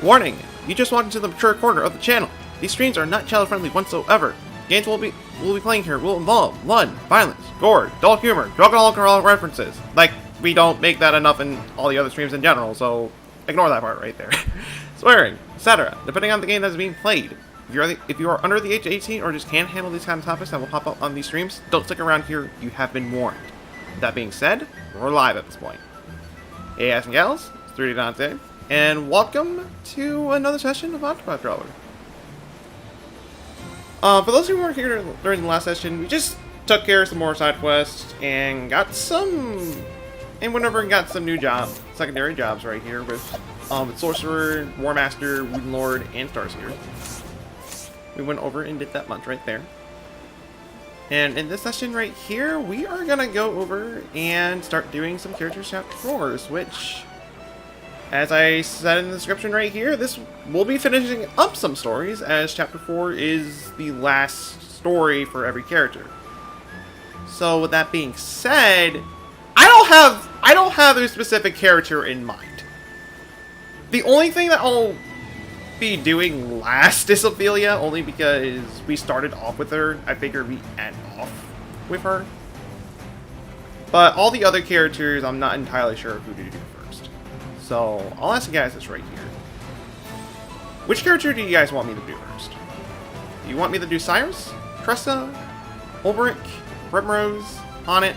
Warning! You just walked into the mature corner of the channel. These streams are not child-friendly whatsoever. Games we'll be playing here will involve blood, violence, gore, adult humor, drug and alcohol references. Like, we don't make that enough in all the other streams in general, so ignore that part right there. Swearing, etc. Depending on the game that is being played. If you are under the age of 18 or just can't handle these kind of topics that will pop up on these streams, don't stick around here. You have been warned. That being said, we're live at this point. Hey guys and gals, it's 3D Dante, and welcome to another session of Octopath Traveler. For those who weren't here during the last session, we just took care of some more side quests and got some, and went over and got some new secondary jobs right here with Sorcerer, War Master, Wooden Lord, and Starseer. We went over and did that much right there. And in this session right here, we are gonna go over and start doing some character chapter 4s, which, as I said in the description right here, this will be finishing up some stories, as chapter 4 is the last story for every character. So with that being said, I don't have a specific character in mind. The only thing that I'll be doing last is Ophelia, only because we started off with her. I figured we end off with her. But all the other characters, I'm not entirely sure who to do first. So I'll ask you guys this right here. Which character do you guys want me to do first? Do you want me to do Cyrus, Tressa, Ulbrich, Primrose, Honnet,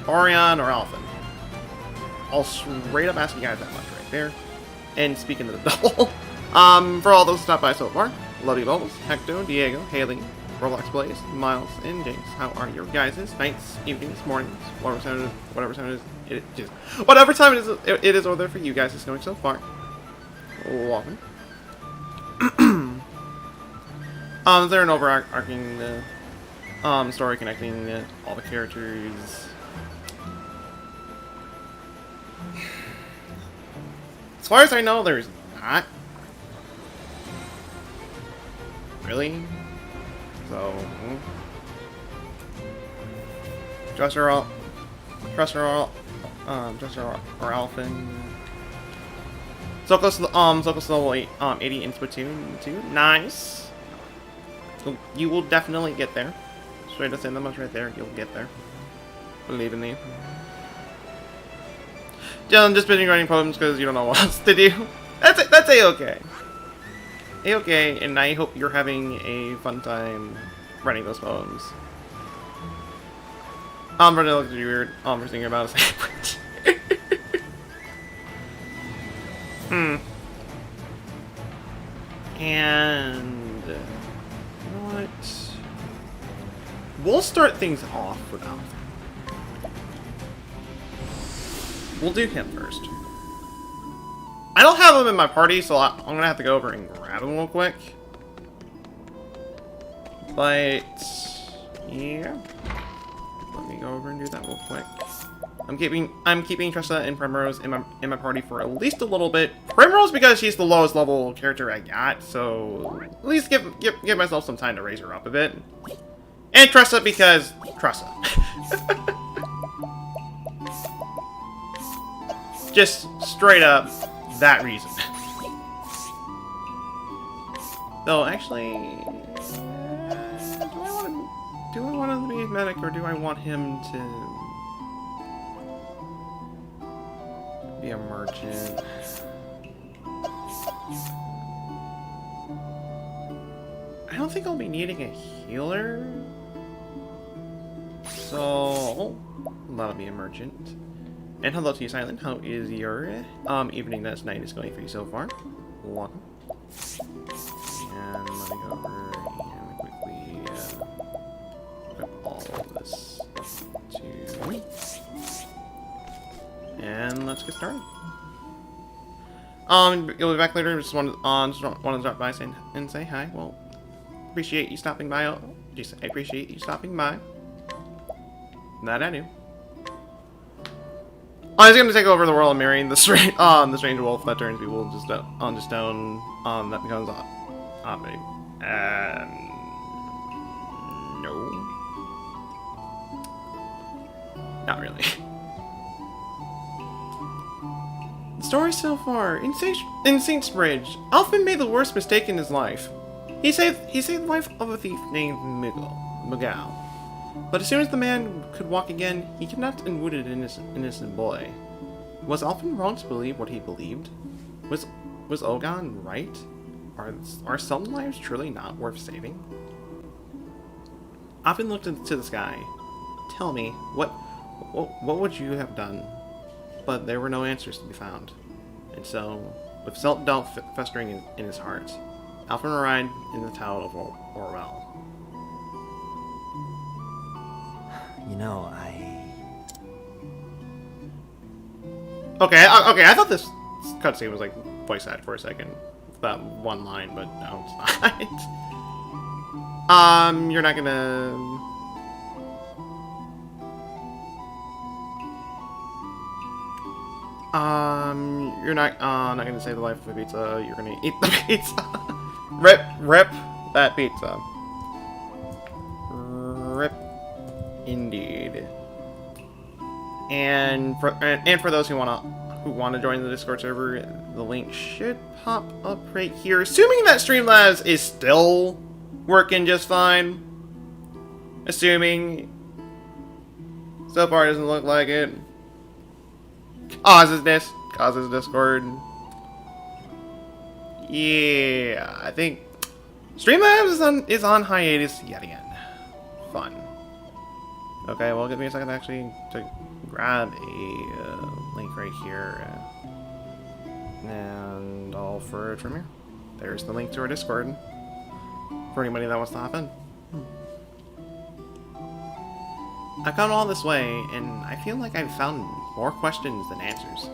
Orion, or Alphen? I'll straight up ask you guys that much right there. And speaking of the double, for all those who stopped by so far, Love You Bubbles, Hecto, Diego, Haley, Roblox Blaze, Miles, and James. How are your guys' nights, evenings, mornings, whatever time it is over there for you guys is going so far. Welcome. Is there an overarching story connecting all the characters? As far as I know, there's not. Really? So, Dresser or Alphen. Zocos level 80 in Splatoon 2. Nice. You will definitely get there. Straight to say that much right there. You'll get there. Believe in me. Just been running problems because you don't know what else to do. That's A-okay. A-okay, and I hope you're having a fun time running those poems. I'm running look weird. For thinking about a sandwich. And you know what? We'll start things off with Alpha. We'll do him first. I don't have him in my party, so I'm gonna have to go over and grab him real quick. But yeah, let me go over and do that real quick. I'm keeping Tressa and Primrose in my party for at least a little bit. Primrose because she's the lowest level character I got, so at least give myself some time to raise her up a bit. And Tressa because Tressa. Just straight up that reason. Though actually, do I want him to be a medic or do I want him to be a merchant? I don't think I'll be needing a healer, so that'll be a merchant. And hello to you, Silent. How is your evening this night is going for you so far? Welcome. And let me go over and quickly put all of this to... And let's get started. You'll be back later. Just want to drop by and say hi. Well, appreciate you stopping by. I appreciate you stopping by. That I do. I was gonna take over the world and marrying the strange wolf that turns people just stone. That becomes big. No, not really. The story so far. In Saint's Bridge, Alfin made the worst mistake in his life. He saved the life of a thief named Miguel. But as soon as the man could walk again, he kidnapped and wounded an innocent boy. Was Alfin wrong to believe what he believed? Was Ogon right? Are some lives truly not worth saving? Alfin looked into the sky. Tell me, what would you have done? But there were no answers to be found. And so, with self-doubt festering in his heart, Alfin arrived in the town of Orwell. You know, Okay, I thought this cutscene was like voice acted for a second. That one line, but no, it's not. You're not gonna... You're not gonna save the life of the pizza, you're gonna eat the pizza. Rip that pizza. Rip indeed. And for those who wanna join the Discord server, the link should pop up right here. Assuming that Streamlabs is still working just fine. Assuming. So far it doesn't look like it. Causes Discord. Yeah, I think Streamlabs is on hiatus yet again. Fun. Okay, well, give me a second actually to grab a link right here. And all for it from here. There's the link to our Discord. For anybody that wants to hop in. I've come all this way, and I feel like I've found more questions than answers.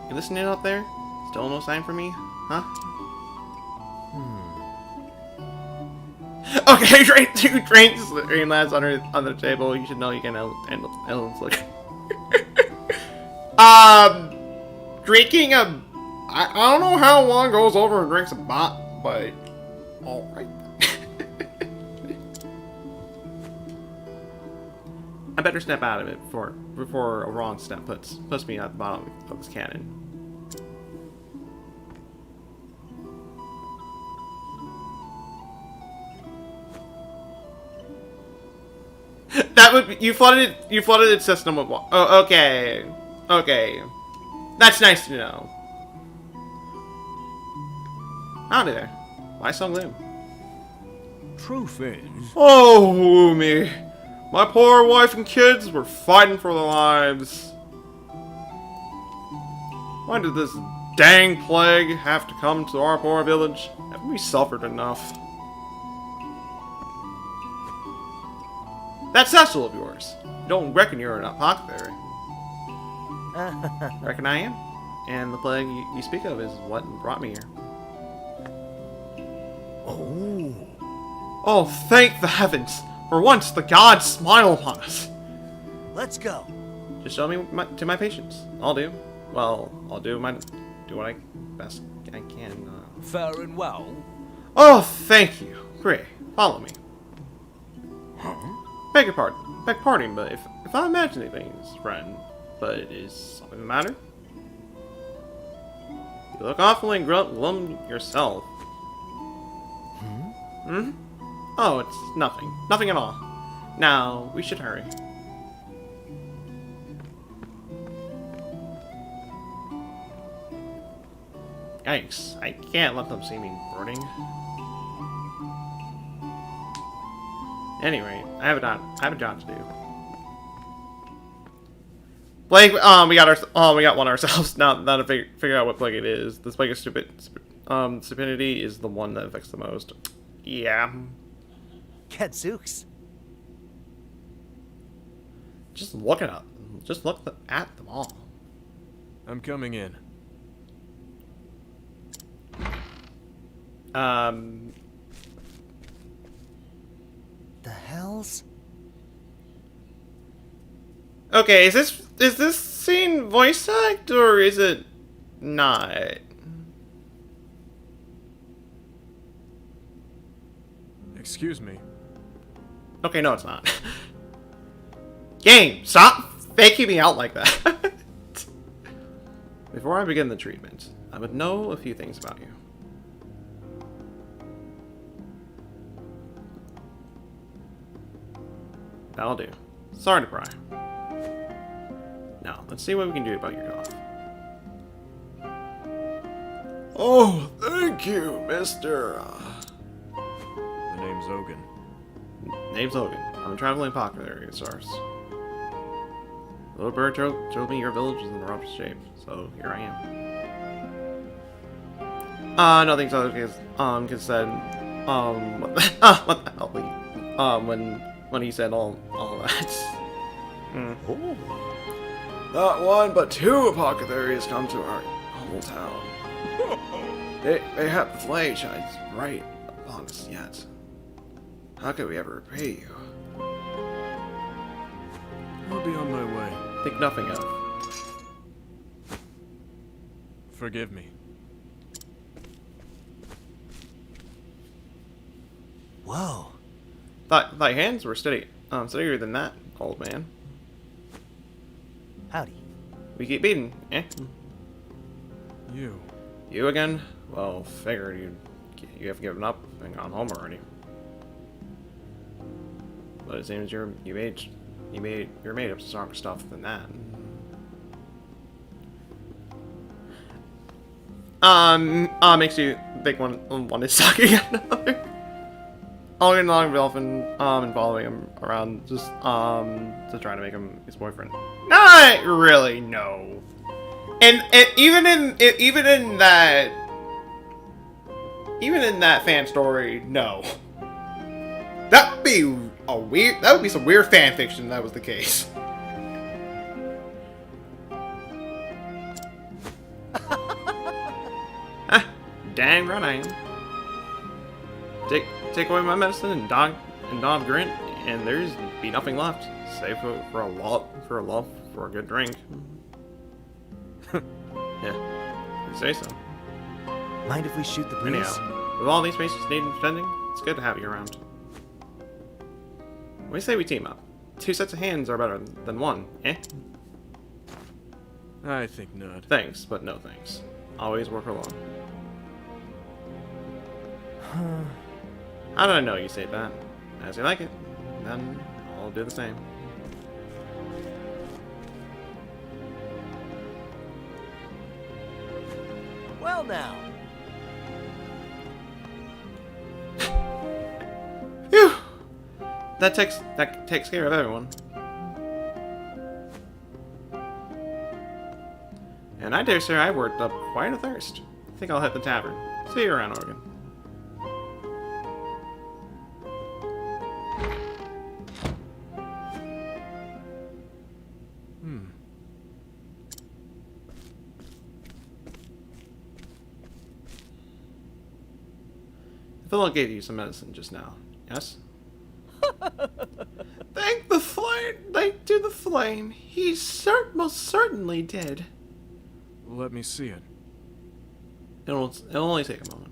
You listening out there? Still no sign from me? Huh? Okay, two drinks, Streamlabs on the table. You should know you can Ellen's look. Drinking a... I don't know how long goes over and drinks a bot, but... Alright. I better step out of it before a wrong step puts me at the bottom of this cannon. That would be, you flooded its system with water. Oh, okay. Okay. That's nice to know. Howdy there. Why so gloom? Truth is... Oh, me. My poor wife and kids were fighting for their lives. Why did this dang plague have to come to our poor village? Haven't we suffered enough? That satchel of yours. You don't reckon you're an apothecary. Reckon I am. And the plague you speak of is what brought me here. Oh. Oh, thank the heavens! For once, the gods smile upon us. let's go. Just show me to my patients. I'll do. Well, I'll do what I best I can. Fair and well. Oh, thank you. Pray, follow me. Huh? Beg your pardon, but if I'm imagining things, friend, but is something the matter? You look awfully glum yourself. Hmm? Oh, it's nothing. Nothing at all. Now, we should hurry. Yikes, I can't let them see me boarding. Anyway, I have a job to do. Plague, we got one ourselves. Now to figure out what plague it is. This plague of stupidity is the one that affects the most. Yeah. Gadzooks. Just look at them all. I'm coming in. The hells? Okay, is this scene voice act or is it not? Excuse me. Okay, no, it's not. Game, stop faking me out like that. Before I begin the treatment, I would know a few things about you. That'll do. Sorry to pry. Now, let's see what we can do about your cough. Oh, thank you, Mr. The name's Ogun. Name's Logan. I'm a traveling apothecary of sorts. Little bird told me your village was in the roughest shape, so here I am. Nothing's other cause said, what the hell, when he said all that. Oh. Not one, but two apothecaries come to our humble town. They have the flame shines right upon us yet. How could we ever repay you? I'll be on my way. Think nothing of. Forgive me. Whoa. Thy hands were steadier than that, old man. Howdy. We keep beating, eh? You. Again? Well, figured you have given up and gone home already. But it seems you're made of stronger stuff than that. Makes you think one is sucking at another. All getting along with Elfin, and following him around just to try to make him his boyfriend. Not really, no. And even in that fan story, no. That would be some weird fan fiction if that was the case. Dang right I am. Take away my medicine and dog grunt, and there's be nothing left, save for a good drink. Yeah, you say so. Mind if we shoot the breeze? Anyhow, with all these spaces needing defending, it's good to have you around. What do you say we team up? Two sets of hands are better than one, eh? I think not. Thanks, but no thanks. Always work alone. How did I know you say that? As you like it, then I'll do the same. Well now. Phew! That takes care of everyone. And I dare say I worked up quite a thirst. I think I'll hit the tavern. See you around, Oregon. Phil gave you some medicine just now, yes? Thank the flame! Thank to the flame! He most certainly did. Let me see it. It'll only take a moment.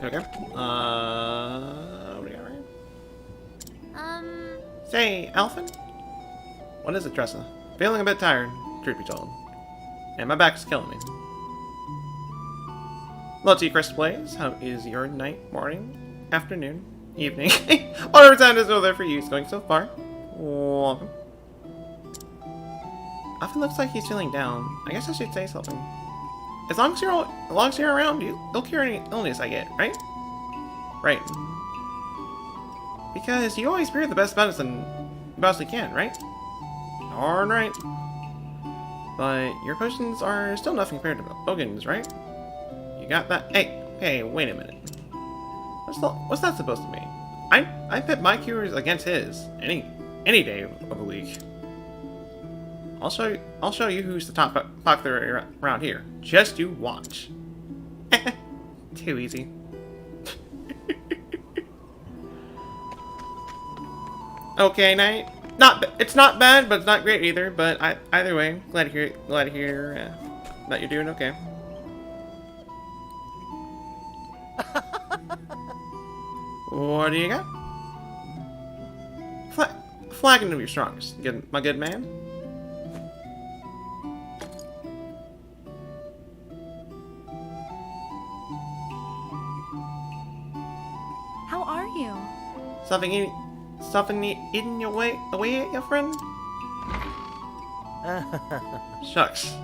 Okay. What do you got right here? Say, Alphin? What is it, Tressa? Feeling a bit tired, truth be told. And my back's killing me. Hello to you, Chris Blaze. How is your night, morning, afternoon, evening? Whatever time is over there for you is going so far. Welcome. Alphin looks like he's feeling down. I guess I should say something. As long as you're around, you'll cure any illness I get, right? Right. Because you always brew the best medicine you possibly can, right? Darn right. But your potions are still nothing compared to Bogan's, right? You got that? Hey, wait a minute. What's that supposed to mean? I pit my cures against his any day of the week. I'll show you who's the top apothecary around here. Just you watch. Too easy. Okay, Knight. It's not bad, but it's not great either. But either way, glad to hear that you're doing okay. What do you got? Flagging to be strongest. My good man. How are you? Something eating your way away at your friend? Shucks.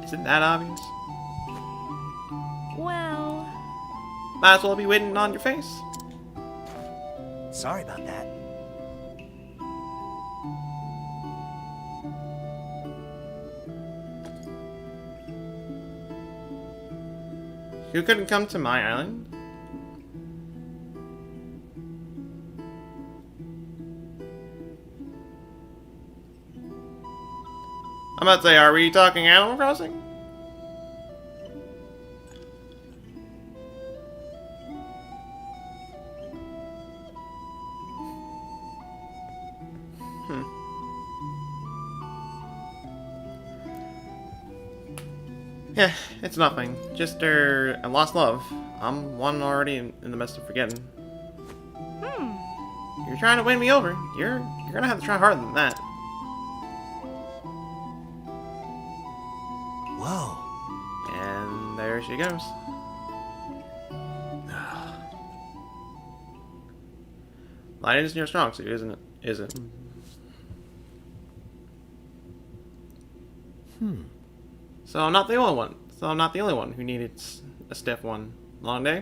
Isn't that obvious? Well, Might as well be waiting on your face. Sorry about that. You couldn't come to my island? I'm about to say, are we talking Animal Crossing? Yeah, it's nothing. Just a lost love. I'm one already in the midst of forgetting. You're trying to win me over. You're gonna have to try harder than that. Whoa. And there she goes. Lying isn't your strong suit, isn't it? Is it? So I'm not the only one. Who needed a stiff one. Long day?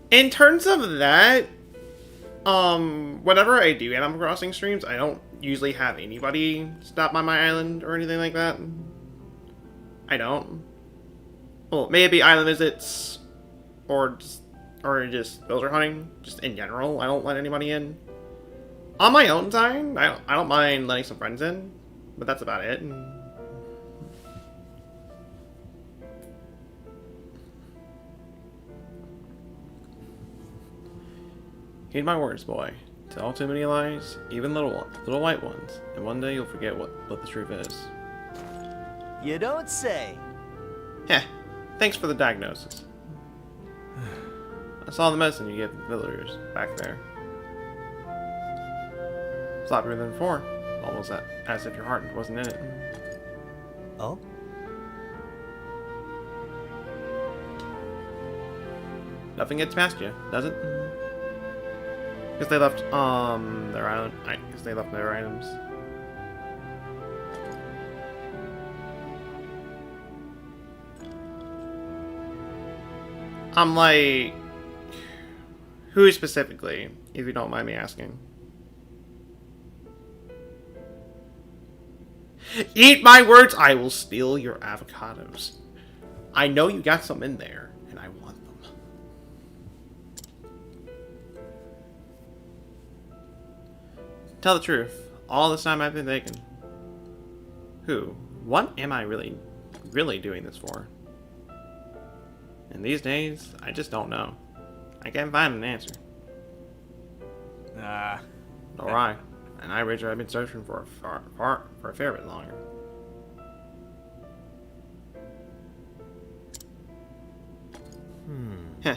In terms of that, whenever I do Animal Crossing streams, I don't usually have anybody stop by my island or anything like that. I don't. Well, maybe island visits, or just villager hunting, just in general. I don't let anybody in. On my own time, I don't mind letting some friends in, but that's about it. Heed my words, boy. Tell too many lies, even little white ones, and one day you'll forget what the truth is. You don't say. Heh. Thanks for the diagnosis. I saw the medicine you gave the villagers back there. Sloppier than before. Almost as if your heart wasn't in it. Oh? Nothing gets past you, does it? Because they left their island. I guess they left their items. I'm like, who specifically, if you don't mind me asking? Eat my words, I will steal your avocados. I know you got some in there, and I want them. Tell the truth, all this time I've been thinking. Who? What am I really doing this for? And these days, I just don't know. I can't find an answer. Nor I. And I wager I've been searching for a fair bit longer. Heh.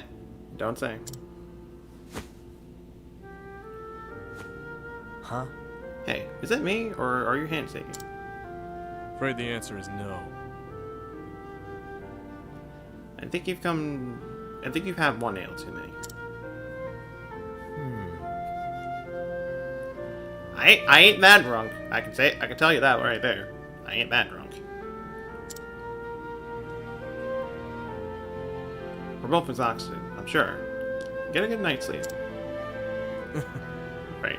Don't say. Huh? Hey, is it me, or are your hands shaking? Afraid the answer is no. I think you've had one nail too many. I ain't that drunk. I can tell you that right there. I ain't that drunk. We're both exhausted, I'm sure. Get a good night's sleep. Right.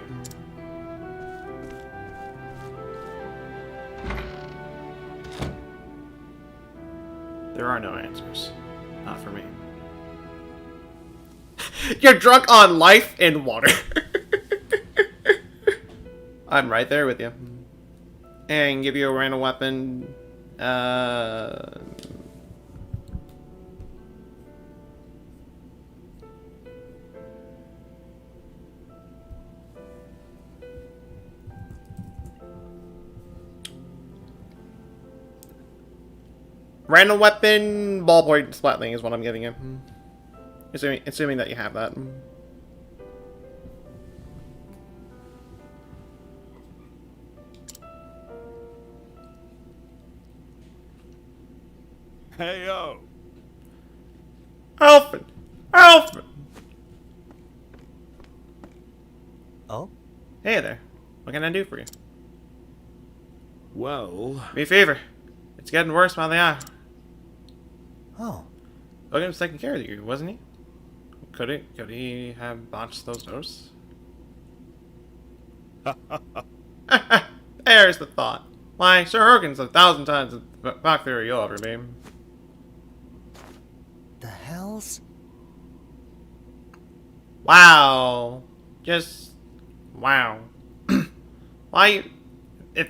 There are no answers. Not for me. You're drunk on life and water. I'm right there with you. And give you a random weapon. Random weapon, ballpoint splatling is what I'm giving you. Assuming that you have that. Hey, yo. Alfred! Alfred! Oh? Hey there. What can I do for you? Well, Me a favor. It's getting worse by the hour. Oh. Logan was taking care of you, wasn't he? Could he have botched those doses? There's the thought. Why, Sir Hogan's 1,000 times the back theory you'll ever be. The hells? Wow. Just wow. Why if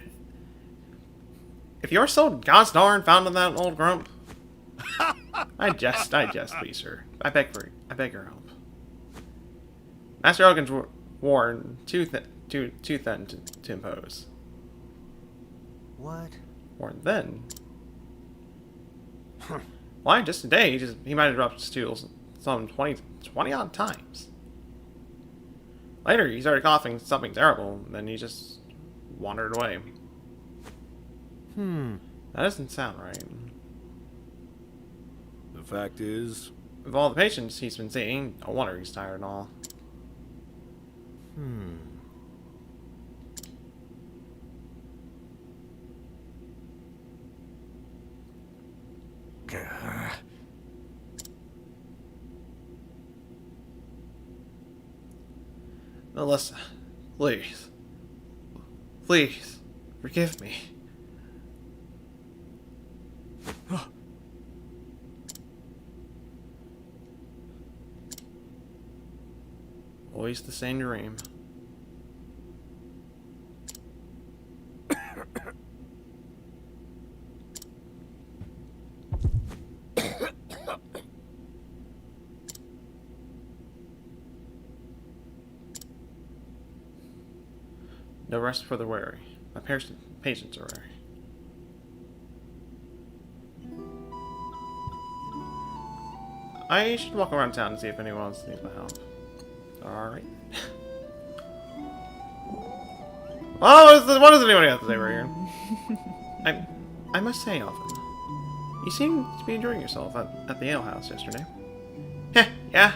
you're so gosh darn fond of that old grump, I jest, please, sir. I beg your help. Master Hogan's worn too thin to impose. What? Worn thin. Why, just today, he might have dropped his tools some 20 odd times. Later, he started coughing something terrible, and then he just wandered away. That doesn't sound right. the fact is, With all the patients he's been seeing, no wonder he's tired and all. Melissa, please. Please, forgive me. Always the same dream. No rest for the weary. My patients are weary. I should walk around town and see if anyone else needs my help. Alright. What does anyone have to say right here? I must say, Alvin, you seem to be enjoying yourself at the ale house yesterday. Yeah,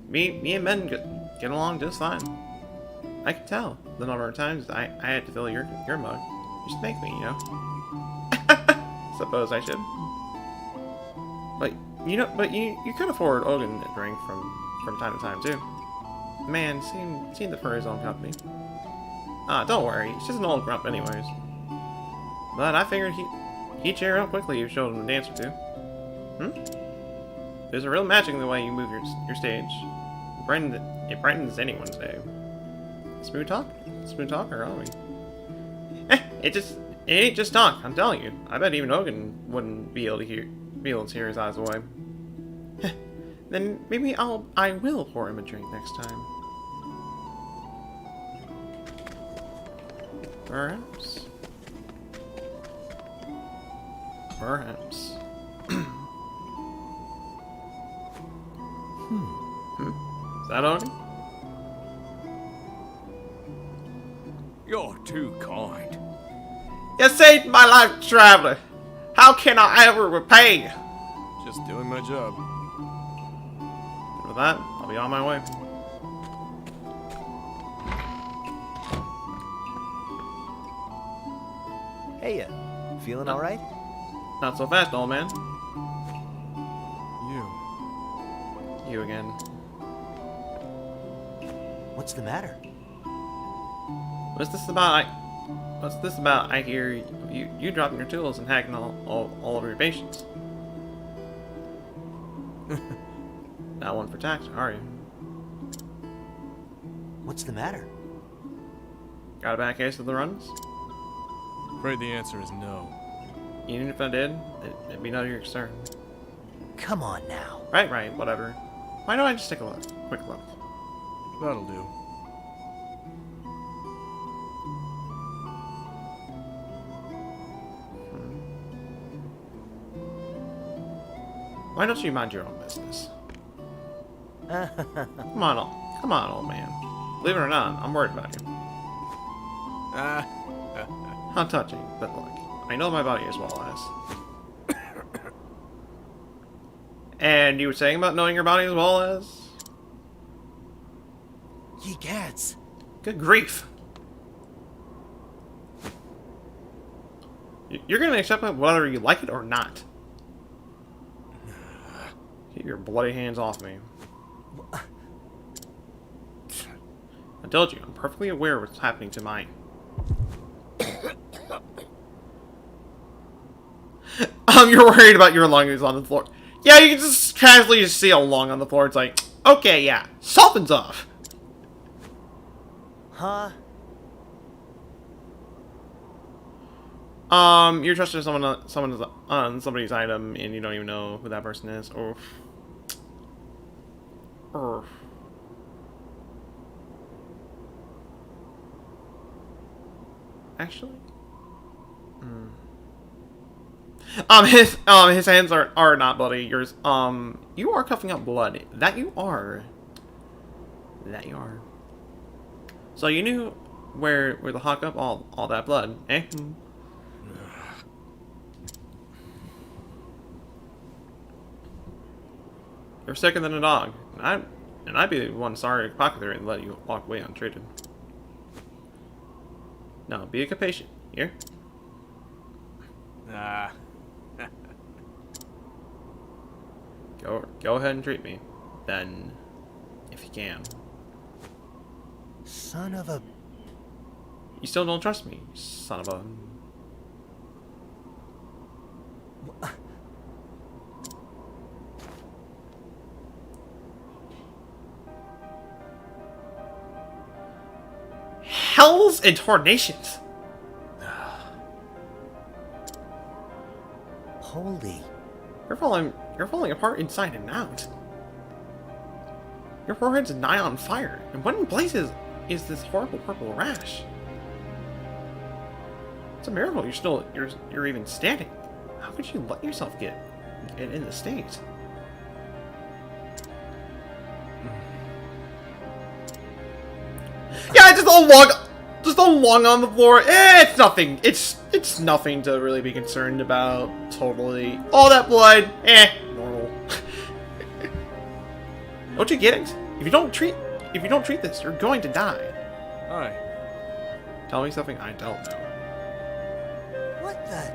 me and Ben get along just fine. I can tell the number of times I had to fill your mug. Just make me, you know. Suppose I should. But you could afford Ogun a drink from time to time too. Man, seemed to for his own company. Don't worry, he's just an old grump anyways. But I figured he'd cheer up quickly if you showed him a dance or two. There's a real magic in the way you move your stage. It brightens anyone's day. Smooth talker, aren't we? It ain't just talk, I'm telling you. I bet even Hogan wouldn't be able to tear his eyes away. Then maybe I will pour him a drink next time. Perhaps. Perhaps. Is that Hogan? you're too kind. You saved my life, traveler. How can I ever repay you? Just doing my job. And with that, I'll be on my way. Hey, feeling all right? Not so fast, old man. You again. What's the matter? What's this about? I hear you dropping your tools and hacking all over your patients. Not one for tax, are you? What's the matter? Got a bad case of the runs? Afraid the answer is no. Even if I did, it'd be none of your concern. Come on now. Right, whatever. Why don't I just take a quick look? That'll do. Why don't you mind your own business? Come on, old man. Believe it or not, I'm worried about you. How touching, but look, I know my body as well as. And you were saying about knowing your body as well as? Ye gads. Good grief. You're gonna accept it whether you like it or not. Keep your bloody hands off me. I told you, I'm perfectly aware of what's happening to mine. You're worried about your lungs on the floor. Yeah, you can just casually just see a lung on the floor. It's like, okay, yeah, something's off. Huh? You're trusting someone on somebody's item, and you don't even know who that person is. Or actually, his hands are not bloody. Yours, you are coughing up blood. That you are. So you knew where to hawk up all that blood, eh? You're sicker than a dog, and I'd be the one sorry to pocket there and let you walk away untreated. No, be a patient. Here. Go ahead and treat me, then, if you can. Son of a... You still don't trust me, son of a... Hells and tornations! Holy... You're falling apart inside and out. Your forehead's nigh on fire, and what in blazes is this horrible purple rash? It's a miracle you're even standing. How could you let yourself get in this state? Yeah, just a lung on the floor. It's nothing. It's nothing to really be concerned about. Totally. All that blood. Normal. Don't you get it? If you don't treat this, you're going to die. Hi. Tell me something I don't know. What the...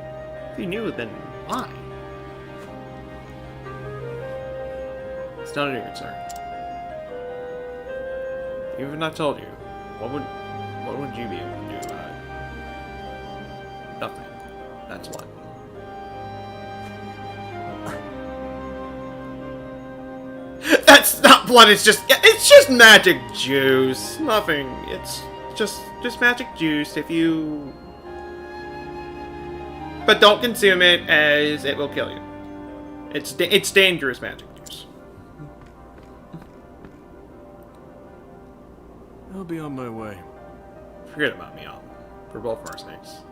If you knew, then why? It's none of your concern. Even if I told you, what would you be able to do about it? Nothing. That's what. That's not blood. It's just magic juice. Nothing. It's just magic juice. If you, but don't consume it, as it will kill you. It's dangerous magic juice. I'll be on my way. Forget about me, for both of our sakes.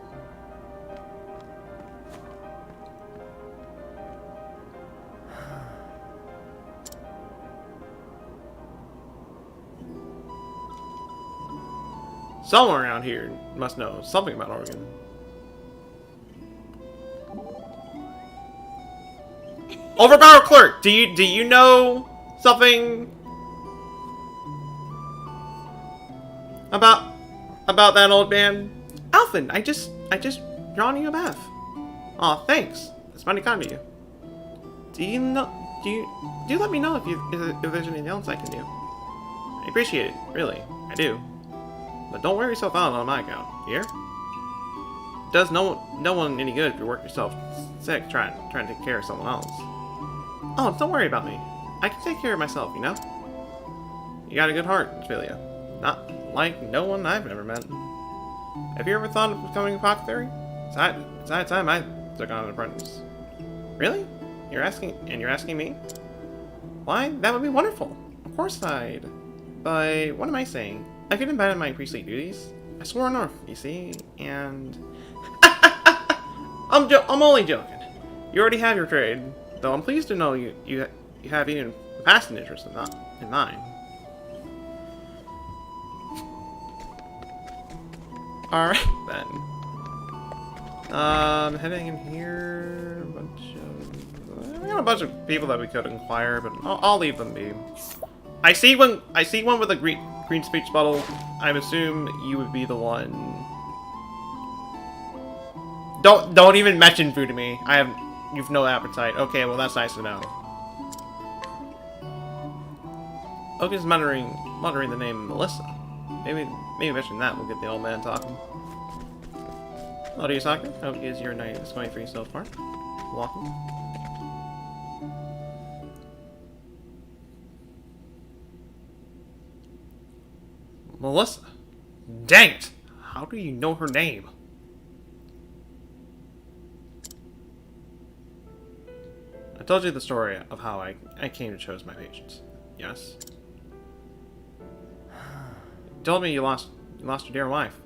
Someone around here must know something about Oregon. Overpowered clerk, do you know something about that old man? Alvin, I just drawn you a bath. Aw, thanks. That's mighty kind of you. Do you let me know if there's anything else I can do? I appreciate it, really. I do. But don't wear yourself out on my account, here? It does no one any good if you work yourself sick trying to take care of someone else. Oh, don't worry about me. I can take care of myself, you know? You got a good heart, Ophelia. Not like no one I've ever met. Have you ever thought of becoming a apothecary? It's high time I took on an apprentice. Really? You're asking me? Why? That would be wonderful. Of course I'd. But what am I saying? I could abandon my priestly duties. I swore an oath, you see, and I'm only joking. You already have your trade. Though I'm pleased to know you have even a passing interest in mine. Alright, then. Heading in here, we got a bunch of people that we could inquire, but I'll leave them be. I see one with a green speech bottle. I assume you would be the one. Don't even mention food to me. You've no appetite. Okay, well that's nice to know. Oak is muttering the name Melissa. Maybe mention that will get the old man talking. What are you talking? How is your night going for you so far? Walking. Melissa. Dang it! How do you know her name? I told you the story of how I came to choose my patients. Yes? You told me you lost your dear wife.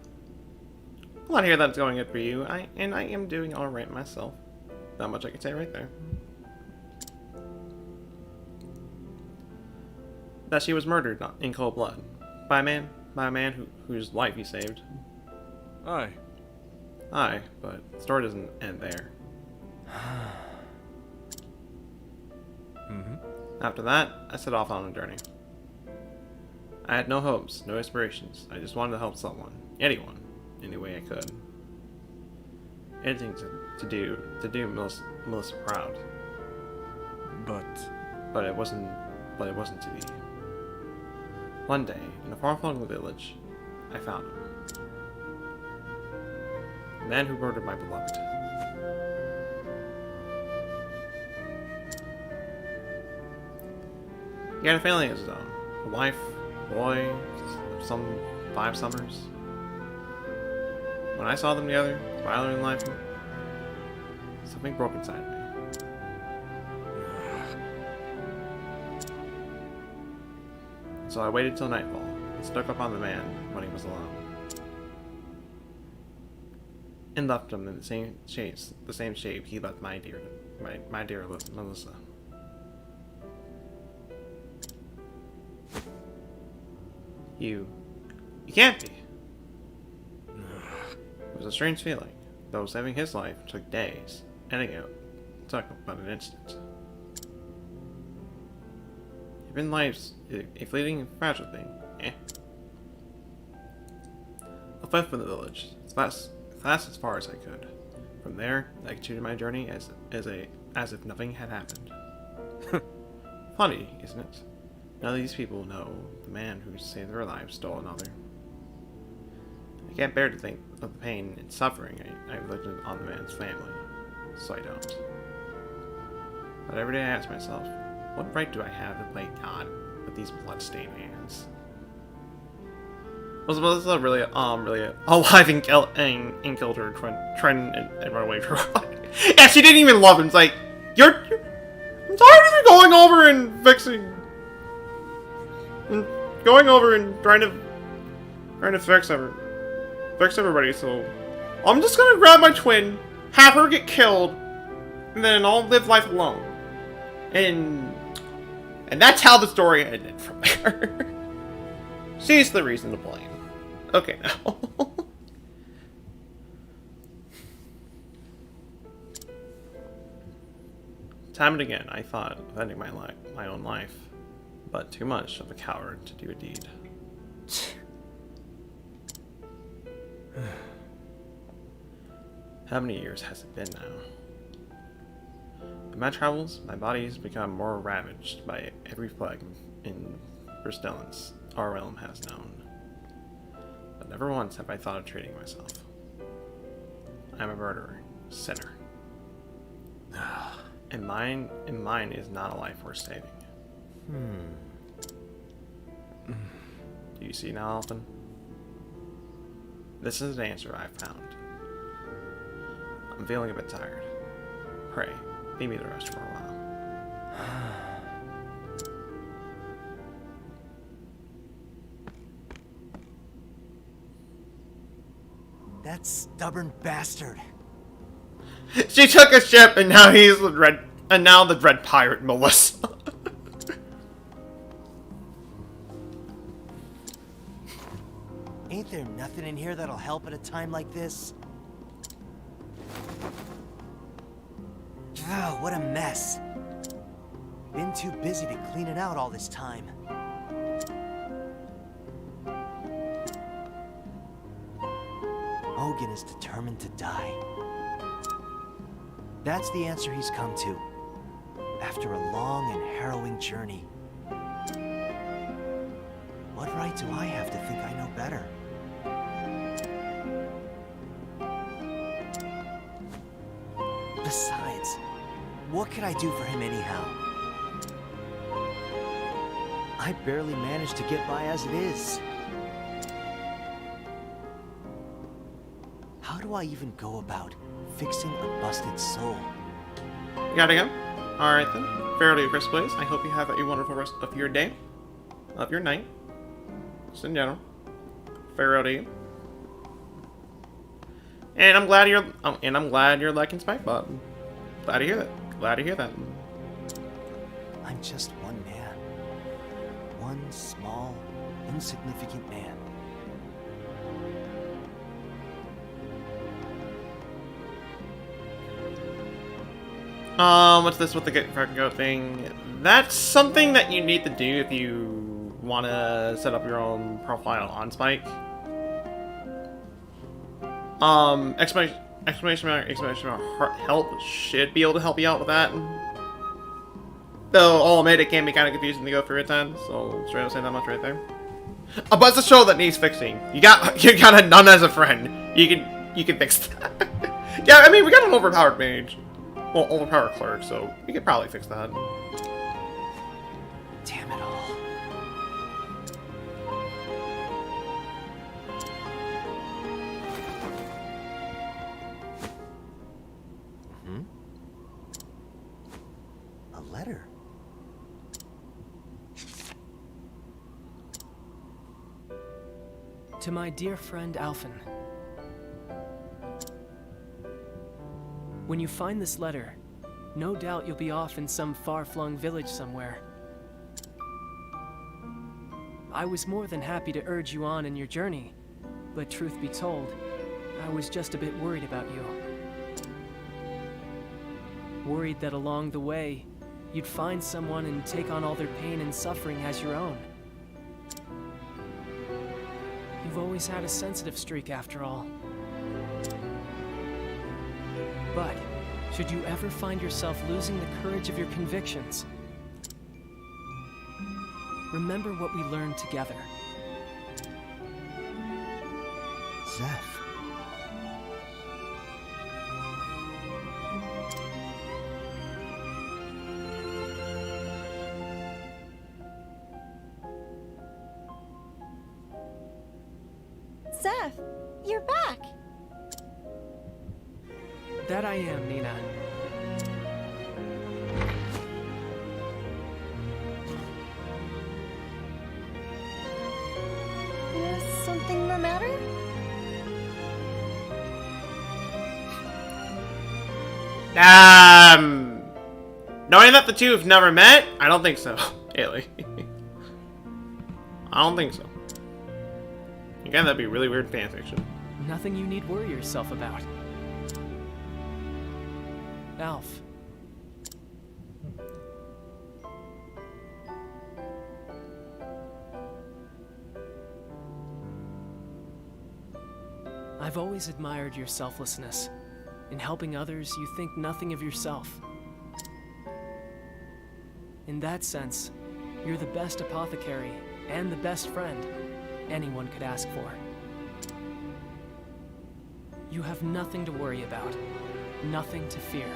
Well, I hear that's going good for you. I am doing alright myself. Not much I can say right there. That she was murdered in cold blood. By a man whose life he saved. Aye. Aye, but the story doesn't end there. After that, I set off on a journey. I had no hopes, no aspirations. I just wanted to help someone. Anyone. Any way I could. Anything to do Melissa proud. But it wasn't to be. One day, in a far-flung village, I found him. The man who murdered my beloved. He had a family of his own. A wife, a boy, some 5 summers. When I saw them together, smiling and laughing, something broke inside me. So I waited till nightfall and stuck up on the man when he was alone. And left him in the same shape he left my dear Melissa. You can't be. It was a strange feeling, though saving his life took days. Ending it took but an instant. Even life's a fleeting and fragile thing. I fled from the village, fast as far as I could. From there, I continued my journey as if nothing had happened. Funny, isn't it? None of these people know the man who saved their lives stole another. I can't bear to think of the pain and suffering I inflicted on the man's family, so I don't. But every day I ask myself, what right do I have to play God with these blood-stained hands? Was Melissa really alive and killed her friend and run away from her? Yeah, she didn't even love him. It's like, I'm tired of you going over and fixing, and going over and trying to fix everybody. So I'm just gonna grab my twin, have her get killed, and then I'll live life alone. And that's how the story ended from there. She's the reason to blame. Okay, now. Time and again, I thought of ending my own life, but too much of a coward to do a deed. How many years has it been now? In my travels, my body has become more ravaged by every plague in pestilence our realm has known. But never once have I thought of treating myself. I'm a murderer, sinner. And mine is not a life worth saving. Do you see now, Alphen? This is an answer I've found. I'm feeling a bit tired. Pray, leave me to rest for a while. That stubborn bastard. She took a ship and now he's And now the Red Pirate, Melissa. Ain't there nothing in here that'll help at a time like this? Oh, what a mess. Been too busy to clean it out all this time. Hogan is determined to die. That's the answer he's come to, after a long and harrowing journey. What right do I have to think I know better? Besides, what could I do for him anyhow? I barely managed to get by as it is. How do I even go about fixing a busted soul? You gotta go? Alright then. Fairly Chris Place. I hope you have a wonderful rest of your day. Of your night. Just in general. Farewell to you. And I'm glad you're liking Spikebot. Glad to hear that. Glad to hear that. I'm just one man. One small, insignificant man. What's this with the get fucking go thing? That's something that you need to do if you want to set up your own profile on Spike. Exclamation mark, help should be able to help you out with that. Though I'll admit it can be kind of confusing to go through at times, so straight up saying that much right there. But it's a show that needs fixing. You got a nun as a friend. You can fix that. Yeah, I mean we got an overpowered mage. Well, overpowered clerk, so we could probably fix that. Damn it all. A letter. To my dear friend Alphen. When you find this letter, no doubt you'll be off in some far-flung village somewhere. I was more than happy to urge you on in your journey, but truth be told, I was just a bit worried about you. Worried that along the way, you'd find someone and take on all their pain and suffering as your own. You've always had a sensitive streak after all. But, should you ever find yourself losing the courage of your convictions, remember what we learned together. Zeph. Zeph, you're back. That I am, Nina. Is something the matter? Knowing that the two have never met, I don't think so, Haley. I don't think so. Again, that'd be really weird fanfiction. Nothing you need worry yourself about. Alf. I've always admired your selflessness. In helping others, you think nothing of yourself. In that sense, you're the best apothecary and the best friend anyone could ask for. You have nothing to worry about, nothing to fear.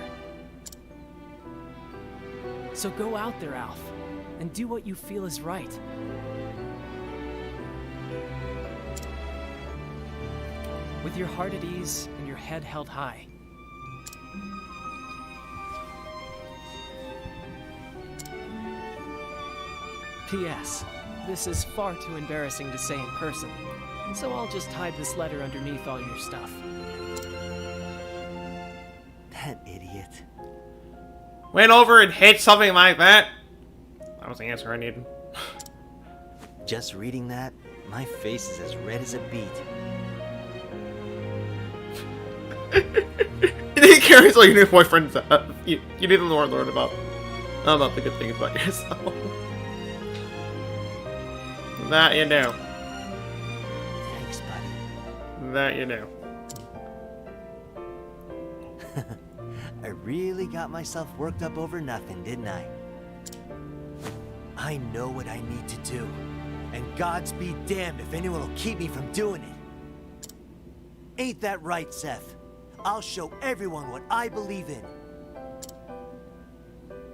So go out there, Alf, and do what you feel is right. With your heart at ease and your head held high. P.S. This is far too embarrassing to say in person, so I'll just hide this letter underneath all your stuff. That idiot. went over and hit something like that? That was the answer I needed. Just reading that, my face is as red as a beet. You need to carry all your new boyfriends up. You need to learn about the good things about yourself. That you know. Thanks, buddy. That you know. I really got myself worked up over nothing, didn't I? I know what I need to do, and God's be damned if anyone will keep me from doing it. Ain't that right, Seth? I'll show everyone what I believe in.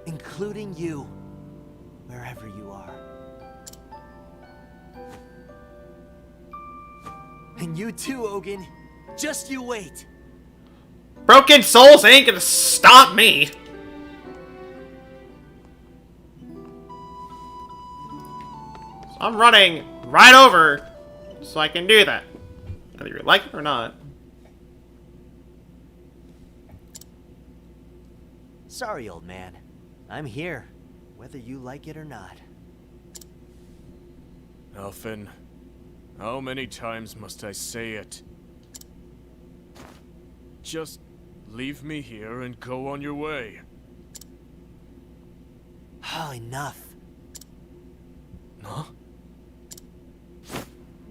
Including you, wherever you are. And you too, Ogun. Just you wait. Broken souls ain't gonna stop me. So I'm running right over so I can do that. Whether you like it or not. Sorry, old man. I'm here, whether you like it or not. Alphen, how many times must I say it? Just leave me here and go on your way. Oh, enough. Huh?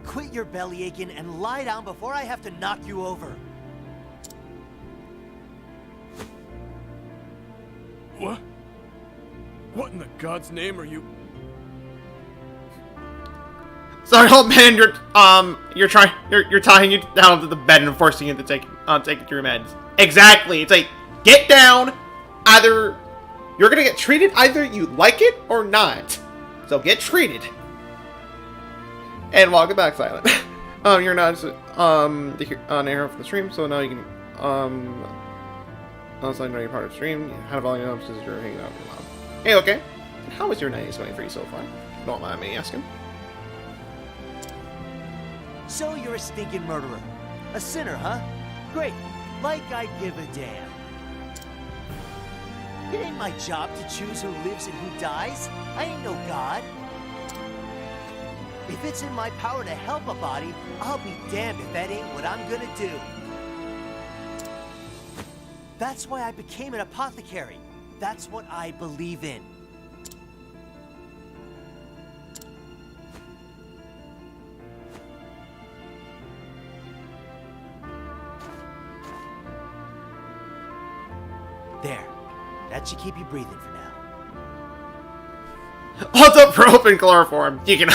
Quit your belly aching and lie down before I have to knock you over. What? What in the God's name are you? Sorry, old man, you're tying you down to the bed and forcing you to take your meds. Exactly. It's like, get down. Either you're gonna get treated, either you like it or not. So get treated. And welcome back, Silent. You're not on air for the stream, so now you can also know you're part of the stream. You had a volume up since you're hanging out with your mom. Hey, okay. How was your night going for you so far? Don't mind me asking. So you're a stinking murderer. A sinner, huh? Great. Like I give a damn. It ain't my job to choose who lives and who dies. I ain't no god. If it's in my power to help a body, I'll be damned if that ain't what I'm gonna do. That's why I became an apothecary. That's what I believe in. There. That should keep you breathing for now. What's up, rope and chloroform? You can.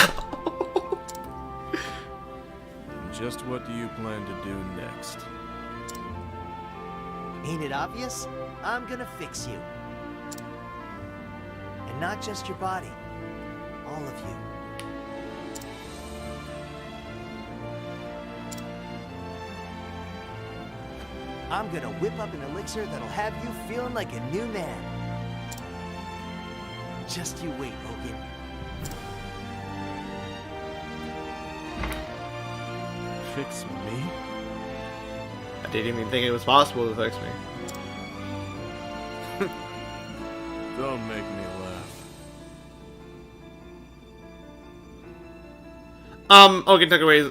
Just what do you plan to do next? Ain't it obvious? I'm gonna fix you. And not just your body. All of you. I'm gonna whip up an elixir that'll have you feeling like a new man. Just you wait, Ogun. Fix me? I didn't even think it was possible to fix me. Don't make me laugh. Ogun took away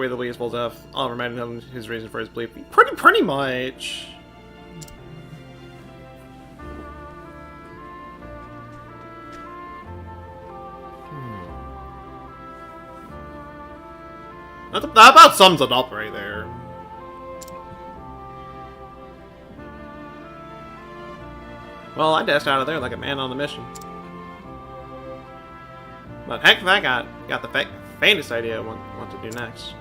the Lee's full death, reminding him his reason for his belief. Pretty much. That about sums it up right there. Well, I dashed out of there like a man on a mission. But heck if I got the faintest idea of what to do next.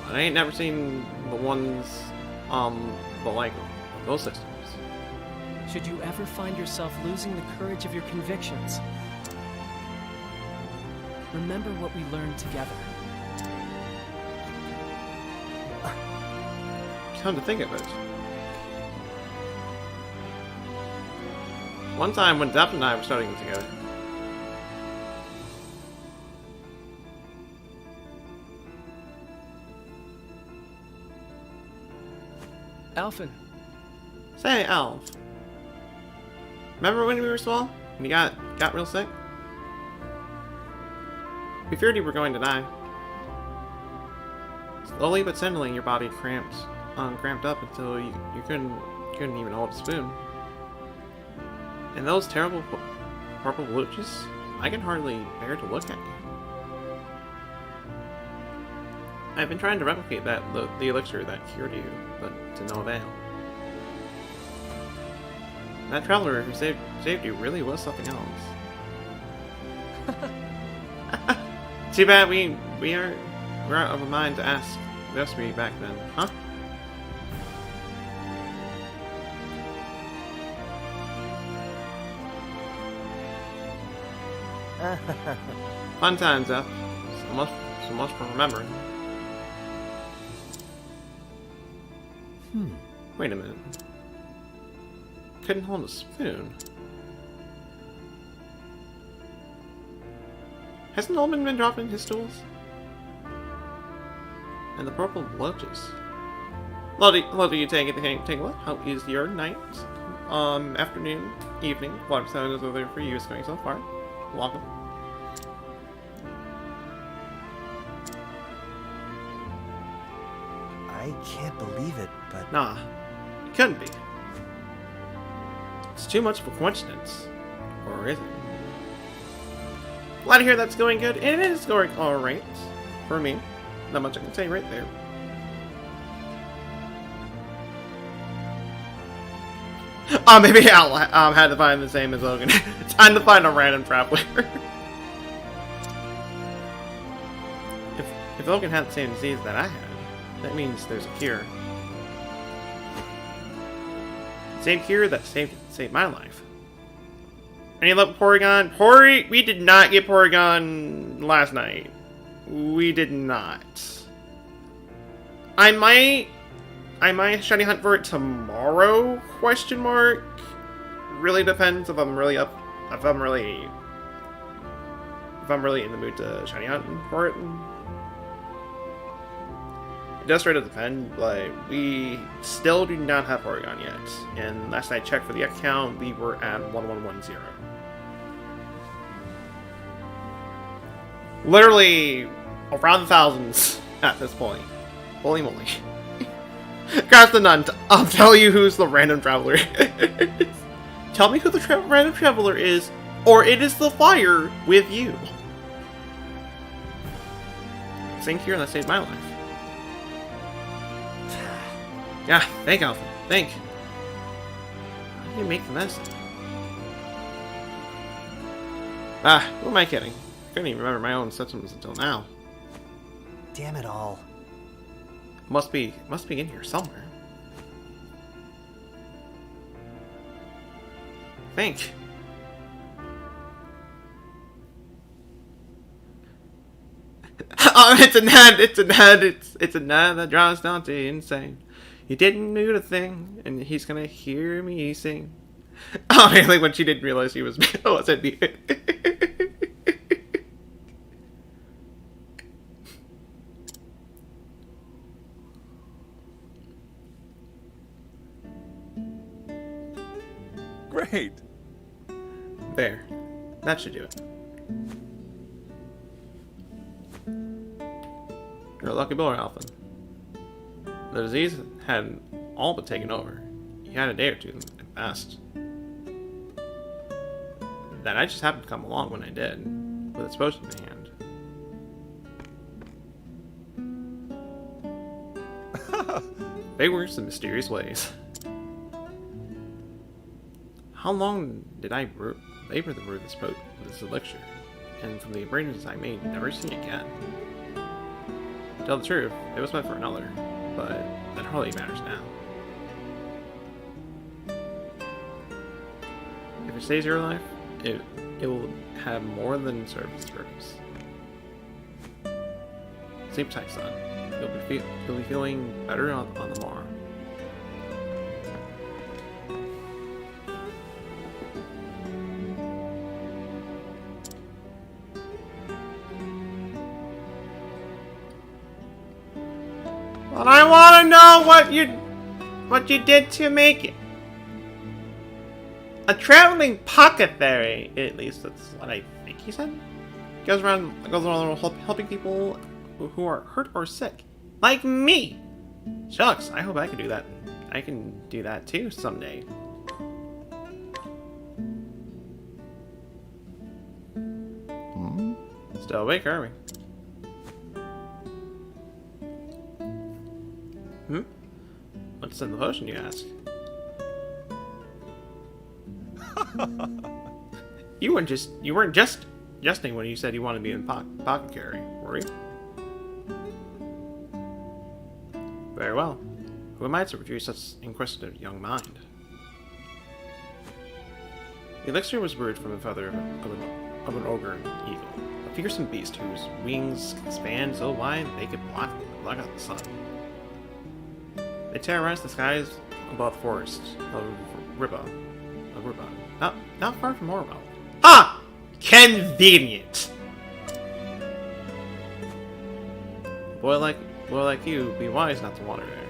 I ain't never seen the ones, but like those systems. Should you ever find yourself losing the courage of your convictions, remember what we learned together. Come to think of it. One time when Zap and I were studying together. Alphen, Hey, Elf. Remember when we were small? When you got real sick? We feared you were going to die. Slowly but steadily, your body cramped up until you couldn't even hold a spoon. And those terrible purple blotches, I can hardly bear to look at you. I've been trying to replicate the elixir that cured you, but to no avail. That traveler who saved you really was something else. Too bad we're out of a mind to ask the recipe back then, huh? Fun times, Zeph. So much for remembering. Wait a minute. Couldn't hold a spoon. Hasn't Ullman been dropping his tools? And the purple blotches. Lottie, you take a look. How is your night? Afternoon, evening, whatever sound is over there for you is going so far. Welcome. I can't believe it, but... Nah, it couldn't be. It's too much of a coincidence. Or is it? Glad to hear that's going good, and it is going alright. For me. Not much I can say right there. Maybe Al had to find the same as Logan. Time to find a random traveler. if Logan had the same disease that I had, that means there's a cure. Same cure that saved my life. Any luck with Porygon? We did not get Porygon last night. We did not. I might shiny hunt for it tomorrow? Question mark. Really depends if I'm really in the mood to shiny hunt for it. It does sort of depend, but we still do not have Porygon yet. And last I checked for the account, we were at 1110. Literally around the thousands at this point. Holy moly. Grasp the Nun, I'll tell you who's the random traveler is. Tell me who the random traveler is, or it is the fire with you. Same cure that saved my life. Yeah, thank Alpha. Thank. How do you make the medicine? Who am I kidding? I couldn't even remember my own symptoms until now. Damn it all. Must be in here somewhere. Think. Oh, it's a Ned that drives Dante insane. He didn't do the thing, and he's gonna hear me sing. Oh, I like when she didn't realize he was me. Oh, it's me. Great. There. That should do it. You're a lucky boy, Alpha. The disease had all but taken over. You had a day or two at best. That I just happened to come along when I did, with its potion in hand. Big words and mysterious ways. How long did I labor to brew this elixir? And from the ingredients I made, never seen it again. To tell the truth, it was meant for another, but that hardly matters now. If it saves your life, it will have more than served its purpose. Sleep tight, son. You'll be feeling better on the morrow. But I want to know what you did to make it. A traveling pocket fairy. At least that's what I think he said. Goes around helping people who are hurt or sick, like me. Shucks, I hope I can do that. I can do that too someday. Still awake, are we? What's in the potion, you ask? You weren't just jesting when you said you wanted to be in pocket carry, were you? Very well. Who am I to refuse such inquisitive young mind? The elixir was brewed from the feather of an ogre eagle, a fearsome beast whose wings expand so wide they could block out the sun. They terrorize the skies above the forest of Riba. Not far from Orwell. Ah! Convenient! A boy like you would be wise not to wander there.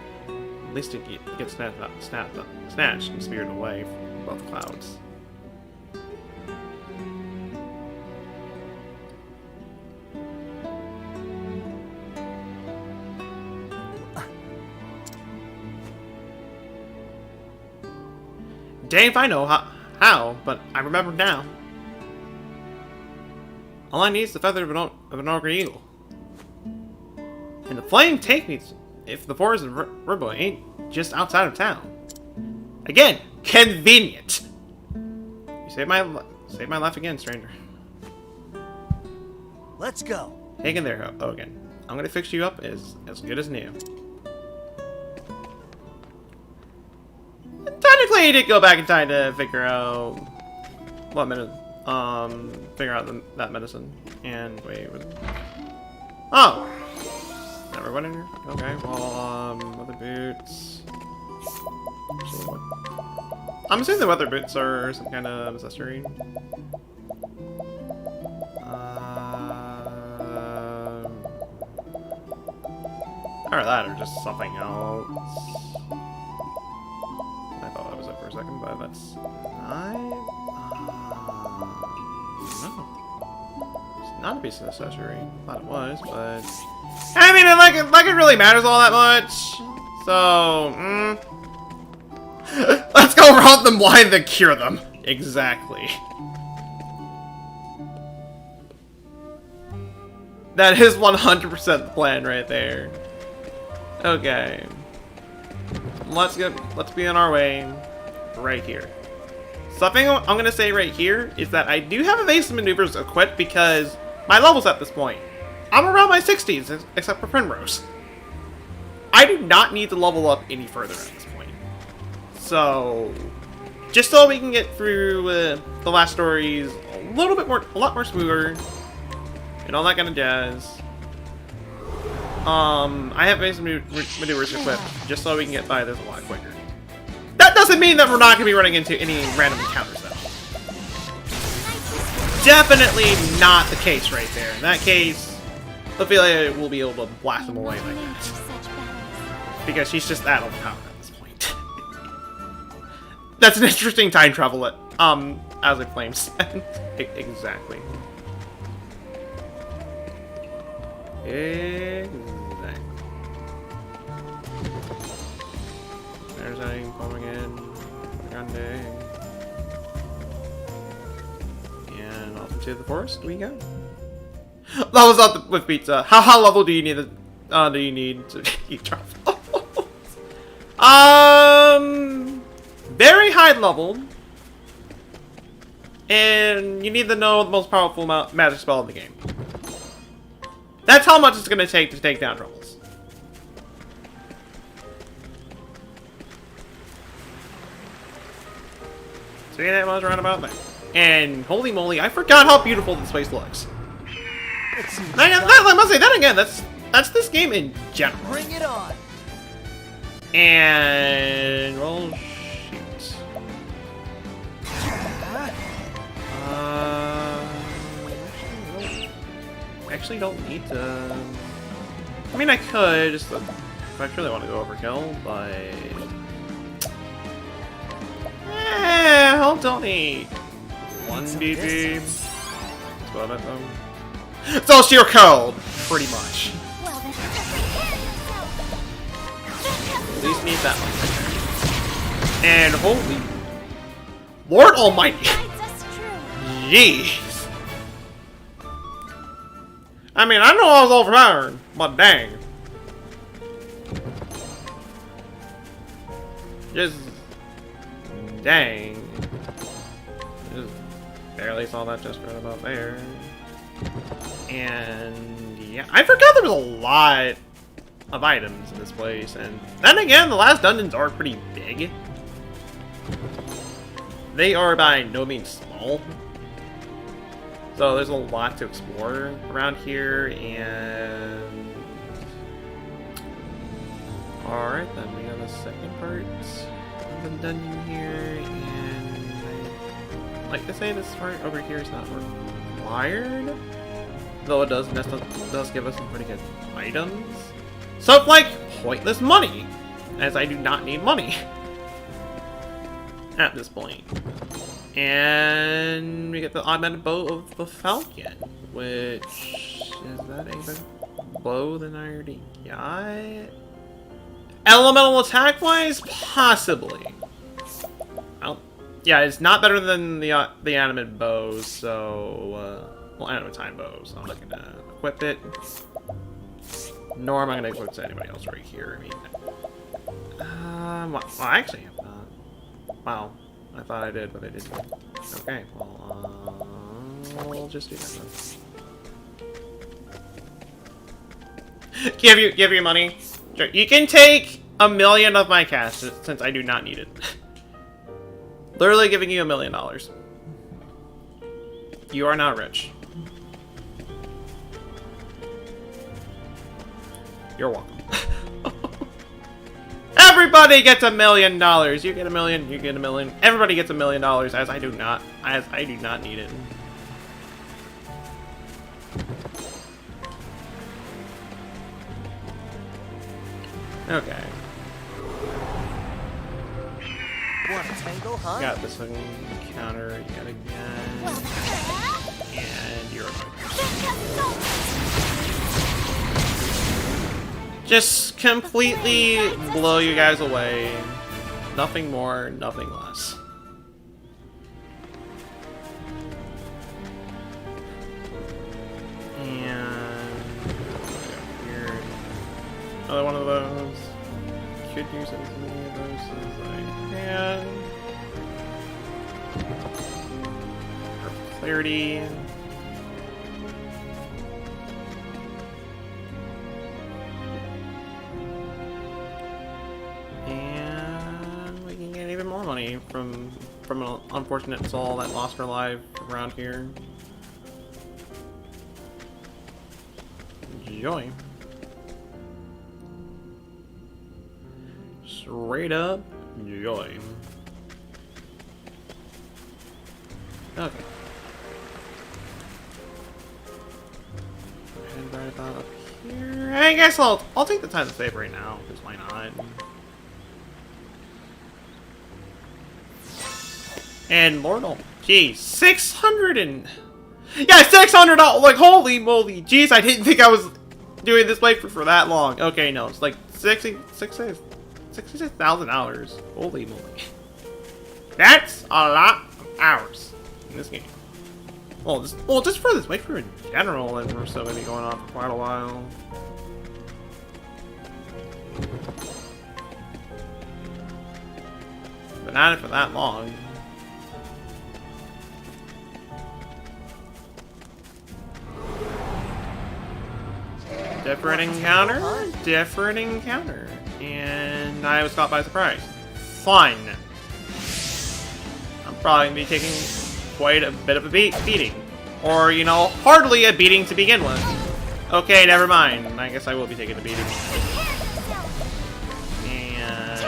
At least it gets snatched and speared away from above the clouds. Dang if I know how, but I remember now. All I need is the feather of an ogre eagle. And the flame take me if the forest of Riba ain't just outside of town. Again, convenient. You saved my life again, stranger. Let's go. Hang in there, Hogan. I'm gonna fix you up as good as new. Technically, he did go back in time to figure out what that medicine. And wait, oh, never went in here. Okay, well, leather boots. I'm assuming the weather boots are some kind of accessory. Or that, or just something else. I thought that was it for a second, but that's not. No, it's not a piece of accessory. I thought it was, but I mean, like it really matters all that much. So, let's go rob them blind, then cure them. Exactly. That is 100% the plan right there. Okay. Let's be on our way right here. Something I'm gonna say right here is that I do have evasive maneuvers equipped because my levels at this point. I'm around my 60s, except for Primrose. I do not need to level up any further at this point. So, just so we can get through the last stories a lot more smoother, and all that kind of jazz. I have evasive maneuvers equipped just so we can get by this a lot quicker. That doesn't mean that we're not going to be running into any random encounters, though. Definitely not the case right there. In that case, Ophelia will be able to blast them away like that. Because she's just that overpowered at this point. That's an interesting time travel, as it claims. Exactly. There's a coming in. Grande. And off into the forest we go. That was not with pizza. How level do you need to eat truffles? Very high level. And you need to know the most powerful magic spell in the game. That's how much it's going to take down troubles. See that was roundabout there. And holy moly, I forgot how beautiful this place looks. I must say that again. That's this game in general. Bring it on. And well, shoot. Actually don't need to. I mean, I could just if I really want to go overkill, but help donate. 1 BP. That's what I thought. It's all sheer code, pretty much. Well, then prepare yourself. At least need that one right there. And holy Lord Almighty. Guides us true. Jeez. I mean, I know I was overpowered, but dang. Just dang. Just barely saw that just right about there. And yeah, I forgot there was a lot of items in this place. And then again, the last dungeons are pretty big. They are by no means small. So there's a lot to explore around here, and alright, then we have the second part of the dungeon here, and I'd like to say this part over here is not required, though it does give us some pretty good items. So it's like pointless money, as I do not need money at this point. And we get the augmented bow of the Falcon, which is that a better bow than I already got? Elemental attack wise, possibly. Yeah, it's not better than the animate bow, so well, animate time bow, so I'm not gonna equip it. Nor am I gonna equip it to anybody else right here. I mean, well, I actually have not. Wow. I thought I did, but I didn't. Okay, well, we'll just do that then. Give you your money. Sure. You can take 1,000,000 of my cash, since I do not need it. Literally giving you $1 million. You are not rich. You're welcome. Everybody gets $1 million. You get $1 million. You get $1 million. Everybody gets $1 million. As I do not need it. Okay. Want a tango, huh? Got this one counter yet again. Well, And you're just completely blow you guys away. Nothing more, nothing less. And here, another one of those. Could use as many of those as I can. For clarity. And we can get even more money from an unfortunate soul that lost her life around here. Enjoy. Straight up joy. Okay. And right about up here. I guess I'll take the time to save right now, because why not? And Lord, oh, geez, 600 and yeah, $600. Like holy moly, jeez, I didn't think I was doing this playthrough for that long. Okay, no, it's like $66,000. Holy moly, that's a lot of hours in this game. Well, just for this playthrough in general, and we're still gonna be going on for quite a while. But not for that long. Different encounter, and I was caught by surprise. Fun. I'm probably gonna be taking quite a bit of a beating, or you know, hardly a beating to begin with. Okay, never mind. I guess I will be taking a beating. And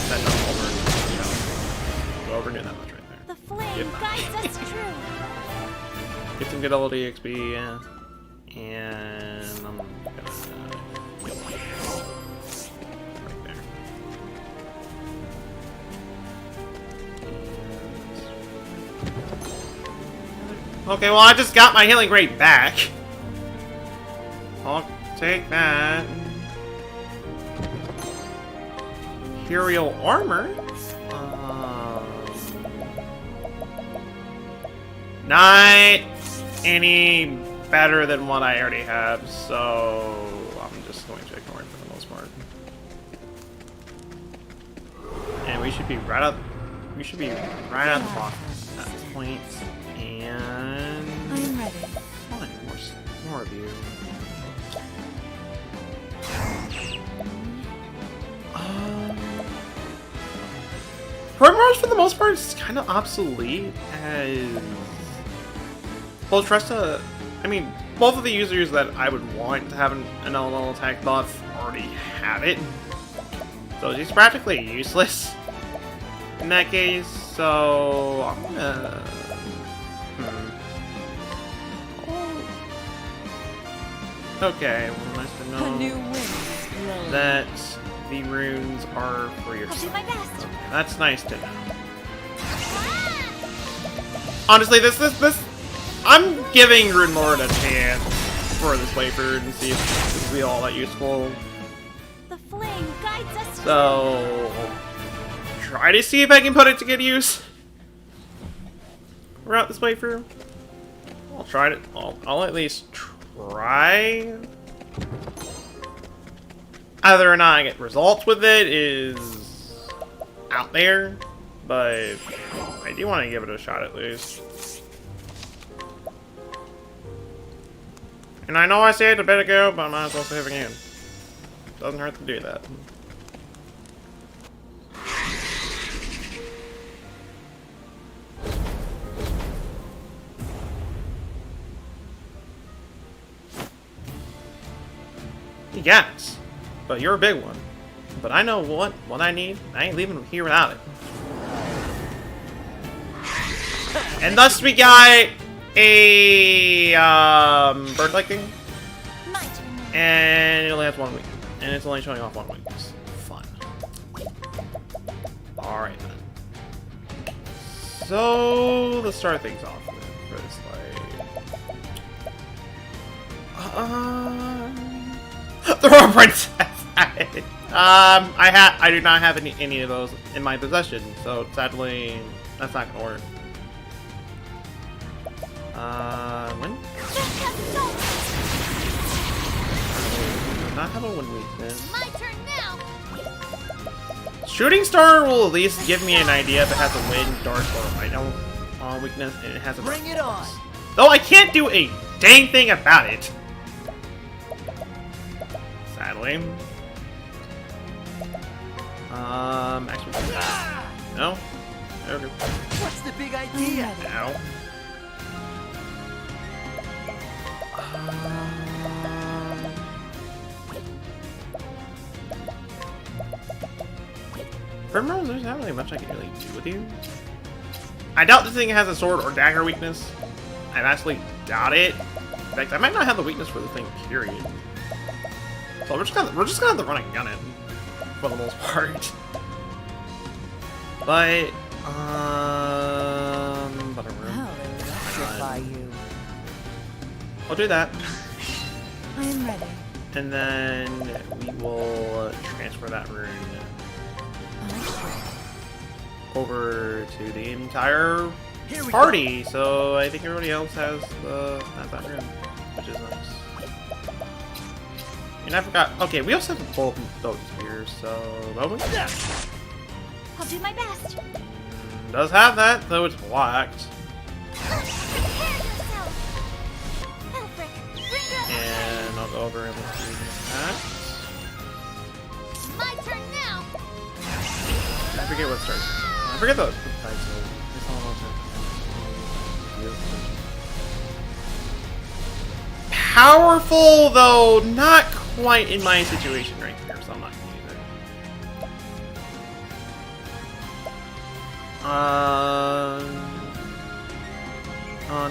that's not over. Go over near that much right there. the flame guides us true. Get some good old EXP, yeah. And I'm gonna right there. Okay, well, I just got my healing rate back. I'll take that. Imperial armor? Not any better than what I already have, so I'm just going to ignore it for the most part. And we should be right up. We should be right at the block at this point. And I'm ready. fine, more of you. Primrose, for the most part, is kind of obsolete as... Well, Tresta... I mean, both of the users that I would want to have an elemental attack buff already have it. So she's practically useless in that case, so... I'm gonna... Okay, well, nice to know that the runes are for I'll do yourself. my best. Okay, that's nice to know. Honestly, this I'm giving Rune Lord a chance for this playthrough and see if this will be all that useful. The flame guides us. So, try to see if I can put it to good use throughout this playthrough. I'll try to. I'll at least try. Whether or not I get results with it is out there, but I do want to give it a shot at least. And I know I said it a bit ago, but I might as well say it again. Doesn't hurt to do that. Yes, but you're a big one. But I know what I need. I ain't leaving here without it. And thus we got a bird-like thing, My turn now. and it only has 1 week, and it's only showing off 1 weakness. Fun. All right then. So let's start things off with this like. The wrong princess. I do not have any of those in my possession, so sadly that's not gonna work. When? Not have a wind weakness. My turn now. Shooting star will at least give me an idea if it has a wind, dark, or I don't weakness, and it has a. Bring it on. Though I can't do a dang thing about it. Sadly. Actually, no. Okay. What's the big idea? No. Primrose, there's not really much I can really do with you. I doubt this thing has a sword or dagger weakness. I actually doubt it. In fact, I might not have the weakness for the thing, period. So we're just gonna have to run and gun it for the most part. But whatever. I'll electrify you. I'll do that. I am ready. And then we will transfer that rune over to the entire Here we party. So I think everybody else has that rune, which is nice. And I forgot. Okay, we also have both those here. So moment. Yeah. I'll do my best. Does have that, though it's blocked. Prepare yourself. Elfric, bring it And I'll go over and do that. My turn now. I forget what starts. I forget the title. Powerful, though not quite in my situation right here, so I'm not gonna use it.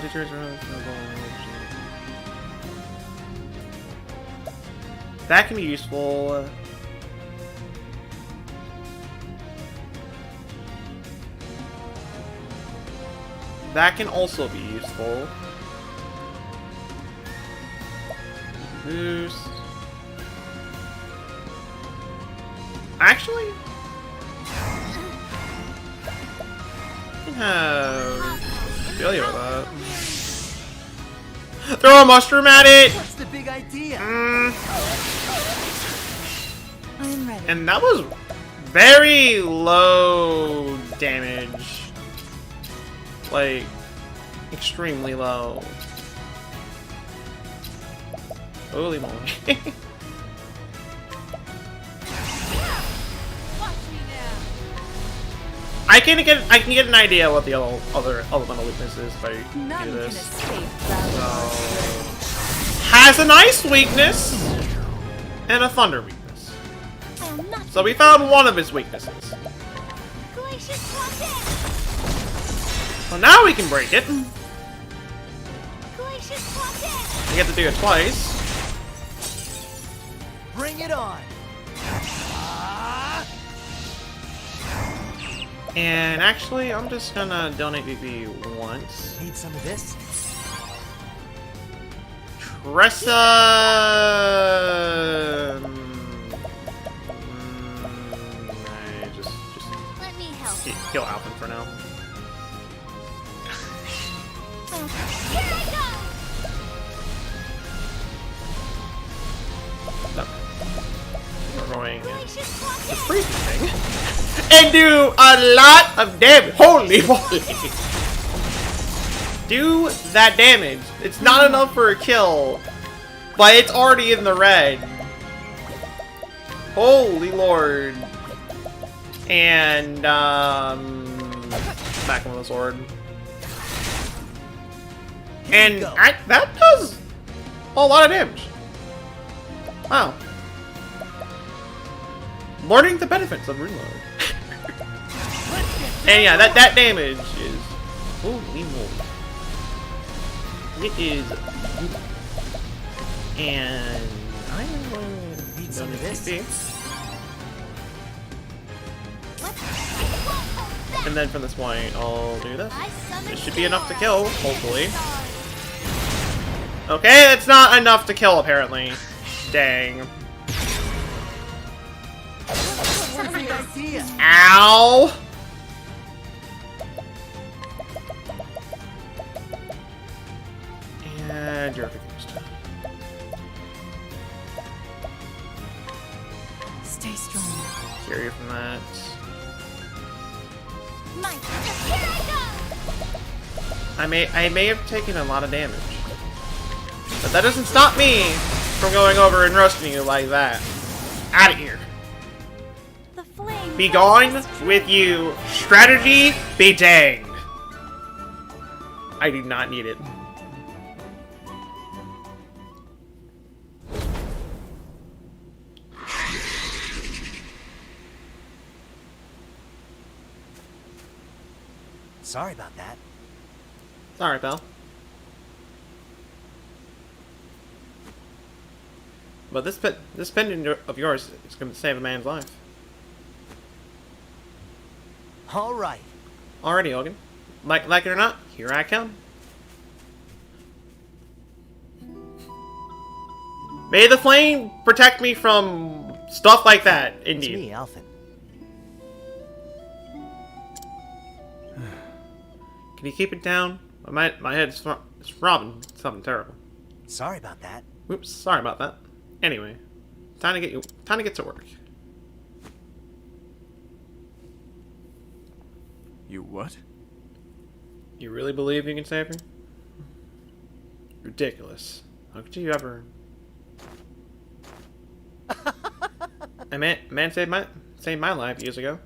Teachers are that can be useful. That can also be useful. boost. Actually, I can have failure with that. Throw a mushroom at it! What's the big idea? I am ready. And that was very low damage. Like, extremely low. Holy moly. I can get an idea what the other elemental weakness is if I None do can this. escape So, Valor's has an ice weakness and a thunder weakness. I am not So we found one of his weaknesses. Glacius Crosshair! So now we can break it. Glacius Crosshair! We get to do it twice. Bring it on. And actually, I'm just gonna donate VP once. Need some of this? Tressa! I just Let me help. kill Alvin for now. Here I No. We're going go! Glacius Crosshair! freeze this thing and do a lot of damage. Holy moly! Do that damage. It's not enough for a kill, but it's already in the red. Holy lord! And smack him with a sword. And that does a lot of damage. Wow. Learning the benefits of Rune Lord. And yeah, that damage is holy moly. It is good. And I am going to Need some of this? And then from this point, I'll do this. I summon This should be enough to Sarah. kill, hopefully. Okay, that's not enough to kill, apparently. Dang. What's the big idea? Ow! And you're confused. Stay strong. Cure you from that. Mike, here I I may have taken a lot of damage. But that doesn't stop me from going over and roasting you like that. Out of here. go! The flame. Be gone with you. Strategy be danged. I do not need it. Sorry about that. Sorry, pal. But this pendant of yours is going to save a man's life. All right. Alrighty, Hogan. Like it or not, here I come. May the flame protect me from stuff like that, It's indeed. me, Alphen. Can you keep it down? My head's throbbing something terrible. Sorry about that. Oops, sorry about that. Anyway, time to get to work. You what? You really believe you can save her? Ridiculous. How could you ever? A man saved my life years ago.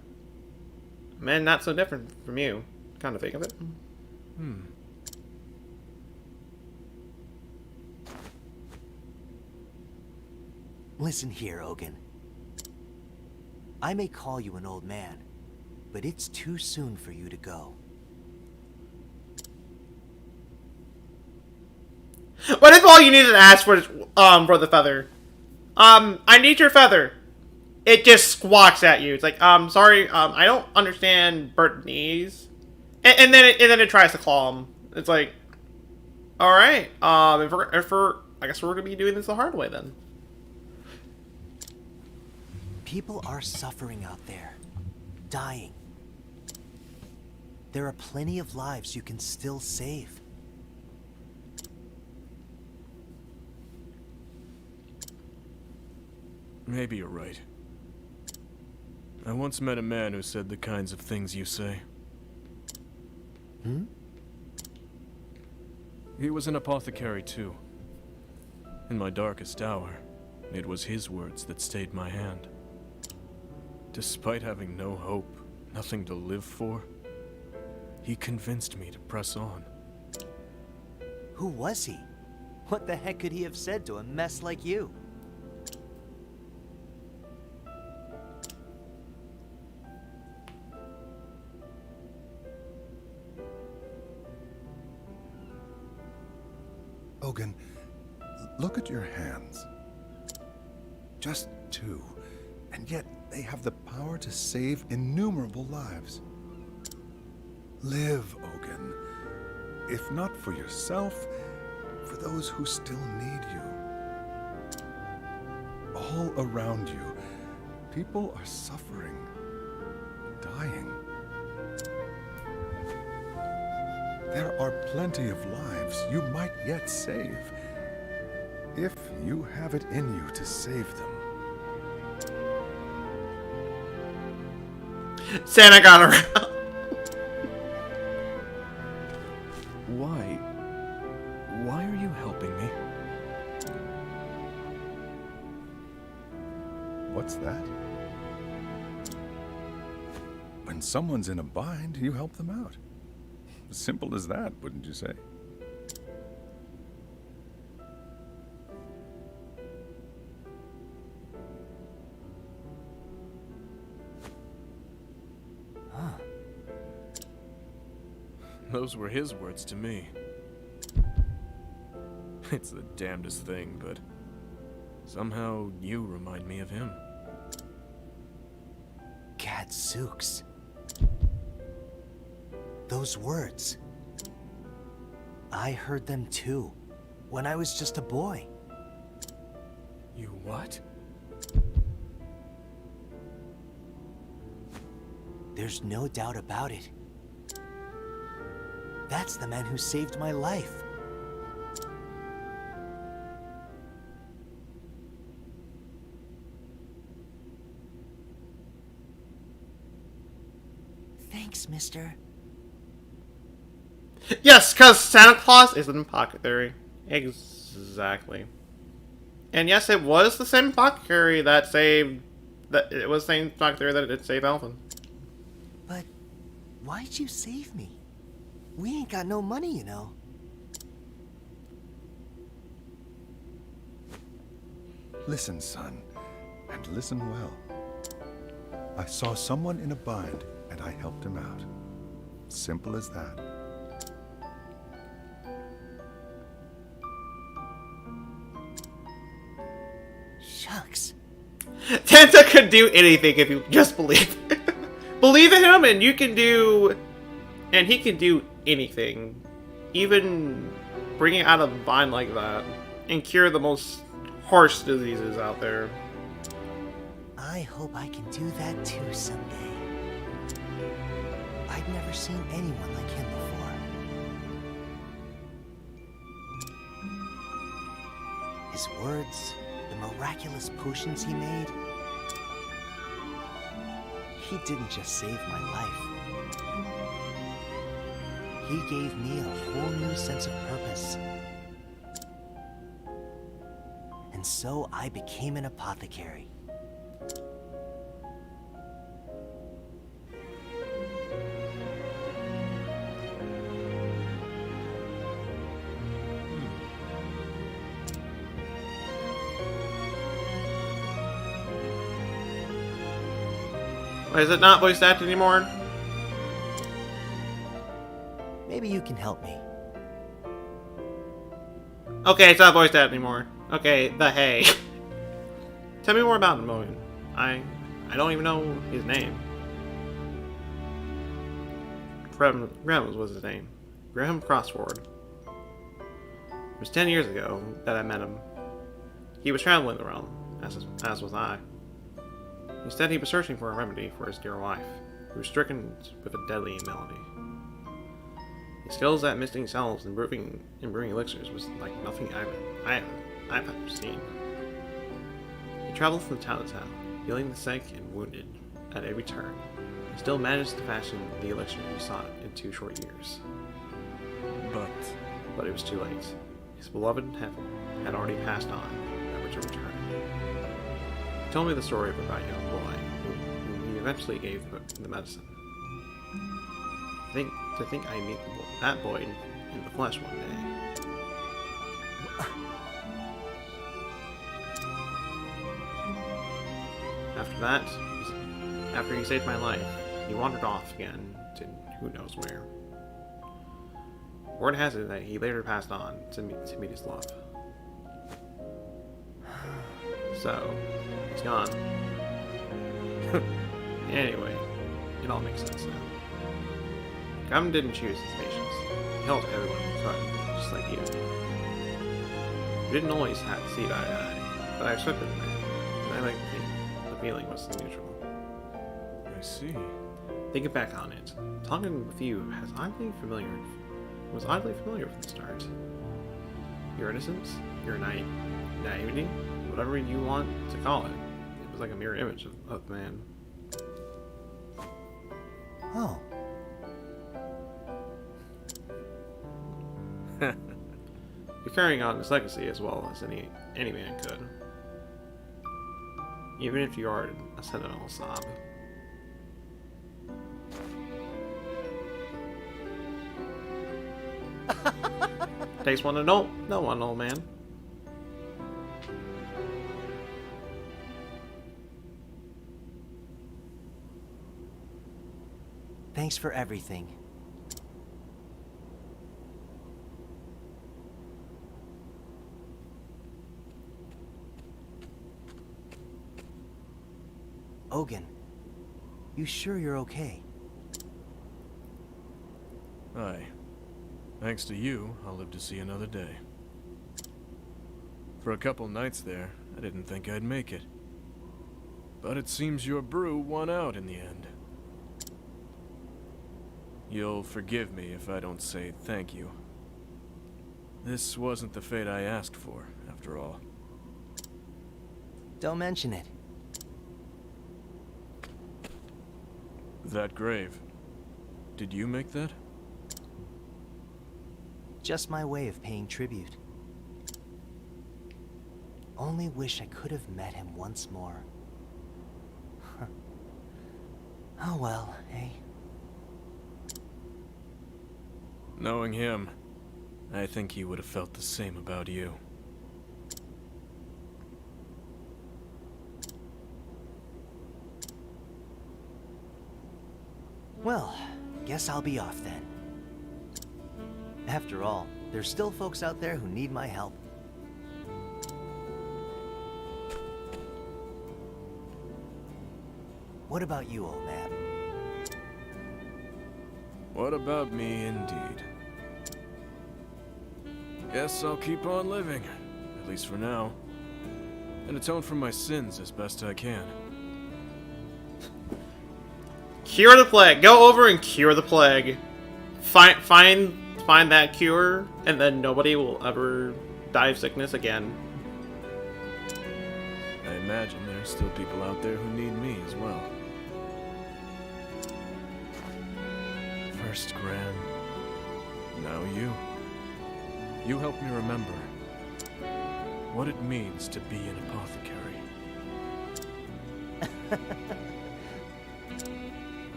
A man not so different from you. Kind of think of it. Listen here, Ogun. I may call you an old man, but it's too soon for you to go. What if all you needed to ask for is for the feather? I need your feather. It just squawks at you. It's like, sorry, I don't understand Burtonese. And then it tries to claw him. It's like, all right, if we're I guess we're gonna be doing this the hard way then. People are suffering out there, dying. There are plenty of lives you can still save. Maybe you're right. I once met a man who said the kinds of things you say. Hmm? He was an apothecary too. In my darkest hour, it was his words that stayed my hand. Despite having no hope, nothing to live for, he convinced me to press on. Who was he? What the heck could he have said to a mess like you? Ogun, look at your hands. Just two, and yet they have the power to save innumerable lives. Live, Ogun. If not for yourself, for those who still need you. All around you, people are suffering, dying. There are plenty of lives you might yet save, if you have it in you to save them. Santa got around. Why are you helping me? What's that? When someone's in a bind, you help them out. Simple as that, wouldn't you say? Those were his words to me. It's the damnedest thing, but somehow you remind me of him. Gadzooks. Those words. I heard them too, when I was just a boy. You what? There's no doubt about it. That's the man who saved my life. Thanks, mister. Yes, because Santa Claus is an apothecary. Exactly. And yes, it was the same apothecary that saved... It was the same apothecary that did save Alvin. But why'd you save me? We ain't got no money, you know. Listen, son, and listen well. I saw someone in a bind, and I helped him out. Simple as that. Shucks. Santa could do anything if you just believe. Believe in him, and you can do... And he can do anything. Even bring it out of a bind like that. And cure the most harsh diseases out there. I hope I can do that too someday. I've never seen anyone like him before. His words, the miraculous potions he made. He didn't just save my life. He gave me a whole new sense of purpose. And so I became an apothecary. Is it not voice acted anymore? Maybe you can help me. Okay, it's not voice acted anymore. Okay, the hay. Tell me more about him, Mogan. I don't even know his name. Graham was his name. Graham Crossford. It was 10 years ago that I met him. He was traveling the realm, as was I. Instead, he was searching for a remedy for his dear wife, who was stricken with a deadly malady. His skills at misting salves and brewing elixirs was like nothing I've ever seen. He traveled from town to town, healing the sick and wounded at every turn, and still managed to fashion the elixir he sought in 2 short years. But it was too late. His beloved had already passed on, never to return. He told me the story of a bright young boy whom he eventually gave the medicine. To think I meet that boy in the flesh one day. After that, after he saved my life, he wandered off again to who knows where. Word has it that he later passed on to meet his love. So, he's gone. Anyway, it all makes sense now. Gum didn't choose his patients. He helped everyone he could, just like you. We didn't always see eye to eye, but I respected the man, and I like to think the feeling was mutual. I see. Thinking back on it, talking with you was oddly familiar from the start. Your innocence, your naivety, whatever you want to call it, it was like a mirror image of the man. Oh. You're carrying on his legacy as well as any man could. Even if you are a sentimental sob. Takes one to know one, old man. Thanks for everything. Ogun, you sure you're okay? Aye. Thanks to you, I'll live to see another day. For a couple nights there, I didn't think I'd make it. But it seems your brew won out in the end. You'll forgive me if I don't say thank you. This wasn't the fate I asked for, after all. Don't mention it. That grave. Did you make that? Just my way of paying tribute. Only wish I could have met him once more. Oh well, eh? Knowing him, I think he would have felt the same about you. Well, guess I'll be off then. After all, there's still folks out there who need my help. What about you, old man? What about me, indeed? Guess I'll keep on living, at least for now, and atone for my sins as best I can. Cure the plague. Go over and cure the plague. Find that cure, and then nobody will ever die of sickness again. I imagine there's still people out there who need me as well. First Gran, now you. You help me remember what it means to be an apothecary.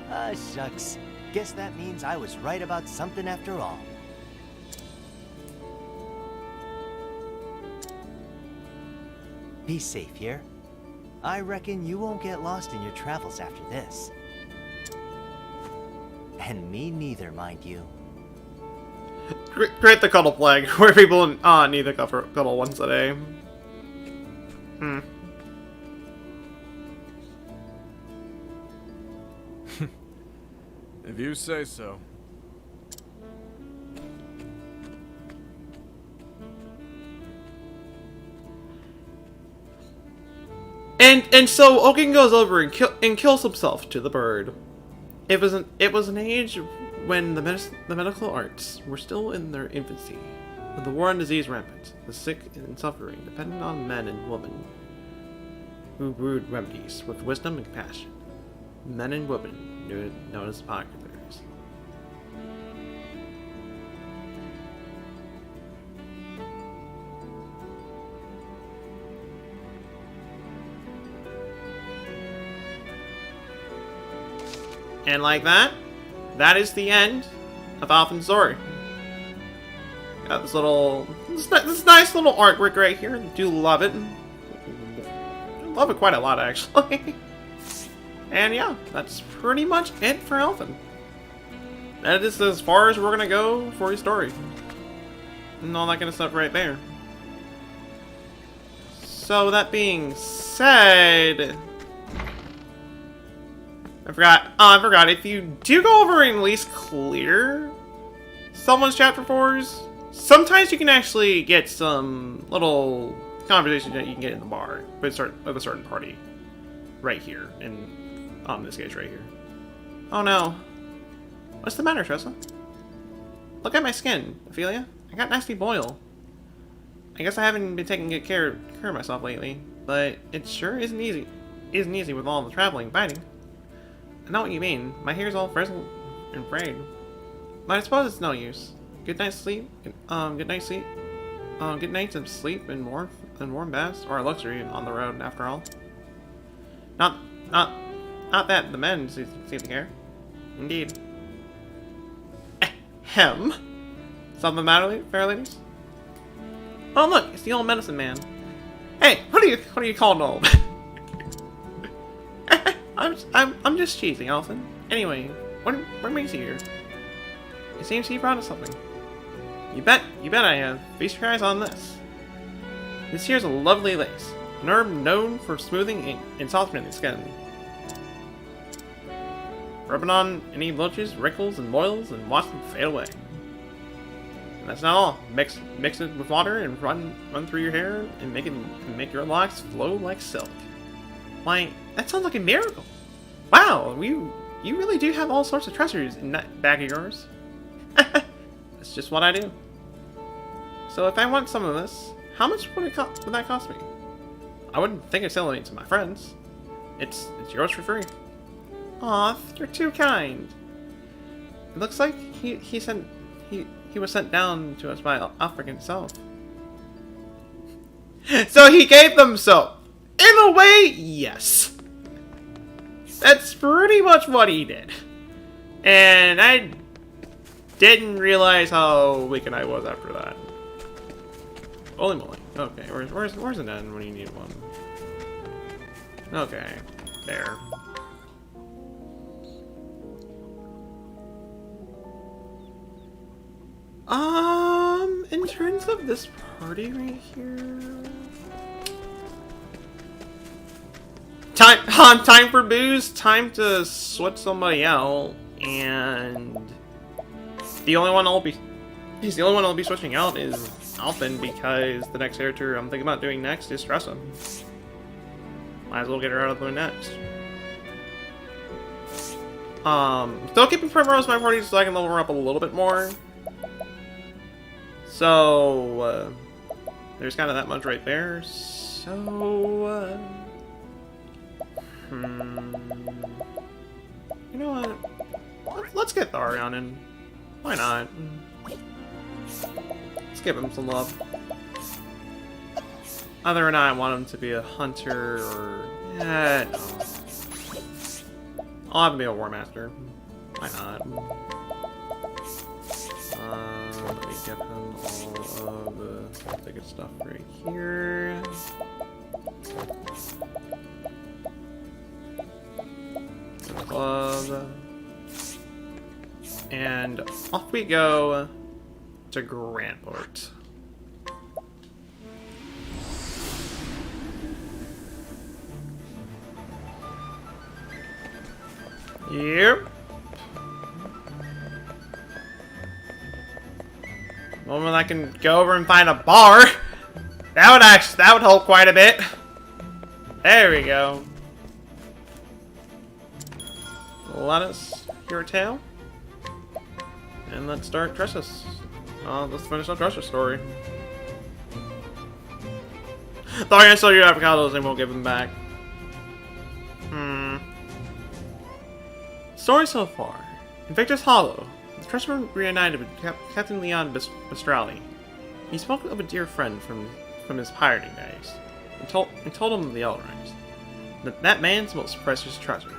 Ah, shucks. Guess that means I was right about something after all. Be safe here. I reckon you won't get lost in your travels after this. And me neither, mind you. Create the cuddle plague, where people need to cuddle once a day. If you say so. And so Okin goes over and kills himself to the bird. It was an age when the medical arts were still in their infancy, with the war and disease rampant, the sick and suffering depended on men and women who brewed remedies with wisdom and compassion. Men and women known as apothecaries. And like that, that is the end of Alphen's story. Got this nice little artwork right here. I do love it. I love it quite a lot, actually. And yeah, that's pretty much it for Alphen. That is as far as we're gonna go for his story. And all that kind of stuff right there. So that being said, I forgot. If you do go over and at least clear someone's chapter 4s, sometimes you can actually get some little conversation that you can get in the bar with a certain party. Right here. In this case right here. Oh no. What's the matter, Tressa? Look at my skin, Ophelia. I got nasty boil. I guess I haven't been taking good care of myself lately, but it sure isn't easy with all the traveling and fighting. I know what you mean. My hair's all frizzled and frayed. But I suppose it's no use. Good night's sleep. Good night's sleep. Good nights of sleep and warm baths are a luxury on the road, after all. Not that the men seem to care. Indeed. Ahem. Something the matter, fair ladies? Oh look, it's the old medicine man. Hey, what are you calling old? I'm just cheesing, Alphen. Anyway, what brings you here? It seems he brought us something. You bet I have. Feast your eyes on this. This here's a lovely lace, an herb known for smoothing and softening the skin. Rub it on any blotches, wrinkles, and boils, and watch them fade away. And that's not all. Mix it with water and run through your hair and make your locks flow like silk. Why, that sounds like a miracle. Wow, you really do have all sorts of treasures in that bag of yours. That's just what I do. So if I want some of this, how much would that cost me? I wouldn't think of selling it to my friends. It's yours for free. Aw, you're too kind. It looks like he was sent down to us by Alfred himself. So he gave them soap. In a way, yes. That's pretty much what he did. And I didn't realize how weakened I was after that. Holy moly. Okay, where's an end when you need one? Okay, there. In terms of this party right here, time for booze, time to switch somebody out, and the only one I'll be switching out is Alphen, because the next character I'm thinking about doing next is Tressa. Might as well get her out of the way next. Still keeping Primrose in my party so I can level her up a little bit more. So, there's kind of that much right there. So, you know what? Let's get Tharion in. Why not? Let's give him some love. Other than I want him to be a hunter or... no. I'll have him be a War Master. Why not? Let me get him all of the good stuff right here. Glove. And off we go to Grandport. Yep. Moment I can go over and find a bar. That would help quite a bit. There we go. Let us hear a tale. And let's start Tressa's. Let's finish up Tressa's story. Thought I stole your avocados and we'll give them back. Story so far. In Victor's Hollow, the treasure reunited with Captain Leon Bistrali. He spoke of a dear friend from his pirating days, and told him of the Elrines. That man's most precious treasure.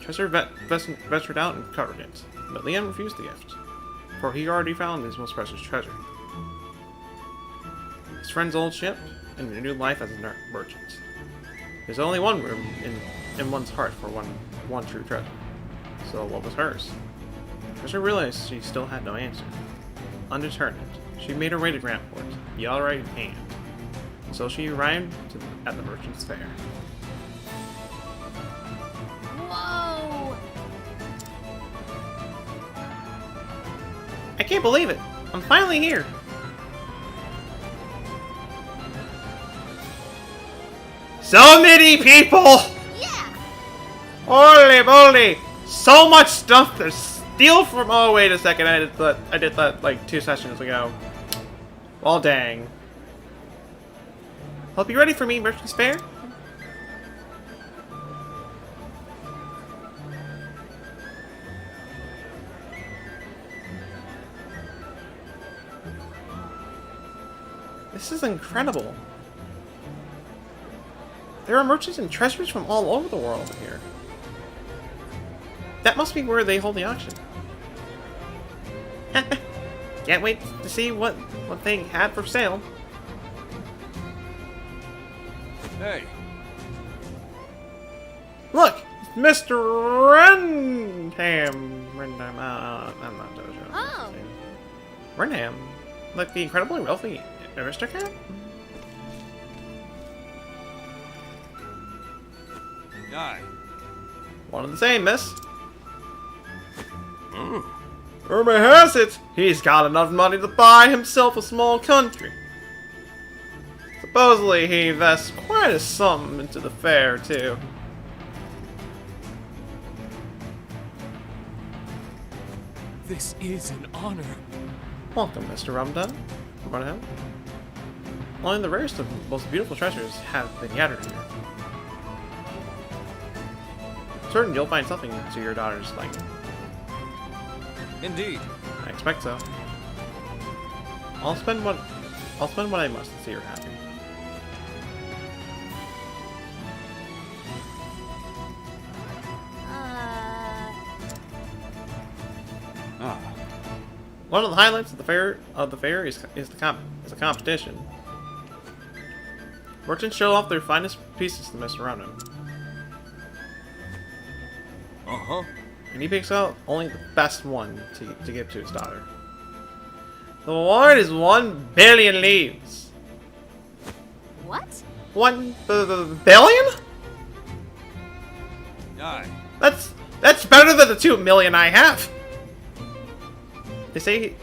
Treasure ventured out and covered it, but Leon refused the gift, for he already found his most precious treasure. His friend's old ship, and renewed life as a merchant. There's only one room in one's heart for one true treasure. So what was hers? Treasure realized she still had no answer. Undetermined, she made her way to Grantport, the Elrine in hand. So she arrived at the merchant's fair. Whoa! I can't believe it! I'm finally here! So many people! Yeah! Holy moly! So much stuff to steal from. Oh wait a second, I did that like 2 sessions ago. Well, dang. Hope you ready for me, Merchant's Fair? This is incredible. There are merchants and treasures from all over the world here. That must be where they hold the auction. Can't wait to see what they had for sale. Hey, Look, it's Mr. Renham. I'm not sure. Oh. Renham, like the incredibly wealthy aristocrat. aye. One and the same, miss. Rumor has it, he's got enough money to buy himself a small country. Supposedly, he invests quite a sum into the fair, too. This is an honor. Welcome, Mr. Rumdun. Only the rarest of most beautiful treasures have been gathered here. Certain you'll find something to your daughter's liking. Indeed. I expect so. I'll spend what I must to see her happy. One of the highlights of the fair is a competition. Merchants show off their finest pieces to Mr. Ronan. Uh-huh. And he picks out only the best one to give to his daughter. The award is 1 billion leaves. What? 1 billion? Aye. That's better than the 2 million I have. They say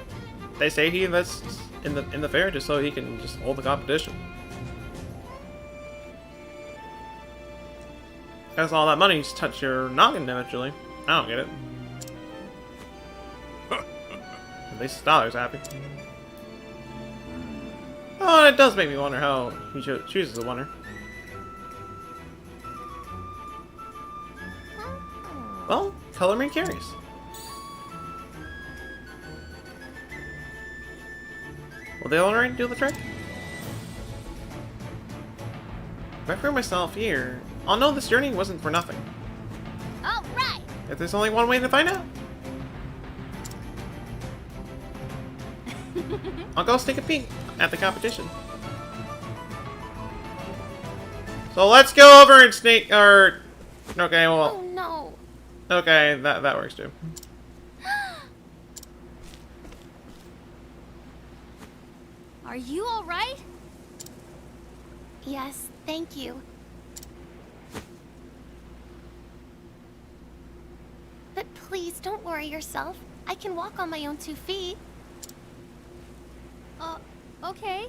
he invests in the fair just so he can just hold the competition. Guess all that money's touch your noggin eventually. I don't get it. At least his daughter's happy. Oh, it does make me wonder how he chooses a winner. Well, color me curious. Will they already do the trick? If I prove myself here, I'll know this journey wasn't for nothing. All right. If there's only one way to find out. I'll go take a peek at the competition. So let's go over and sneak, okay, well, Oh no. okay, that works too. Are you all right? Yes, thank you. But please don't worry yourself. I can walk on my own 2 feet. Okay.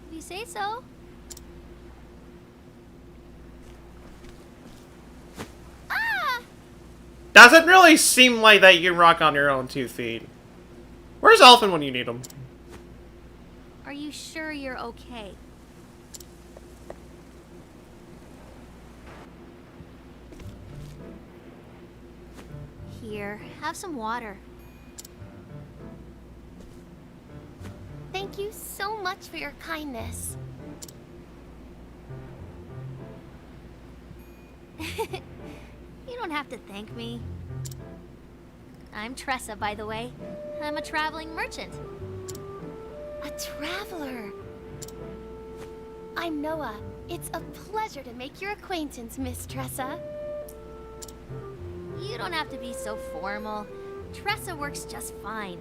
If you say so. Doesn't really seem like that you can rock on your own 2 feet. Where's Elfin when you need him? Are you sure you're okay? Here, have some water. Thank you so much for your kindness. You don't have to thank me. I'm Tressa, by the way. I'm a traveling merchant. A traveler? I'm Noah. It's a pleasure to make your acquaintance, Miss Tressa. You don't have to be so formal. Tressa works just fine.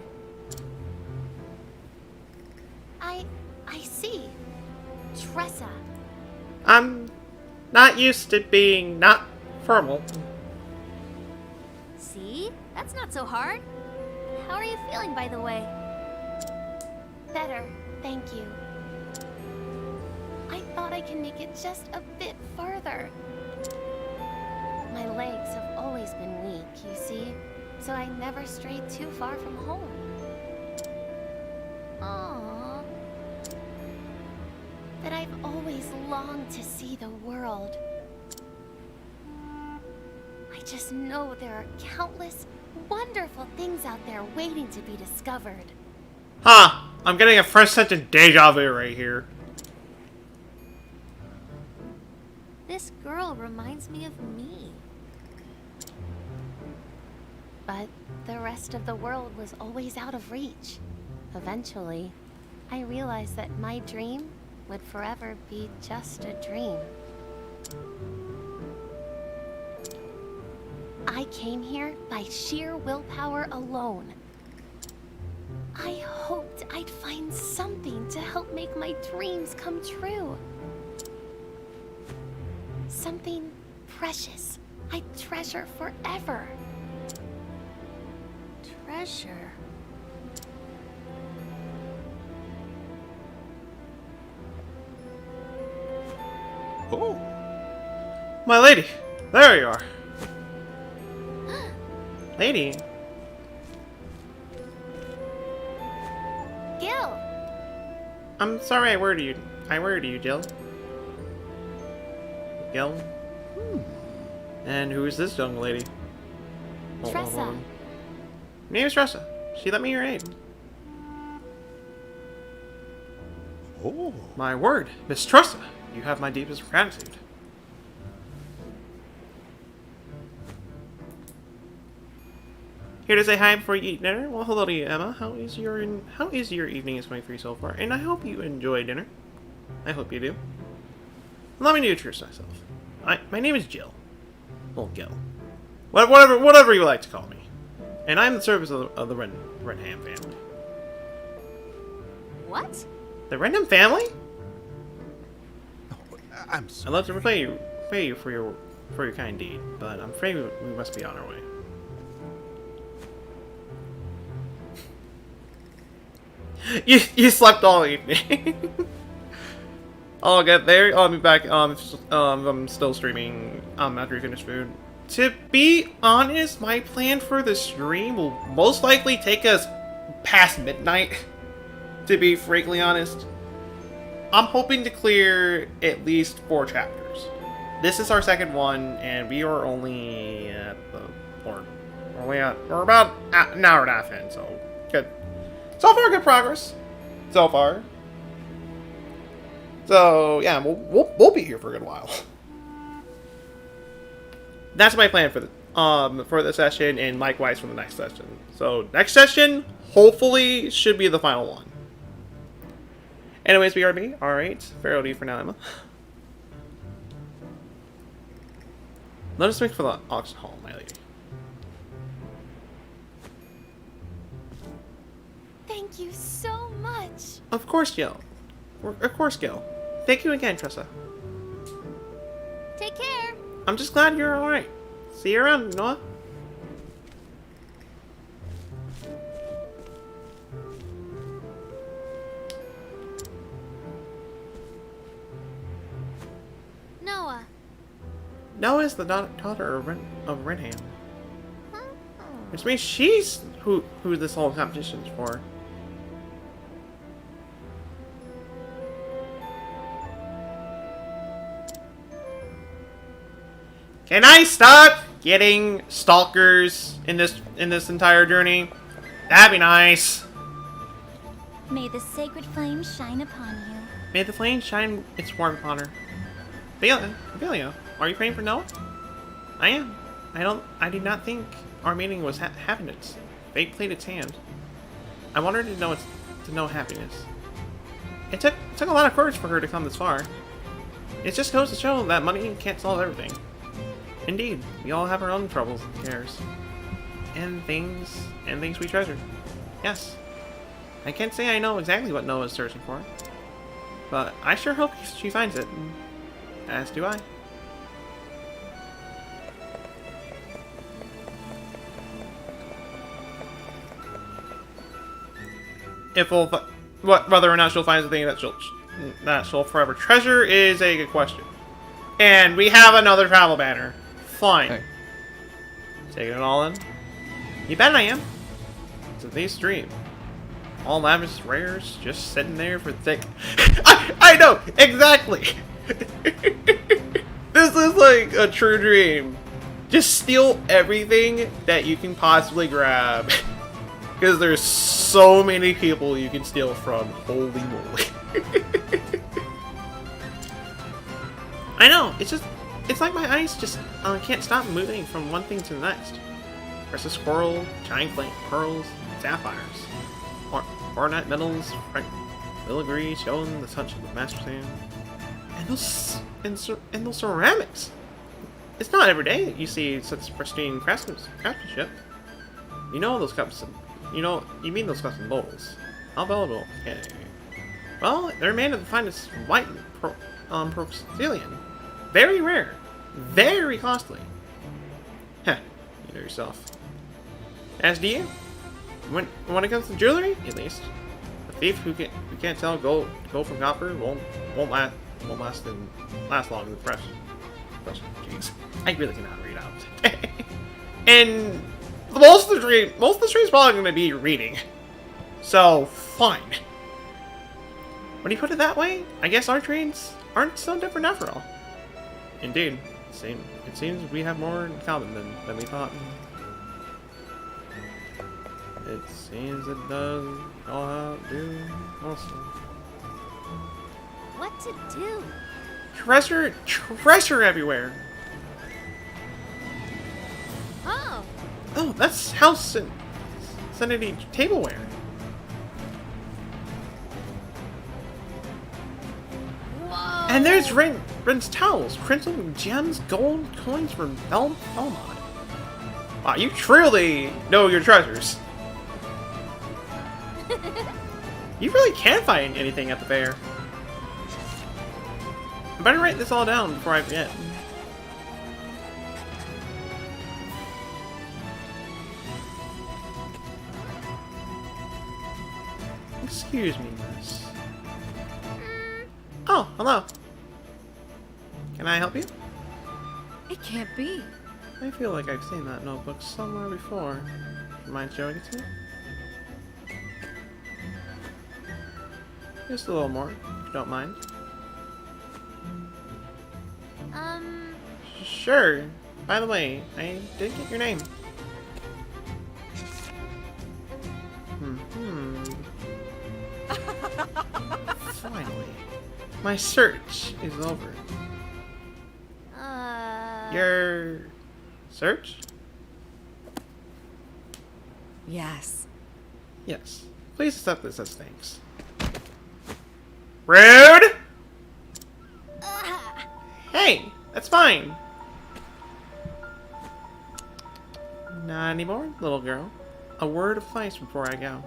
I see. Tressa. I'm not used to being not formal. See? That's not so hard. How are you feeling, by the way? Better, thank you. I thought I could make it just a bit further. My legs have always been weak, you see, so I never strayed too far from home. Aww. But I've always longed to see the world. I just know there are countless wonderful things out there waiting to be discovered. Huh. I'm getting a fresh sense of deja vu right here. This girl reminds me of me. But the rest of the world was always out of reach. Eventually, I realized that my dream would forever be just a dream. I came here by sheer willpower alone. I hoped I'd find something to help make my dreams come true. Something precious I'd treasure forever. Treasure? Oh, My lady, there you are. Lady. Gil! I'm sorry I worried you. Jill. Gil? And who is this young lady? Tressa. Her name is Tressa. She let me your aid. oh. My word, Miss Tressa, you have my deepest gratitude. Here to say hi before you eat dinner. Well, hello to you, Emma. How is your evening is going for you so far? And I hope you enjoy dinner. I hope you do. Let me introduce myself. My name is Jill. Well, Gil. Whatever you like to call me. And I'm in the service of the Renham family. What? The Renham family? I'm I'd sorry. love to repay you for your kind deed, but I'm afraid we must be on our way. You slept all evening. I'll get there. I'll be back. I'm still streaming. After you finish food. To be honest, my plan for the stream will most likely take us past midnight. To be frankly honest, I'm hoping to clear at least 4 chapters. This is our second one, and we are only at we're about an hour and a half in, so good. So far, good progress. So far. So yeah, we'll be here for a good while. That's my plan for the session, and likewise for the next session. So next session, hopefully, should be the final one. Anyways, BRB. All right, farewell to you for now, Emma. Let us make for the auction hall, my lady. Thank you so much. Of course, Gil. Of course, Gil. Thank you again, Tressa. Take care. I'm just glad you're alright. See you around, Noah. Noah. Noah is the daughter of Renham. Which means she's who this whole competition's for. Can I stop getting stalkers in this entire journey? That'd be nice. May the sacred flame shine upon you. May the flame shine its warmth upon her. Velio, are you praying for Noah? I am. I did not think our meeting was happiness. Fate played its hand. I want her to know happiness. It took a lot of courage for her to come this far. It just goes to show that money can't solve everything. Indeed, we all have our own troubles and cares. And things we treasure. Yes. I can't say I know exactly what Noah is searching for. But I sure hope she finds it. As do I. Whether or not she'll find the thing that she'll forever treasure is a good question. And we have another travel banner. Fine. Hey. Taking it all in. You bet I am. It's a nice dream. All lavish rares just sitting there for thick. I know exactly. This is like a true dream. Just steal everything that you can possibly grab. Because there's so many people you can steal from. Holy moly. I know, it's like my eyes just can't stop moving from one thing to the next. Precious coral, giant flame, pearls, sapphires, ornate metals, filigree showing the touch of the master sand, and those ceramics. It's not every day that you see such pristine craftsmanship. You know those cups. You mean those cups and bowls? How valuable? Okay. Well, they're made of the finest white porcelain. Very rare. Very costly. Heh, you know yourself. As do you. When it comes to jewelry, at least, a thief who can't tell gold from copper won't last long in the press. Jeez, I really cannot read out. And most of the stream's probably going to be reading. So fine. When you put it that way, I guess our trades aren't so different after all. Indeed, it seems we have more in common than we thought. It seems it does all do also. What to do? Treasure everywhere. Oh. Oh, that's house and sanity tableware. Whoa. And there's Ren's towels, crimson gems, gold coins from Belmont. Wow, you truly know your treasures. You really can't find anything at the fair. I better write this all down before I forget. Excuse me, miss. Oh, hello. Can I help you? It can't be. I feel like I've seen that notebook somewhere before. Do you mind showing it to me? Just a little more, if you don't mind. Sure. By the way, I did get your name. Finally. My search is over. Your search? Yes. Yes. Please accept this as thanks. Rude! Hey, that's fine. Not anymore, little girl. A word of advice before I go.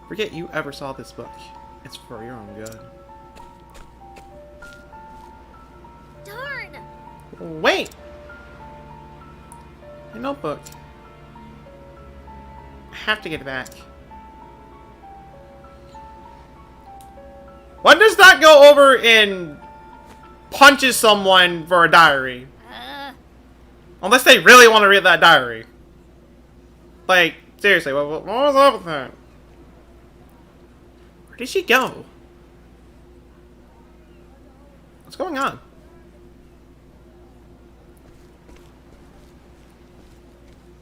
Forget you ever saw this book. It's for your own good. Darn! Wait! My notebook. I have to get it back. What does that go over and punches someone for a diary? Unless they really want to read that diary. Like, seriously, what was up with her? Where did she go? What's going on?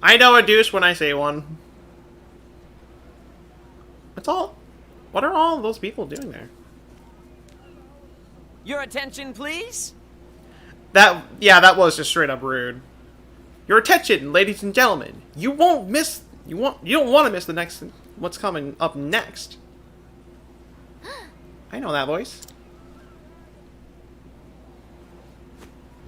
I know a douche when I say one. What are all those people doing there? Your attention, please. That was just straight up rude. Your attention, ladies and gentlemen. You don't want to miss the next what's coming up next. I know that voice.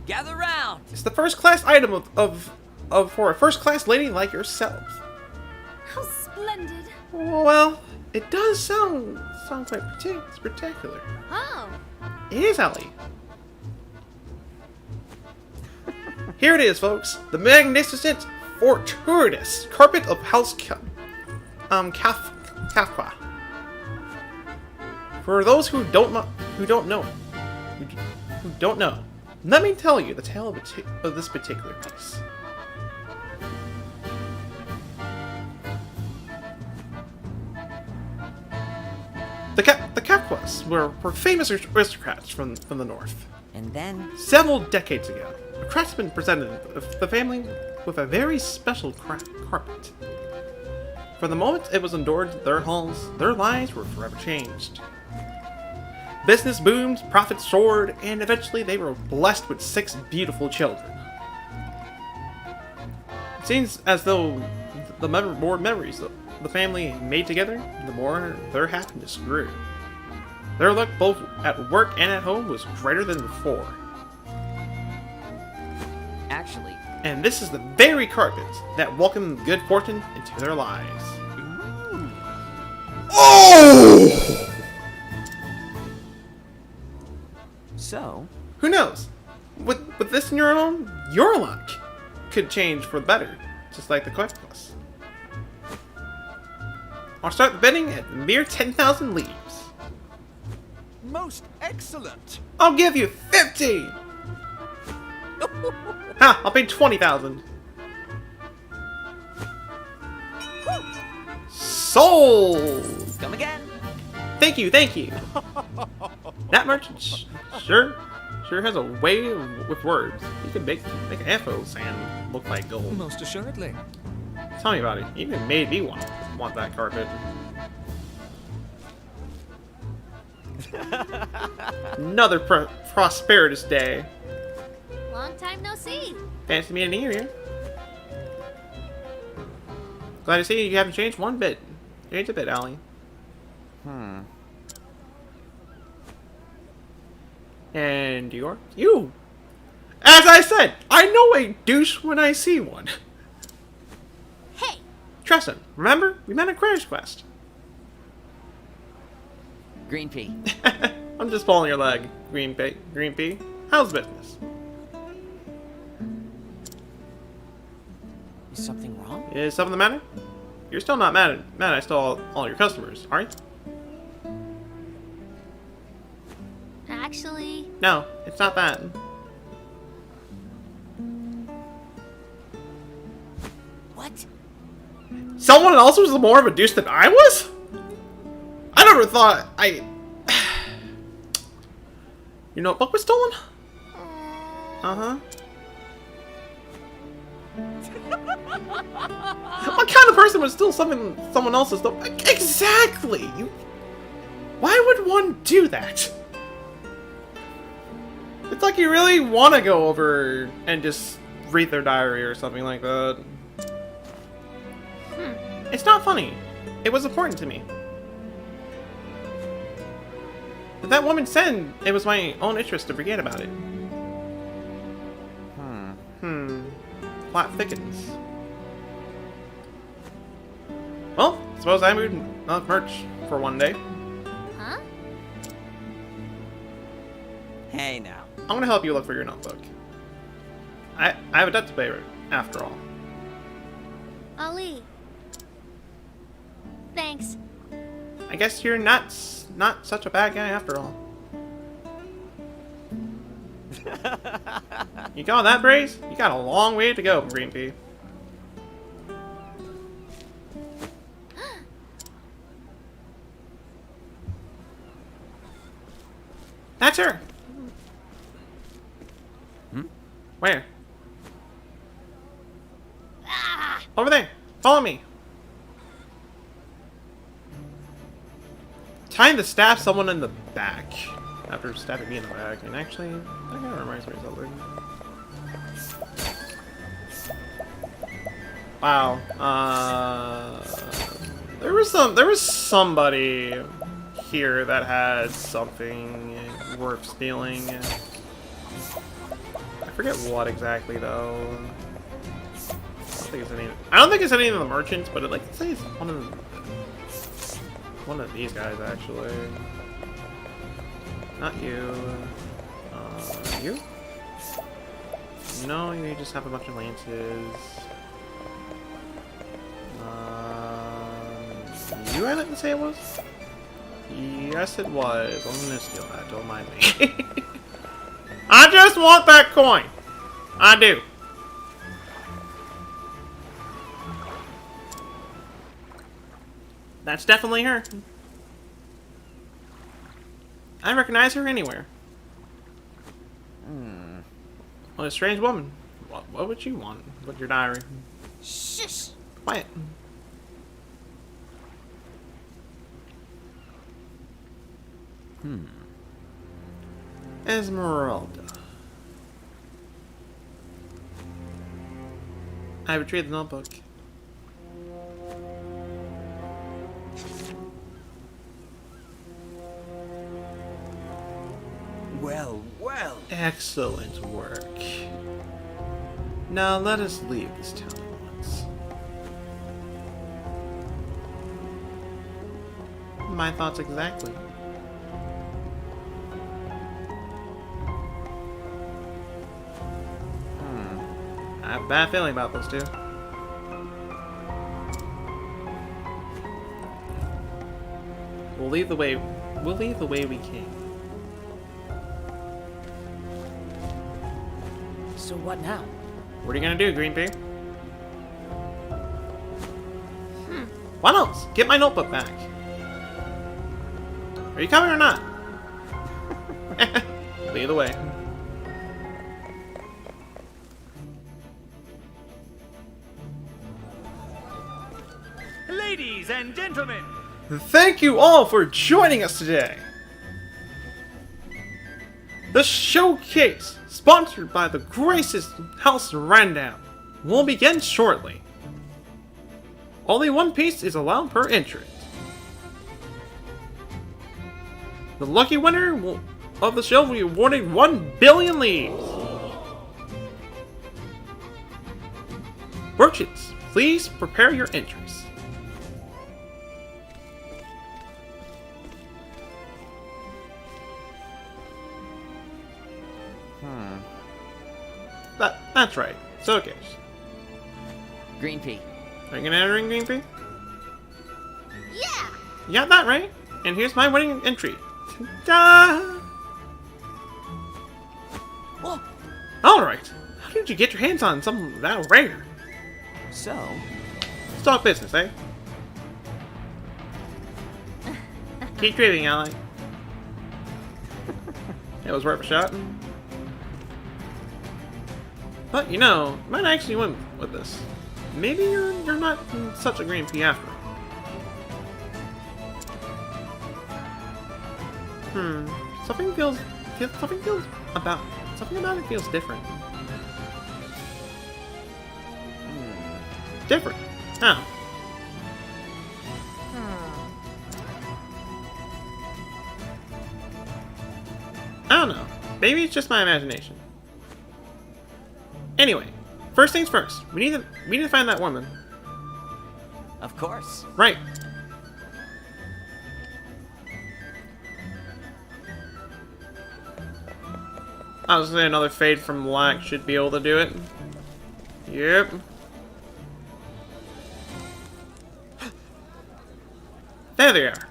Gather round. It's the first class item for a first class lady like yourself. How splendid. Well, it does sound quite spectacular. Oh. It is, Ellie. Here it is, folks. The magnificent, fortuitous carpet of House Kafka. For those who don't know, let me tell you the tale of this particular piece. The Kafkas were famous aristocrats from the north. And then Several decades ago, a craftsman presented the family with a very special carpet. From the moment it was endured their halls, their lives were forever changed. Business boomed, profits soared, and eventually they were blessed with 6 beautiful children. It seems as though the more memories the family made together, the more their happiness grew. Their luck both at work and at home was greater than before. actually, And this is the very carpet that welcomed good fortune into their lives. Oh! so Who knows? With this in your home, your luck could change for the better, just like the Quest. I'll start the bidding at a mere 10,000 leaves. Most excellent. I'll give you 50! Ha! I'll pay 20,000. Sold! come again. Thank you. That merchant sure has a way with words. He can make an info sand look like gold. Most assuredly. Tell me about it. You even made me want that carpet. Another prosperous day. Long time no see. Fancy meeting you here. Glad to see you haven't changed one bit. Change a bit, Allie. And you. As I said, I know a douche when I see one. Hey, Tresson, remember? We met at Crash Quest. Green pea. I'm just pulling your leg, Green Pea. How's business? Is something wrong? Is something the matter? You're still not mad I stole all your customers, are you? actually, No, it's not that. What? Someone else was more of a douche than I was? I never thought Your notebook was stolen? Uh-huh. What kind of person would steal someone else's stuff? Exactly! Why would one do that? It's like you really want to go over and just read their diary or something like that. It's not funny. It was important to me. But that woman said it was my own interest to forget about it. Plot thickens. Well, suppose I moved merch for one day. huh? Hey now. I'm gonna help you look for your notebook. I have a debt to pay, after all. Ali. Thanks. I guess you're not such a bad guy after all. You got that, Braze? You got a long way to go, Green Pea. That's her. Where? Over there. Follow me. Time to stab someone in the back. After stabbing me in the back. And actually, that kind of reminds me of something. Wow. There was somebody here that had something worth stealing. I forget what exactly though. I don't think it's any of the merchants, but it like it says one of these guys actually. Not you. You? No, you just have a bunch of lances. You I didn't say it was? Yes, it was. I'm gonna steal that. Don't mind me. I just want that coin. I do. That's definitely her. I recognize her anywhere. Well, a strange woman. What would you want with your diary? Shush! Quiet. Esmeralda. I retrieved the notebook. Well, well. Excellent work. Now let us leave this town at once. My thoughts exactly. I have a bad feeling about those two. We'll leave the way we came. So what now? What are you gonna do, Green Pea? What else? Get my notebook back. Are you coming or not? Lead the way. Ladies and gentlemen, Thank you all for joining us today. The showcase, sponsored by the Grace's House Rundown, will begin shortly. Only one piece is allowed per entrant. The lucky winner of the show will be awarded 1 billion leaves. Merchants, please prepare your entries. That's right. Showcase. Green Pea. Are you gonna enter in, Green Pea? Yeah! You got that right. And here's my winning entry. Ta-da! Alright. How did you get your hands on something that rare? So, Let's talk business, eh? Keep dreaming, ally. It was worth a shot. But you know, you might actually win with this. Maybe you're not such a Green Pea after all. Something about it feels different. Different. How? I don't know. Maybe it's just my imagination. Anyway, first things first. We need to find that woman. of course. Right. I was saying another fade from black should be able to do it. Yep. There they are.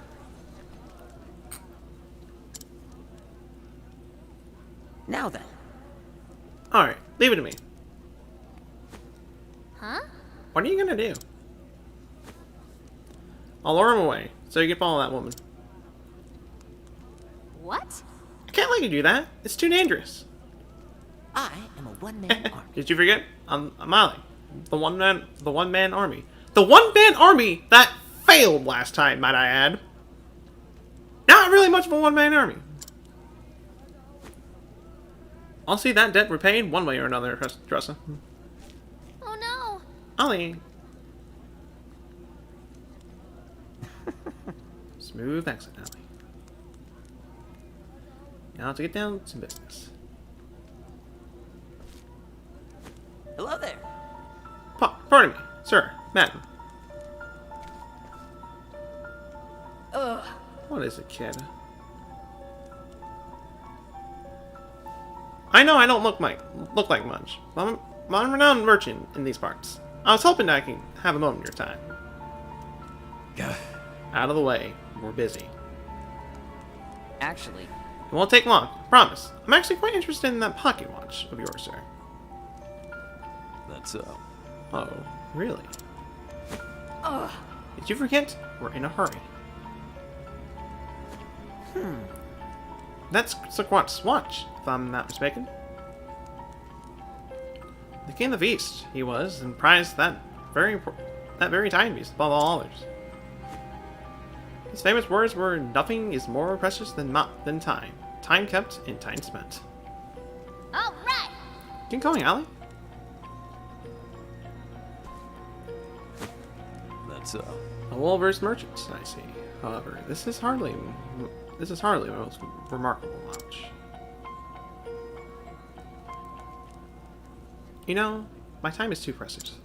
Now then. Alright, leave it to me. Huh? What are you gonna do? I'll lure him away, so you can follow that woman. What? I can't let can do that. It's too dangerous. I am a one-man army. Did you forget? I'm Ollie. The one-man army. The one-man army that failed last time, might I add. Not really much of a one-man army. I'll see that debt repaid one way or another, Tressa. Oh no! Ollie. Smooth exit, Ollie. Now to get down to business. Hello there. Pardon me, sir, madam. Ugh. What is it, kid? I know I don't look like much, but I'm a renowned merchant in these parts. I was hoping I could have a moment of your time. Out of the way. We're busy. Actually, It won't take long, promise. I'm actually quite interested in that pocket watch of yours, sir. That's Oh, really? Ugh. Did you forget? We're in a hurry. That's Saquat's watch, if I'm not mistaken. The king of the East, he was, and prized that very timepiece above all others. His famous words were, "Nothing is more precious than time. Time kept and time spent." All right. Keep going, Allie. that's A well-versed merchant, I see. However, this is hardly my most remarkable watch. You know, my time is too precious.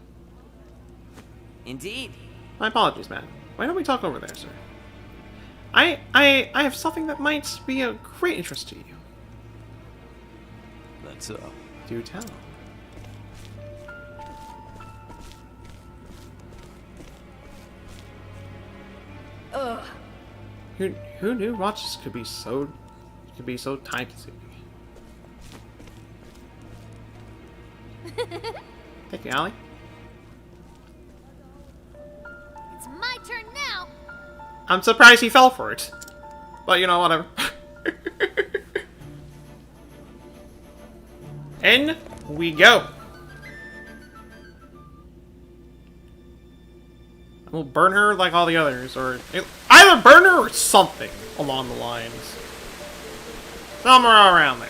indeed. My apologies, man. Why don't we talk over there, sir? I have something that might be of great interest to you. that's Do tell. Ugh. Who knew watches could be so time consuming? Thank you, Allie. It's my turn now. I'm surprised he fell for it. But you know, whatever. In we go. We'll burn her like all the others, or either burn her or something along the lines. Somewhere around there.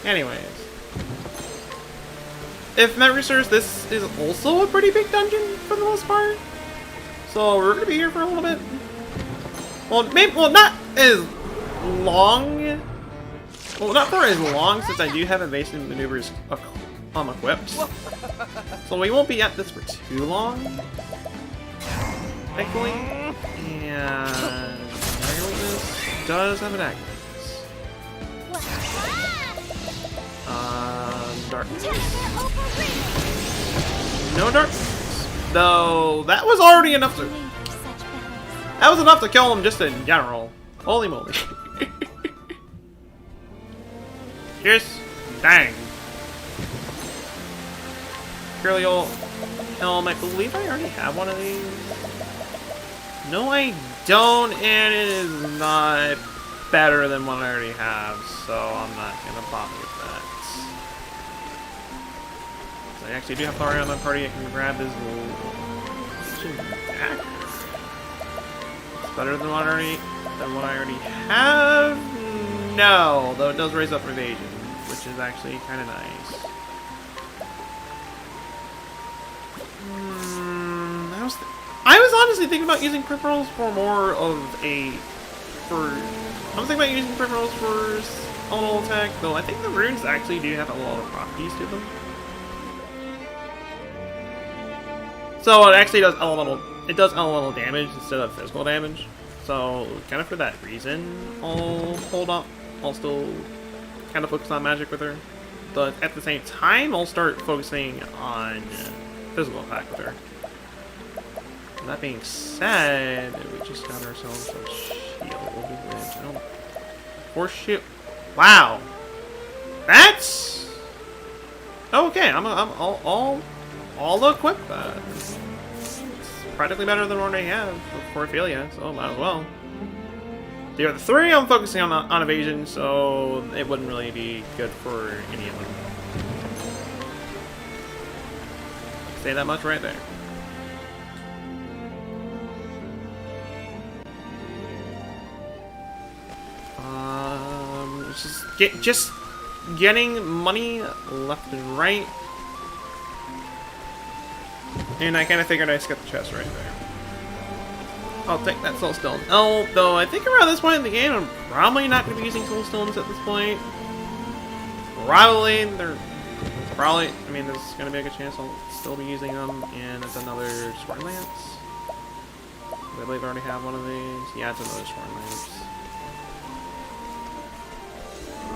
Anyways. If memory serves, this is also a pretty big dungeon for the most part. So we're gonna be here for a little bit. Well, not as long. Well, not for as long, since I do have evasive maneuvers equipped. So we won't be at this for too long. Thankfully. And this does have an activate. Darkness. No darkness. Though that was already enough to. That was enough to kill him just in general. Holy moly. Yes. Dang. Curly old helm. I believe I already have one of these. No, I don't, and it is not better than one I already have, so I'm not gonna bother with that. So I actually do have power on my party. I can grab his dagger. It's better than what I already have. No, though it does raise up evasion, which is actually kind of nice. I was honestly thinking about using peripherals for more of a. I was thinking about using peripherals for elemental attack, though I think the runes actually do have a lot of properties to them. So it actually does elemental damage instead of physical damage. So kind of for that reason, I'll hold up. I'll still kind of focus on magic with her, but at the same time, I'll start focusing on physical attack with her. And that being said, we just got ourselves a shield. Force shield. Wow, that's okay. I'll equip that. It's practically better than what I have for Ophelia, so might as well. The other three I'm focusing on evasion, so it wouldn't really be good for any of them. Say that much right there. Just getting money left and right. And I kind of figured I'd skip the chest right there. I'll take that soul stone. Oh, though I think around this point in the game, I'm probably not going to be using soul stones at this point. Probably, I mean, there's going to be a good chance I'll still be using them. And it's another sword lance. I believe I already have one of these. Yeah, it's another sword lance.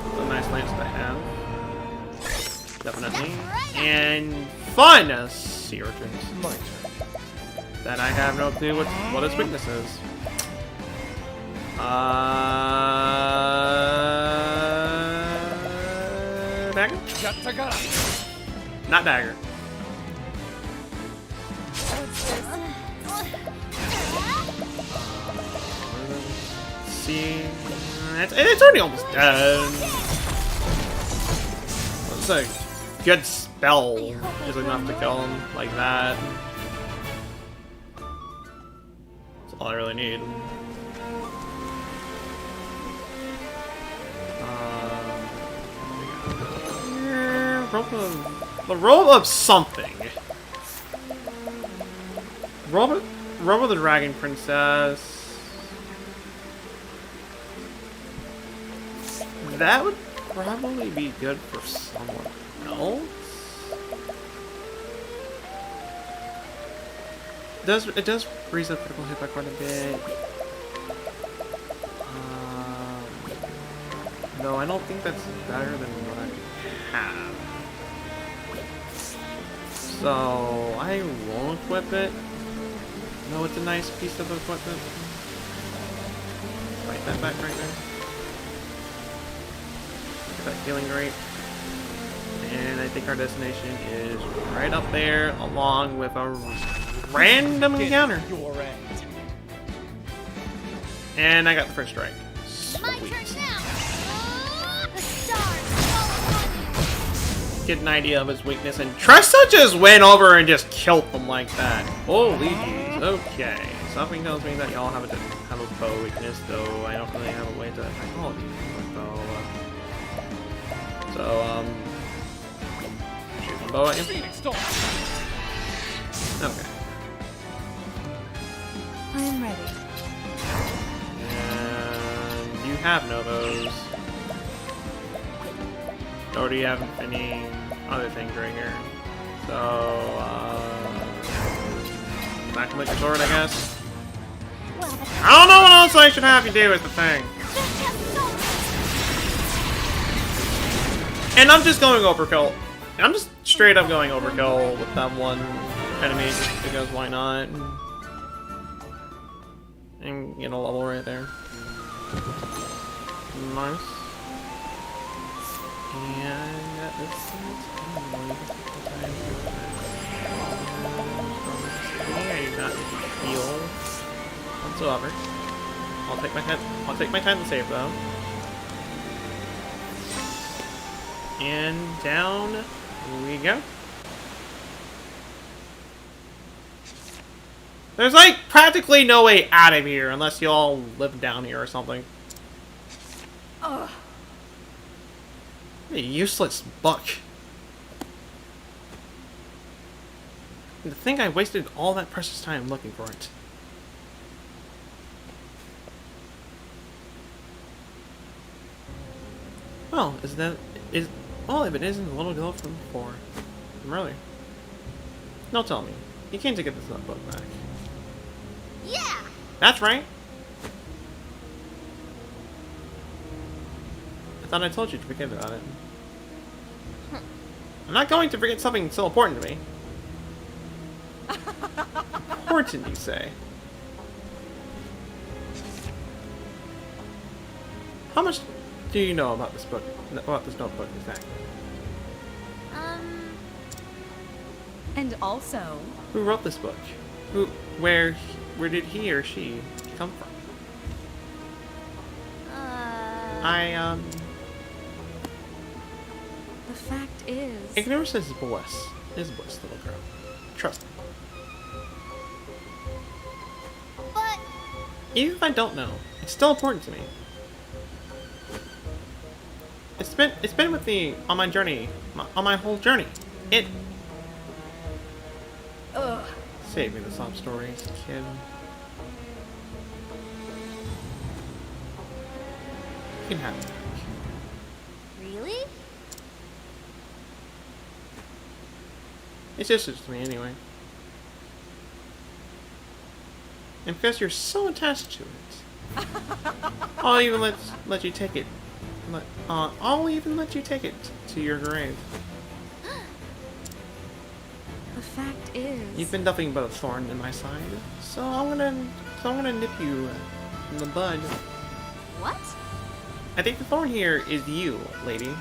It's a nice lance to have. Definitely. And fun! Sea urchins. That I have no clue what its weakness is. Dagger? Not dagger. See, it's already almost done. It's a good spell is enough to kill him like that. That's all I really need. The robe of something. Robe of the Dragon Princess. That would probably be good for someone else. It does raise the critical hit by quite a bit. No, I don't think that's better than what I have. So I won't equip it. No, it's a nice piece of equipment. Write that back right there. That healing rate. And I think our destination is right up there, along with a random encounter. And I got the first strike. Sweet. Get an idea of his weakness, and Tressa just went over and just killed them like that. Holy jeez. Okay. Something tells me that y'all have a bow weakness, though I don't really have a way to attack all of you with bow. So, shoot one bow at you. Okay. I'm ready. And you have no bows. Nor do you have any other things right here. So, back with your sword, I guess. I don't know what else I should have you do is the thing. And I'm just going overkill. I'm just straight up going overkill with that one enemy just because why not? And get a level right there. Nice. And at this point, I do not heal whatsoever. I'll take my time to save though. And down we go. There's like practically no way out of here unless you all live down here or something. Ugh. A useless buck. And to think I wasted all that precious time looking for it. Well, well, if it isn't a little girl from before. Really? No, tell me. You came to get this notebook back. Yeah! That's right. I thought I told you to forget about it. I'm not going to forget something so important to me. Important, you say? How much do you know about this book? About this notebook, exactly? And also, Who wrote this book? Where did he or she come from? The fact is... Ignore says bliss. Is bliss, little girl. Trust me. But Even if I don't know, it's still important to me. It's been with me on my journey, on my whole journey. It Ugh. save me the sob stories, kid. You can have it. really? It's just to me anyway. And because you're so attached to it, I'll even let you take it. I'll even let you take it to your grave. The fact is... You've been nothing but a thorn in my side, so I'm gonna nip you in the bud. What? I think the thorn here is you, lady.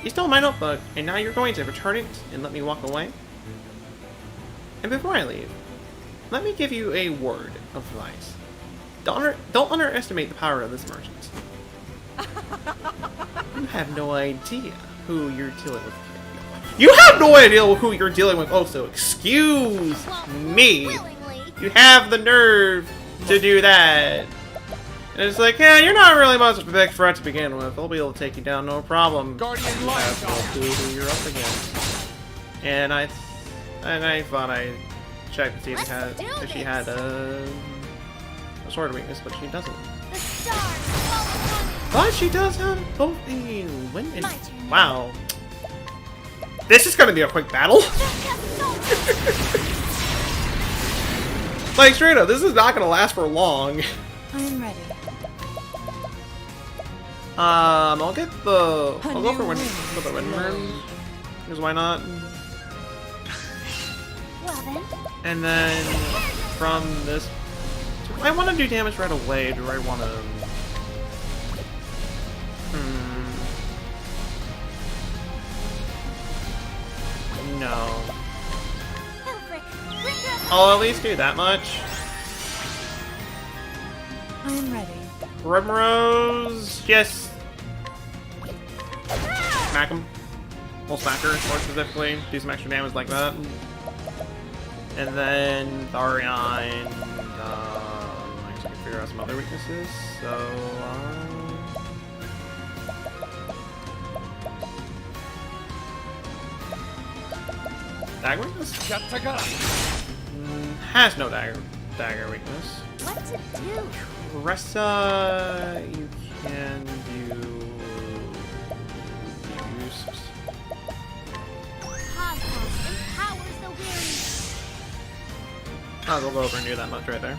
You stole my notebook, and now you're going to return it and let me walk away? And before I leave, let me give you a word of advice. Don't underestimate the power of this merchant. You have no idea who you're dealing with. You have no idea who you're dealing with. Oh, so excuse me. Willingly. You have the nerve to do that. And it's like, yeah, you're not really much of a big threat to begin with. I'll be able to take you down, no problem. You have no clue who you're up against. And I thought I checked to see if she had a sword weakness, but she doesn't. The stars fall upon me. But she does have both the wind and... My turn. Wow. This is gonna be a quick battle. Like, straight up, this is not gonna last for long. I'm ready. I'll go for the wind rune. Because why not? Well then, And then from this, do I want to do damage right away? Do I want to? No. Elfric, bring your... I'll at least do that much. I'm ready. Primrose, yes. Smack him. We'll smack her, more specifically. Do some extra damage like that. And then Tharion. I guess we can figure out some other weaknesses. So, dagger weakness? Has no dagger weakness. What to do? Ressa, you can do boost. Cosmos empowers the weary. I'll go over and do that much right there.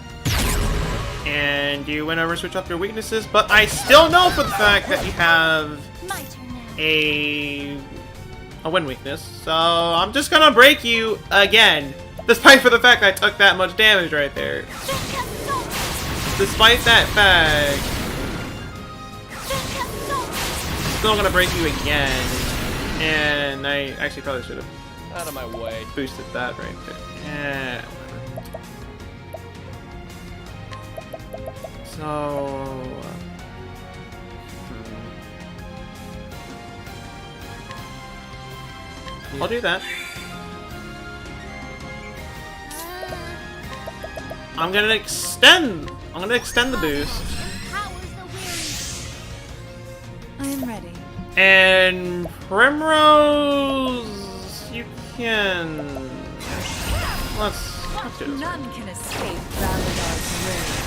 And you went over and switch up your weaknesses, but I still know for the fact that you have My turn now. a wind weakness. So I'm just gonna break you again, despite for the fact I took that much damage right there. Despite that fact, still gonna break you again. And I actually probably should have Out of my way. boosted that right there. Yeah, whatever. So, I'll do that. I'm gonna extend the boost. Empowers the weary. I'm ready. And Primrose, you can. Let's do this. None can escape Raladar's rage.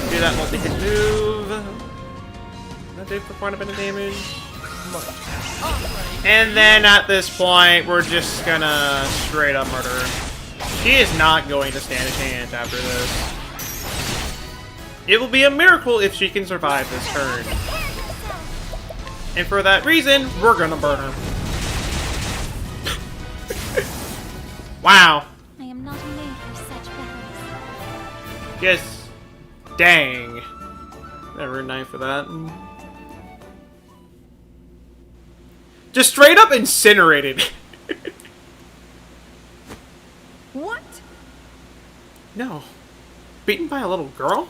Do that multi-hit move. That did for quite a bit of damage. And then at this point, we're just gonna straight up murder her. She is not going to stand a chance after this. It will be a miracle if she can survive this turn. And for that reason, we're gonna burn her. Wow. I am not made for such battles. Yes. Dang. Never knife for that. Just straight up incinerated. What? No. Beaten by a little girl?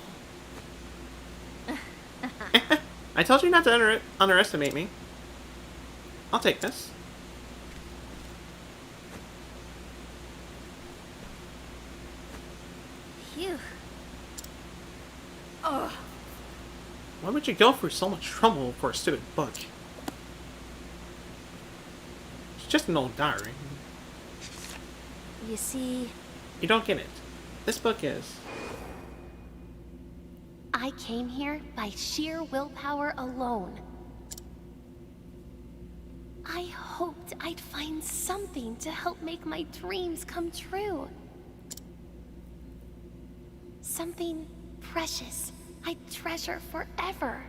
I told you not to underestimate me. I'll take this. Phew. Why would you go through so much trouble for a stupid book? It's just an old diary. You see, You don't get it. This book is. I came here by sheer willpower alone. I hoped I'd find something to help make my dreams come true. Something precious I'd treasure forever.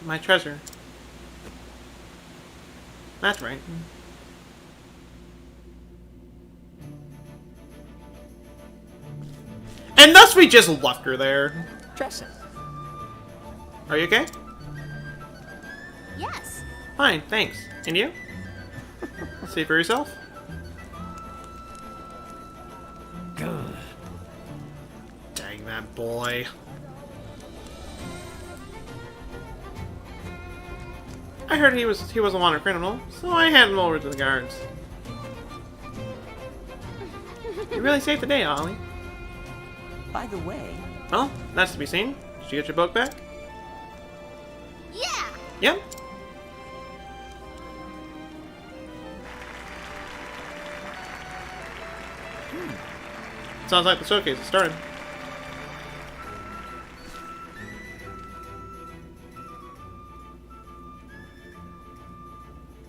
My treasure. That's right. And thus we just left her there. Tressa. Are you okay? Yes. Fine, thanks. And you? See for yourself? Dang that boy. I heard he was a wanted criminal, so I handed him over to the guards. You really saved the day, Ollie. By the way, Well, that's to be seen. Did you get your book back? Yeah. Yep. Sounds like the showcase has started.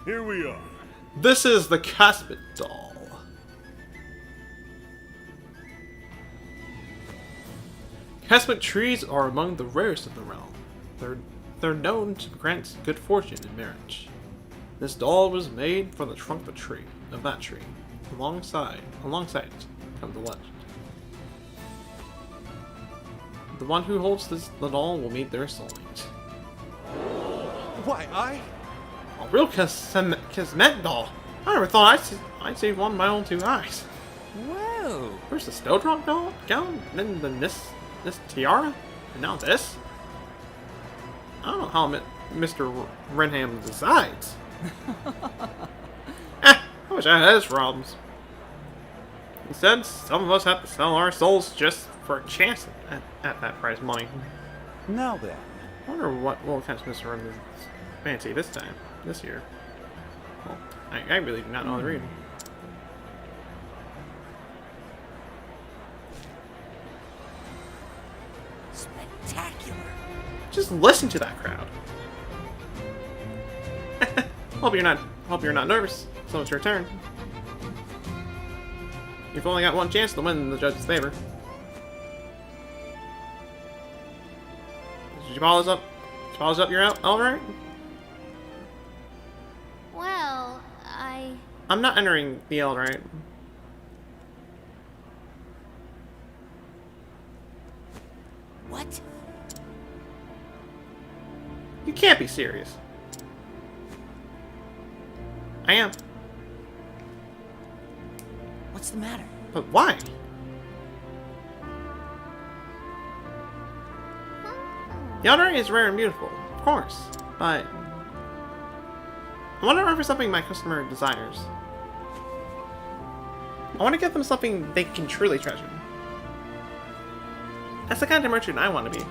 Here we are. This is the Caspit doll. Caspit trees are among the rarest of the realm. They're known to grant good fortune in marriage. This doll was made from the trunk of that tree. Alongside it comes the legend. The one who holds the doll will meet their soulmate. Why, A real Kismet doll. I never thought I'd see one of my own two eyes. whoa. Where's the Snowdrop doll? Gown? Then this tiara? And now this? I don't know how Mr. Renham decides. I wish I had his problems. Instead, some of us have to sell our souls just for a chance at that price money. Now then. I wonder what will catch Mr. Renham's fancy this year. Well, I really do not know how to read. Spectacular. Just listen to that crowd. Hope you're not nervous. So it's your turn. You've only got one chance to win in the judge's favor. Did you polish up? You're out. All right. Well, I'm not entering the L, right? What? You can't be serious. I am. What's the matter? But why? The honor is rare and beautiful, of course, but I want to offer something my customer desires. I want to give them something they can truly treasure. That's the kind of merchant I want to be.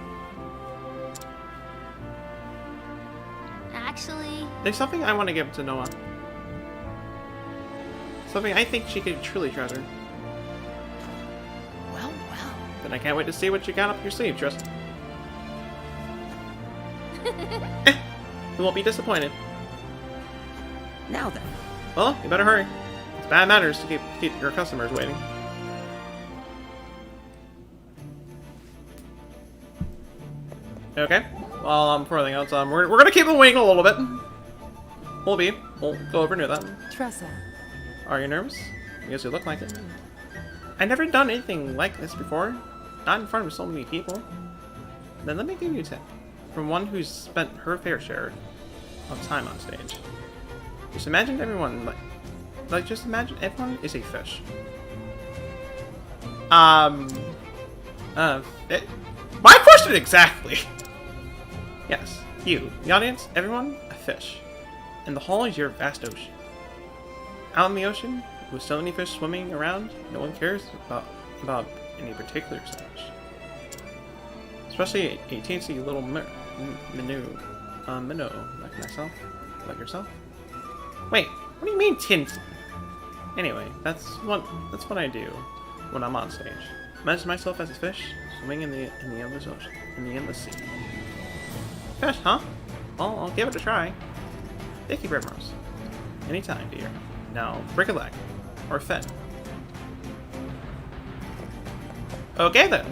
actually, There's something I want to give to Noah. Something I think she could truly treasure. Well, well. But I can't wait to see what you got up your sleeve, Tristan. You won't be disappointed. Now then. Well, you better hurry. It's bad manners to keep your customers waiting. Okay. Well, before anything else, we're gonna keep it waiting a little bit. We'll go over near that. Tressa. Are you nervous? I guess you look like it. I've never done anything like this before. Not in front of so many people. Then let me give you a tip. From one who's spent her fair share of time on stage. Just imagine everyone just imagine everyone is a fish. My question exactly. Yes, you, the audience, everyone, a fish. And the whole is your vast ocean. Out in the ocean, with so many fish swimming around, no one cares about any particular fish. Especially a teensy little minnow like myself, like yourself. Wait, what do you mean teensy? Anyway, that's what I do when I'm on stage. Imagine myself as a fish swimming in the endless ocean, in the endless sea. Fish, huh? Well, I'll give it a try. Thank you, Primrose. Anytime, dear. Now, break a leg. Or fin. Okay, then.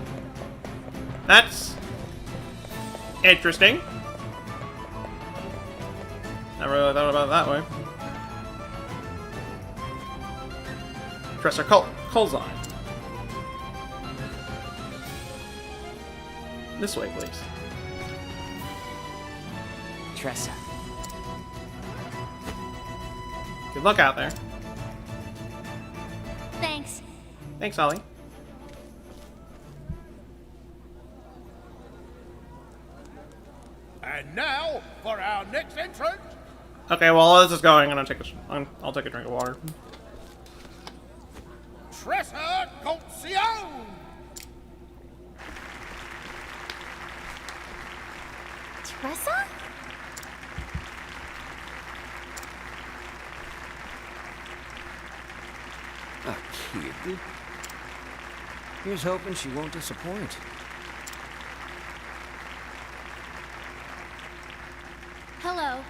That's interesting. Never really thought about it that way. Press our Colzine. This way, please. Tressa. Good luck out there. Thanks. Thanks, Ollie. And now for our next entrant. Okay, well, while this is going, I'll take a drink of water. Tressa Colzione. Tressa? A kid. Here's hoping she won't disappoint. Hello,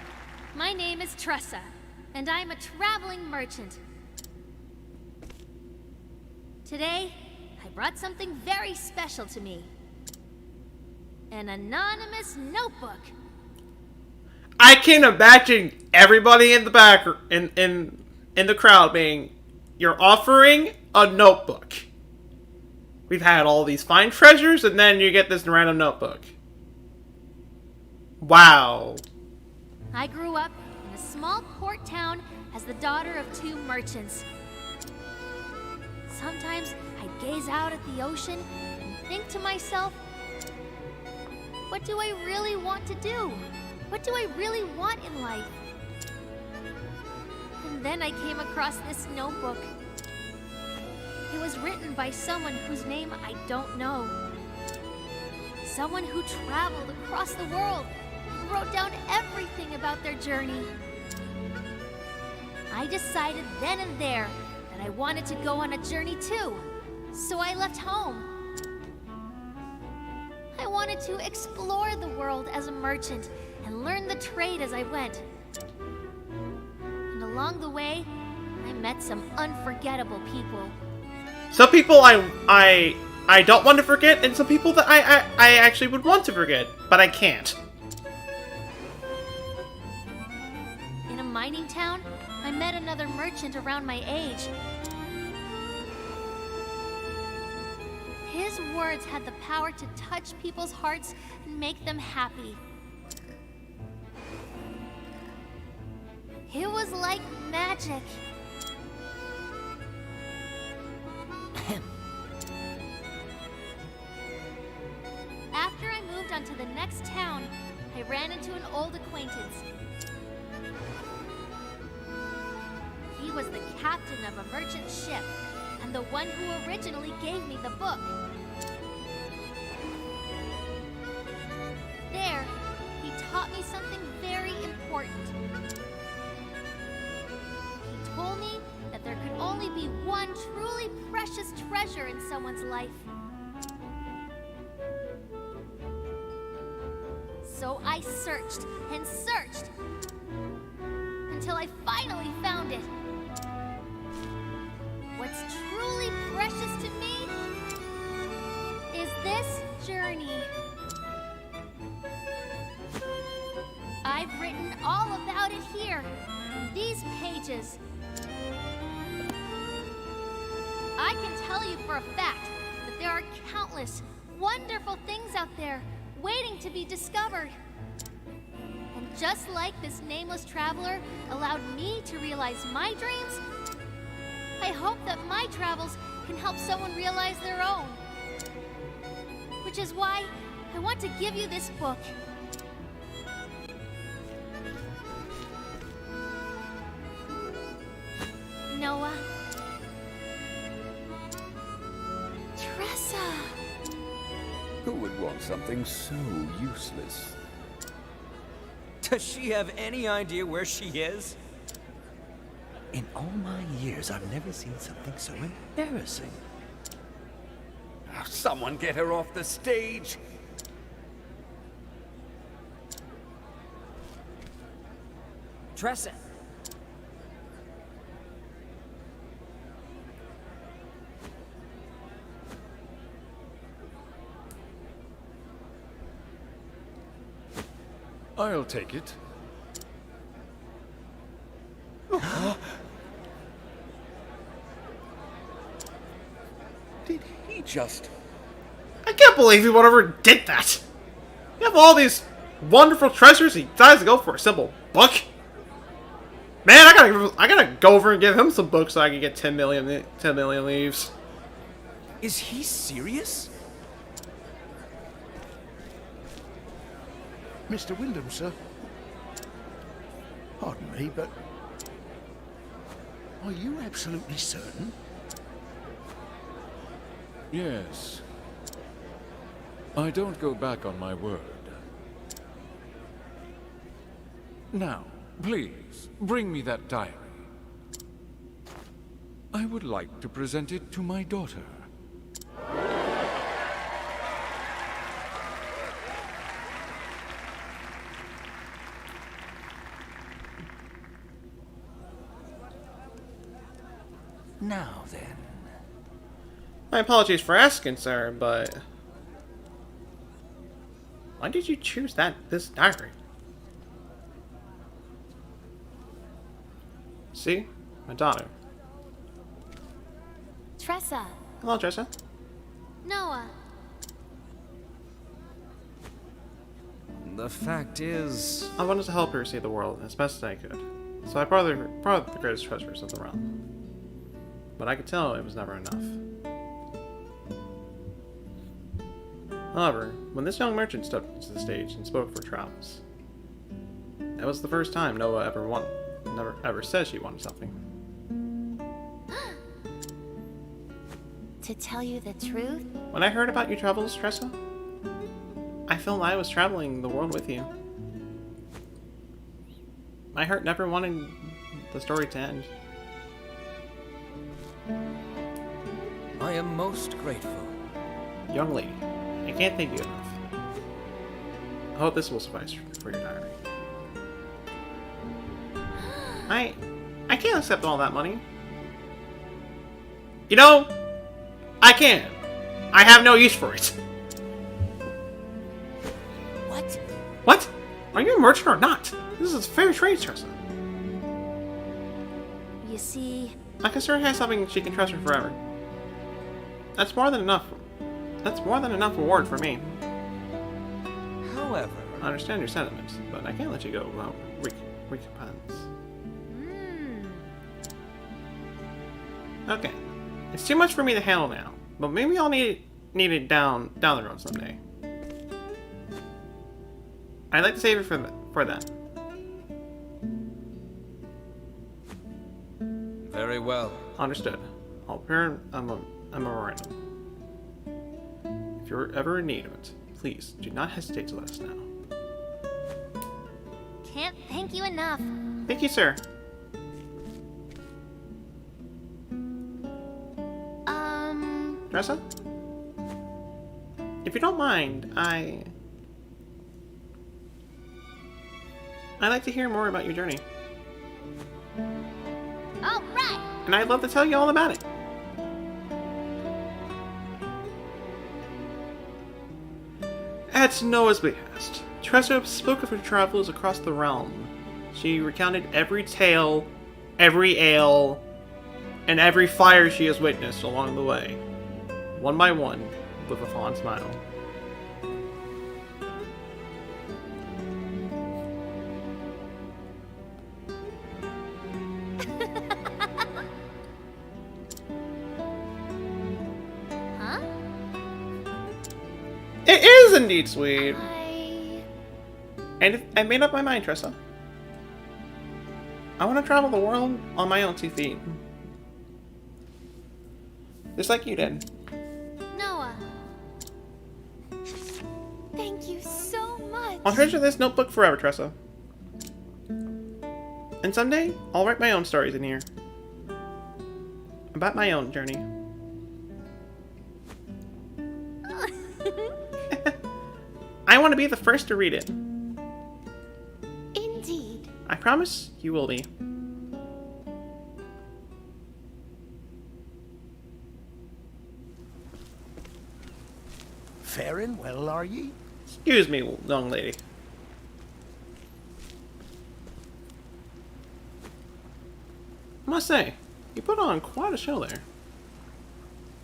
my name is Tressa, and I'm a traveling merchant. Today, I brought something very special to me. An anonymous notebook. I can imagine everybody in the back, in the crowd being, you're offering a notebook. We've had all these fine treasures, and then you get this random notebook. Wow. I grew up in a small port town as the daughter of 2 merchants. Sometimes I'd gaze out at the ocean and think to myself, what do I really want to do? What do I really want in life? And then I came across this notebook. It was written by someone whose name I don't know. Someone who traveled across the world and wrote down everything about their journey. I decided then and there that I wanted to go on a journey too, so I left home. I wanted to explore the world as a merchant and learn the trade as I went. And along the way, I met some unforgettable people. Some people I don't want to forget, and some people that I actually would want to forget, but I can't. In a mining town, I met another merchant around my age. His words had the power to touch people's hearts and make them happy. It was like magic. After I moved on to the next town, I ran into an old acquaintance. He was the captain of a merchant ship, and the one who originally gave me the book. There, he taught me something very important. He told me that there could only be one truly precious treasure in someone's life. So I searched and searched until I finally found it. What's truly precious to me is this journey. I've written all about it here, in these pages. I can tell you for a fact that there are countless wonderful things out there waiting to be discovered. And just like this nameless traveler allowed me to realize my dreams, I hope that my travels can help someone realize their own. Which is why I want to give you this book. Noah. Tressa. Who would want something so useless? Does she have any idea where she is? In all my years, I've never seen something so embarrassing. Someone get her off the stage! Tressa. I'll take it. Did he just... I can't believe he ever did that! You have all these wonderful treasures, he decides to go for a simple book? Man, I gotta go over and give him some books so I can get 10 million leaves. Is he serious? Mr. Wyndham, sir. Pardon me, but... Are you absolutely certain? Yes. I don't go back on my word. Now, please, bring me that diary. I would like to present it to my daughter. Now then. My apologies for asking, sir, but... why did you choose this diary? See? My daughter. Tressa. Hello, Tressa. Noah. The fact is... I wanted to help her see the world as best as I could. So I brought the greatest treasures of the realm. But I could tell it was never enough. However, when this young merchant stepped to the stage and spoke for travels, that was the first time Noah never ever said she wanted something. To tell you the truth, When I heard about your travels, Tressa, I felt I was traveling the world with you. My heart never wanted the story to end. I am most grateful. Young lady, I can't thank you enough. I hope this will suffice for your diary. I can't accept all that money. You know, I can. I have no use for it. What? What? Are you a merchant or not? This is fair trade, Tressa. You see, My concern has something she can trust her forever. That's more than enough. That's more than enough reward for me. However... I understand your sentiments, but I can't let you go without recompense. Okay. It's too much for me to handle now, but maybe I'll need it down the road someday. I'd like to save it for that. Very well. Understood. I'll prepare a memorandum. If you're ever in need of it, please do not hesitate to let us know. can't thank you enough. Thank you, sir. Tressa? If you don't mind, I'd like to hear more about your journey. All right. And I'd love to tell you all about it. At Noah's behest, Tressa spoke of her travels across the realm. She recounted every tale, every ale, and every fire she has witnessed along the way, one by one, with a fond smile. It is indeed sweet. I... And I made up my mind, Tressa. I want to travel the world on my own 2 feet. Just like you did. Noah. Thank you so much. I'll treasure this notebook forever, Tressa. And someday, I'll write my own stories in here. About my own journey. I want to be the first to read it. Indeed. I promise you will be. Faring well, are ye? Excuse me, young lady. I must say, you put on quite a show there.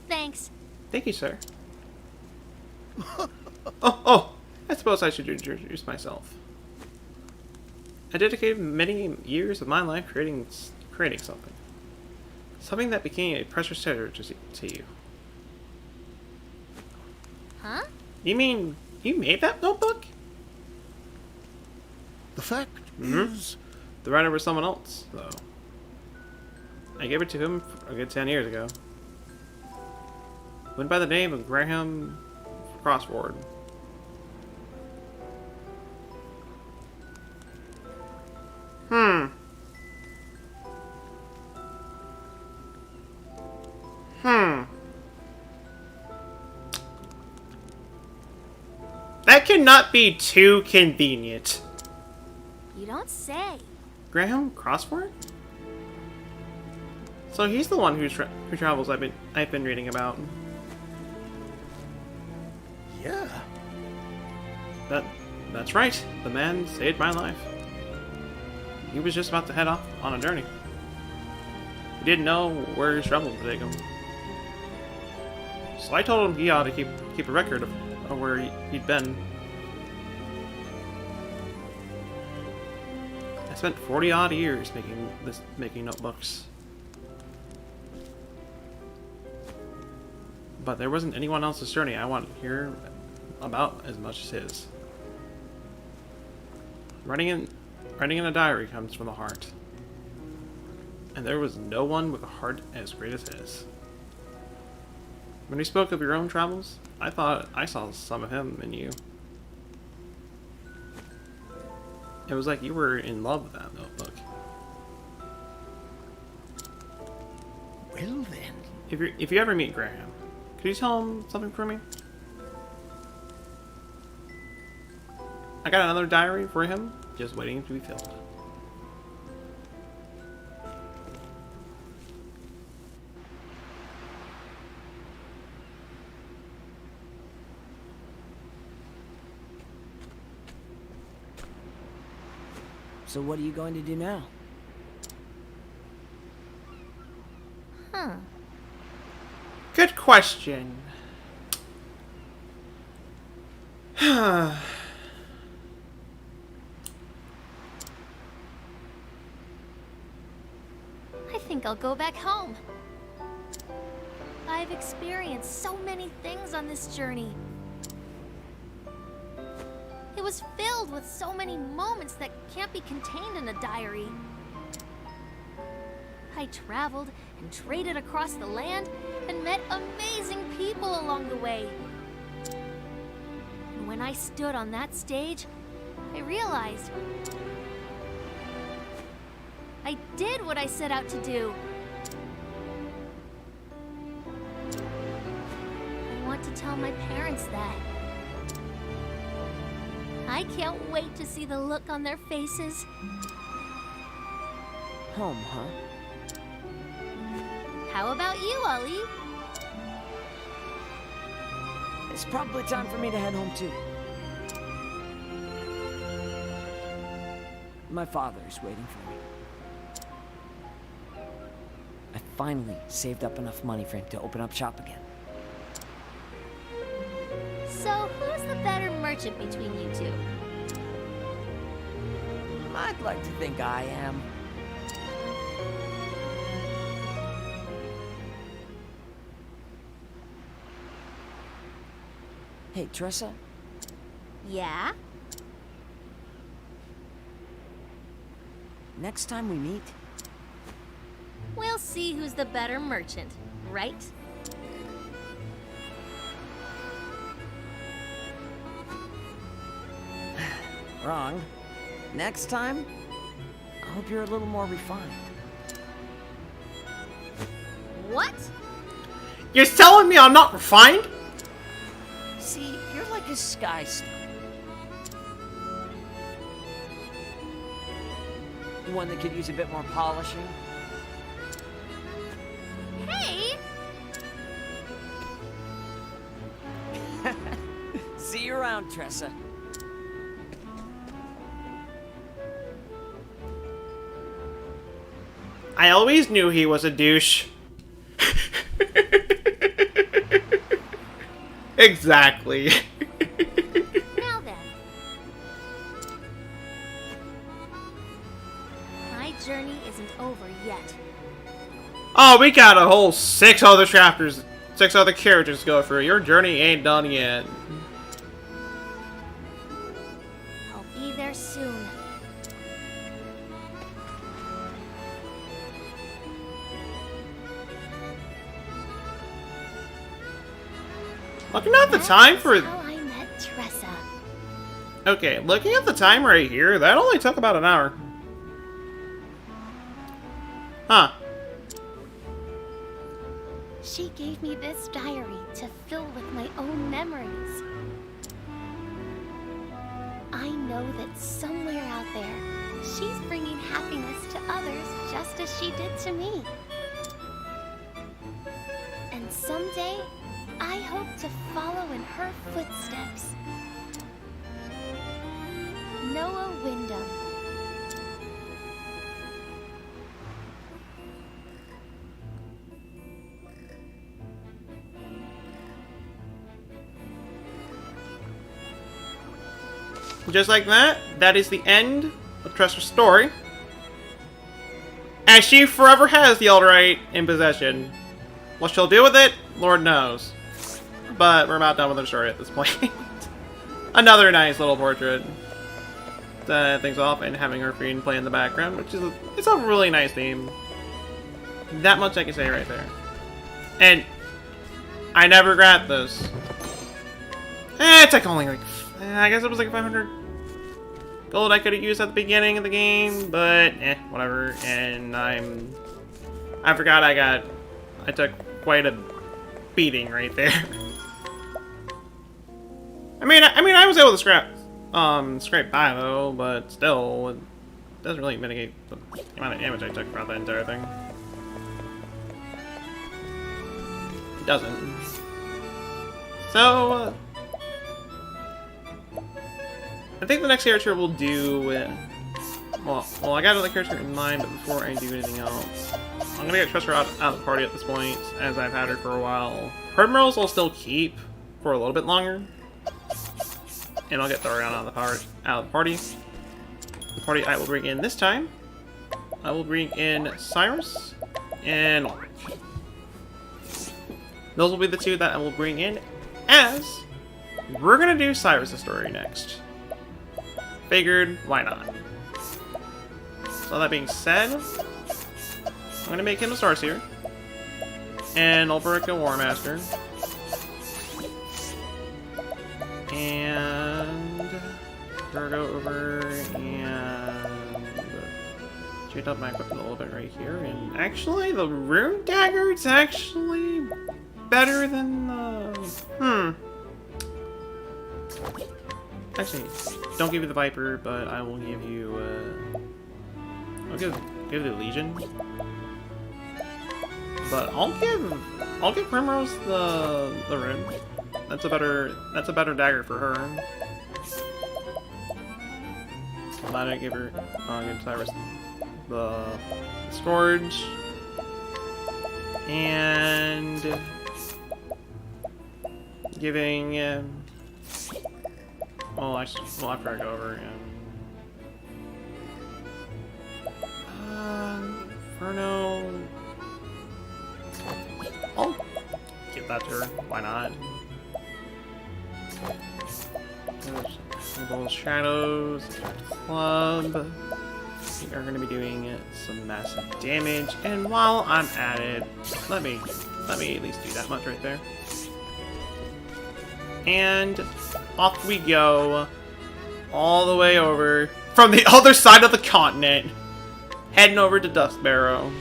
Thanks. Thank you, sir. Oh, I suppose I should introduce myself. I dedicated many years of my life creating something. Something that became a precious treasure to you. Huh? You mean, you made that notebook? The fact is... The writer was someone else, though. I gave it to him a good 10 years ago. Went by the name of Graham Crossword. That cannot be too convenient. You don't say. Graham Crossword? So he's the one who travels I've been reading about. Yeah. That's right. The man saved my life. He was just about to head off on a journey. He didn't know where his travel would take him. So I told him he ought to keep a record of where he'd been. I spent 40-odd years making notebooks. But there wasn't anyone else's journey I wanted to hear about as much as his. Writing in a diary comes from the heart. And there was no one with a heart as great as his. When we spoke of your own travels, I thought I saw some of him in you. It was like you were in love with that notebook. Well then. If you ever meet Graham, could you tell him something for me? I got another diary for him, just waiting to be filled. So what are you going to do now? Huh. Good question. I think I'll go back home. I've experienced so many things on this journey. It was filled with so many moments that can't be contained in a diary. I traveled and traded across the land and met amazing people along the way. And when I stood on that stage, I realized I did what I set out to do. I want to tell my parents that. I can't wait to see the look on their faces. Home, huh? How about you, Ollie? It's probably time for me to head home too. My father is waiting for me. I finally saved up enough money for him to open up shop again. So, who's the better merchant between you two? I'd like to think I am. Hey, Tressa? Yeah? Next time we meet, We'll see who's the better merchant, right? wrong. Next time, I hope you're a little more refined. What? You're telling me I'm not refined? See, you're like a sky star. One that could use a bit more polishing. Hey! See you around, Tressa. I always knew he was a douche. Exactly. Now then. My journey isn't over yet. Oh, we got a whole 6 other chapters, 6 other characters to go through. Your journey ain't done yet. I'll be there soon. Looking at the time for... How I met Tressa. Okay, looking at the time right here, that only took about an hour. Huh. She gave me this diary to fill with my own memories. I know that somewhere out there, she's bringing happiness to others just as she did to me. And someday, I hope to follow in her footsteps. Noah Wyndham. Just like that, that is the end of Tressa's story. And she forever has the Elderite in possession. What she'll do with it, Lord knows. But we're about done with the story at this point. Another nice little portrait. Things off and having her friend play in the background, which is it's a really nice theme. That much I can say right there. And I never got this. It's like only like I guess it was like 500 gold I could have used at the beginning of the game, but whatever. And I forgot I took quite a beating right there. I mean I was able to scrape by though, but still it doesn't really mitigate the amount of damage I took throughout that entire thing. It doesn't. So I think the next character we'll do, well, I got another character in mind, but before I do anything else, I'm gonna get Tressa out of the party at this point, as I've had her for a while. Primrose will still keep for a little bit longer, and I'll get Thorian out of the party. The party I will bring in this time, I will bring in Cyrus and Ulrich. Those will be the two that I will bring in, as we're gonna do Cyrus' story next. Figured, why not? So that being said, I'm gonna make him a Starseer. And Ulrich a War Master. And we're gonna go over and change up my equipment a little bit right here. And actually, the Rune Dagger is actually better than the... Actually, don't give you the Viper, but I will give you, I'll give the Legion. But I'll give Primrose the Rune. That's a better dagger for her. Glad I give her, give Cyrus the Scourge. And giving, well, after I go over Inferno. I'll give that to her. Why not? Those shadows, club. We are going to be doing some massive damage, and while I'm at it, let me at least do that much right there. And off we go, all the way over from the other side of the continent, heading over to Dust Barrow.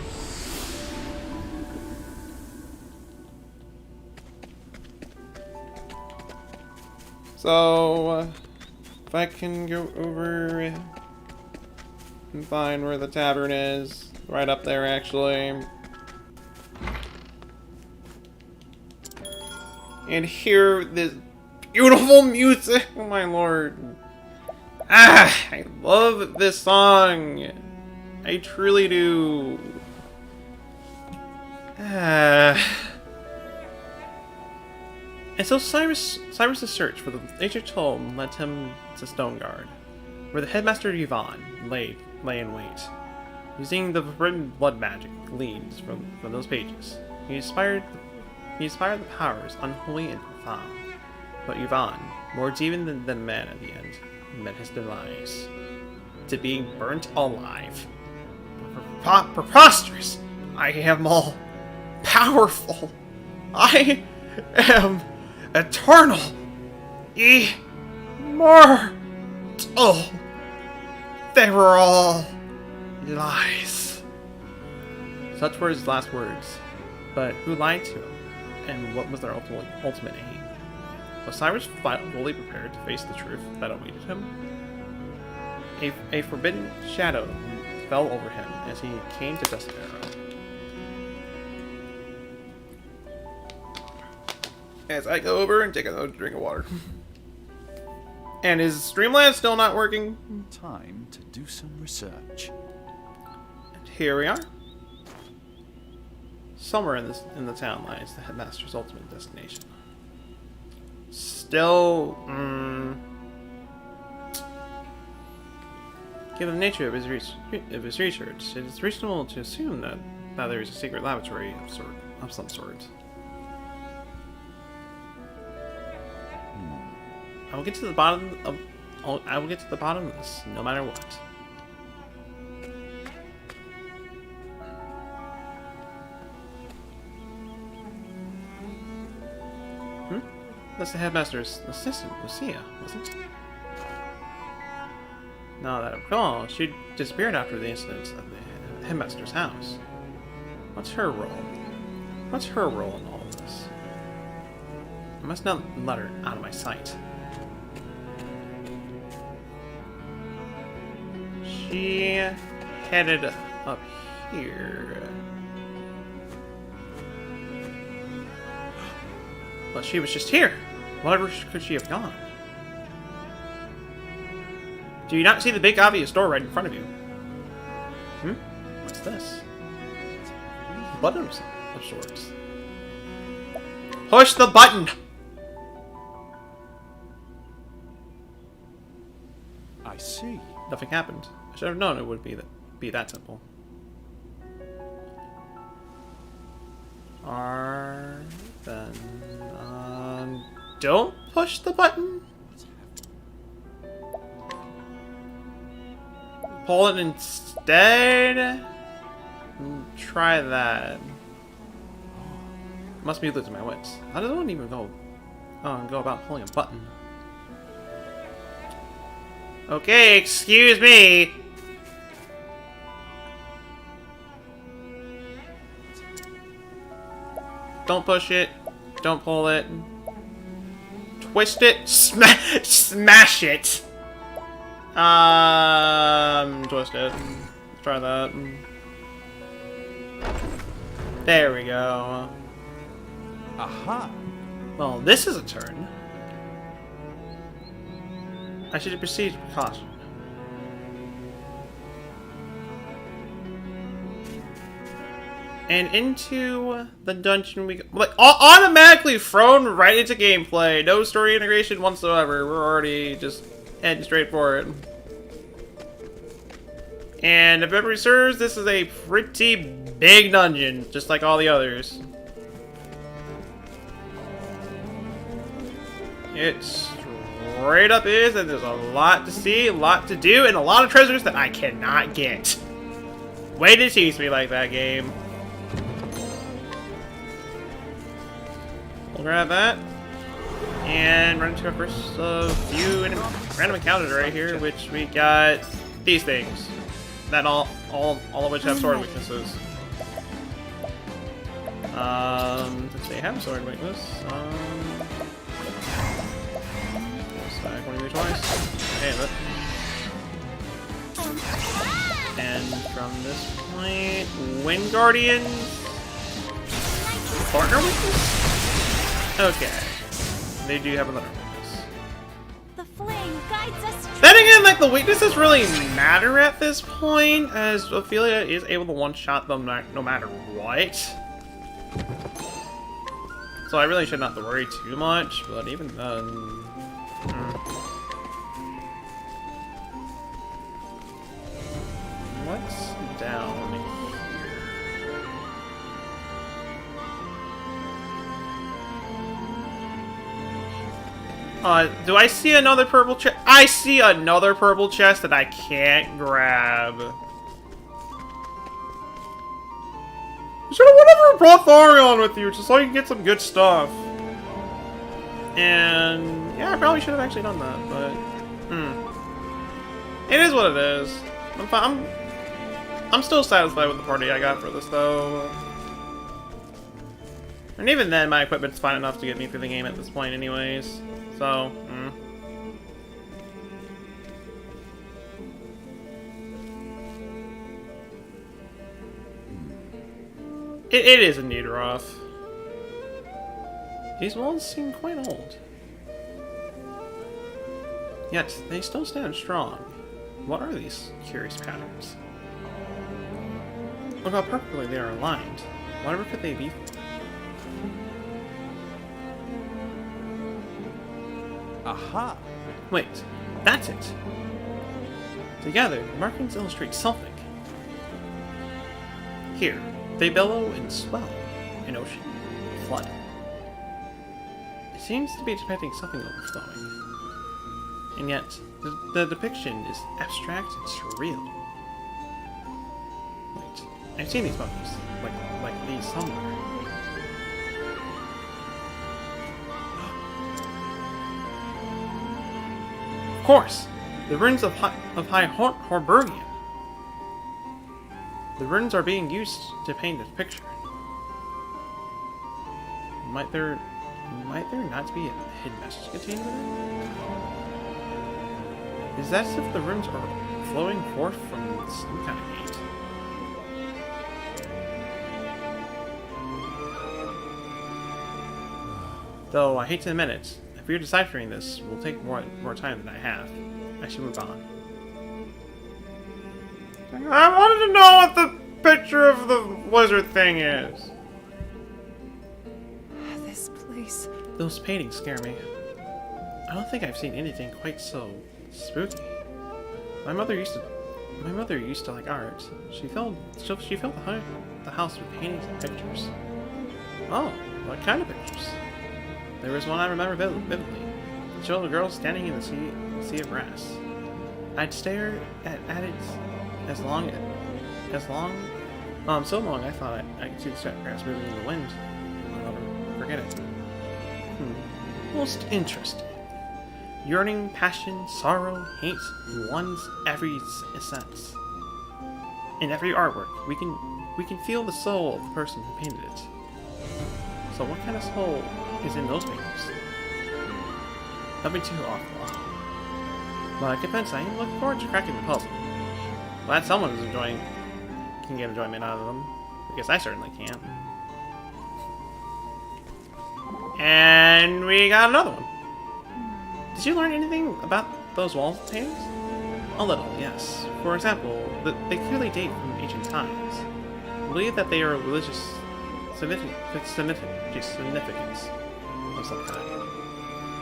So, if I can go over and find where the tavern is, right up there actually, and hear this beautiful music, oh my lord. Ah, I love this song. I truly do. And so Cyrus's search for the ancient home led him to Stoneguard, where the headmaster Yvonne lay in wait. Using the forbidden blood magic gleams from those pages, he inspired the powers unholy and profound. But Yvonne, more demon than man at the end, met his demise, to being burnt alive. Preposterous! I am all powerful. I am eternal. Immortal. They were all lies. Such were his last words. But who lied to him? And what was their ultimate aim? Was Cyrus fully prepared to face the truth that awaited him? A forbidden shadow fell over him as he came to Dust Barrow. As I go over and take another drink of water. And is Streamlabs still not working? Time to do some research. And here we are. Somewhere in the town lies the headmaster's ultimate destination. Still, given the nature of his research, it is reasonable to assume that there is a secret laboratory of some sort. I will get to the bottom of this, no matter what. That's the headmaster's assistant, Lucia, wasn't it? Now that I recall, she disappeared after the incident at the headmaster's house. What's her role? What's her role in all of this? I must not let her out of my sight. She headed up here. Well, she was just here. Whatever could she have gone? Do you not see the big obvious door right in front of you? What's this? Buttons of sorts. Push the button! I see. Nothing happened. I should have known it would be that simple. Then don't push the button. Pull it instead. Try that. Must be losing my wits. How does one even go about pulling a button? Okay, excuse me. Don't push it. Don't pull it. Twist it. Smash it. Twist it. Let's try that. There we go. Aha. Well, this is a turn. I should proceed with caution. And into the dungeon we go. Like, automatically thrown right into gameplay. No story integration whatsoever. We're already just heading straight for it. And if memory serves, this is a pretty big dungeon, just like all the others. It straight up is, and there's a lot to see, a lot to do, and a lot of treasures that I cannot get. Way to tease me like that, game. We'll grab that. And run into our first few random encounters right here, which we got these things. That all of which have sword weaknesses. Since they have sword weakness, back one of you twice. Okay, but and from this point, Wind Guardians partner weakness? Okay. They do have another weakness. The flame guides us. Then again, like, the weaknesses really matter at this point, as Ophelia is able to one-shot them no matter what. So I really should not have to worry too much, but even then... What's down here? Do I see another purple chest? I see another purple chest that I can't grab. You should have whatever brought Thorion with you, just so you can get some good stuff. And yeah, I probably should have actually done that, but it is what it is. I'm still satisfied with the party I got for this, though. And even then, my equipment's fine enough to get me through the game at this point, anyways. So, It is indeed rough. These walls seem quite old. Yet, they still stand strong. What are these curious patterns? Look how perfectly they are aligned. Whatever could they be for? Aha! Wait, that's it! Together, the markings illustrate something. Here, they bellow and swell. An ocean. A flood. It seems to be depicting something overflowing. And yet, the depiction is abstract and surreal. Wait, I've seen these monkeys. Like these somewhere. Of course! The runes of High Horburgian. The runes are being used to paint this picture. Might there not be a hidden message contained within? Is that as if the runes are flowing forth from some kind of gate? Though I hate to admit it, if you're deciphering this, it will take more time than I have. I should move on. I wanted to know what the picture of the wizard thing is. This place. Those paintings scare me. I don't think I've seen anything quite so spooky. My mother used to like art. She filled the house with paintings and pictures. Oh, what kind of pictures? There was one I remember vividly. It showed a girl standing in the sea of grass. I'd stare at it so long I thought I could see the striped grass moving in the wind. I'll never forget it. Most interesting. Yearning, passion, sorrow, hate, one's every sense. In every artwork, we can feel the soul of the person who painted it. So what kind of soul is in those paintings? Nothing too awful. But I confess I am looking forward to cracking the puzzle. Glad someone can get enjoyment out of them, because I certainly can't. And we got another one. Did you learn anything about those wall paintings? A little, yes. For example, they clearly date from ancient times. I believe that they are religious significance of some kind.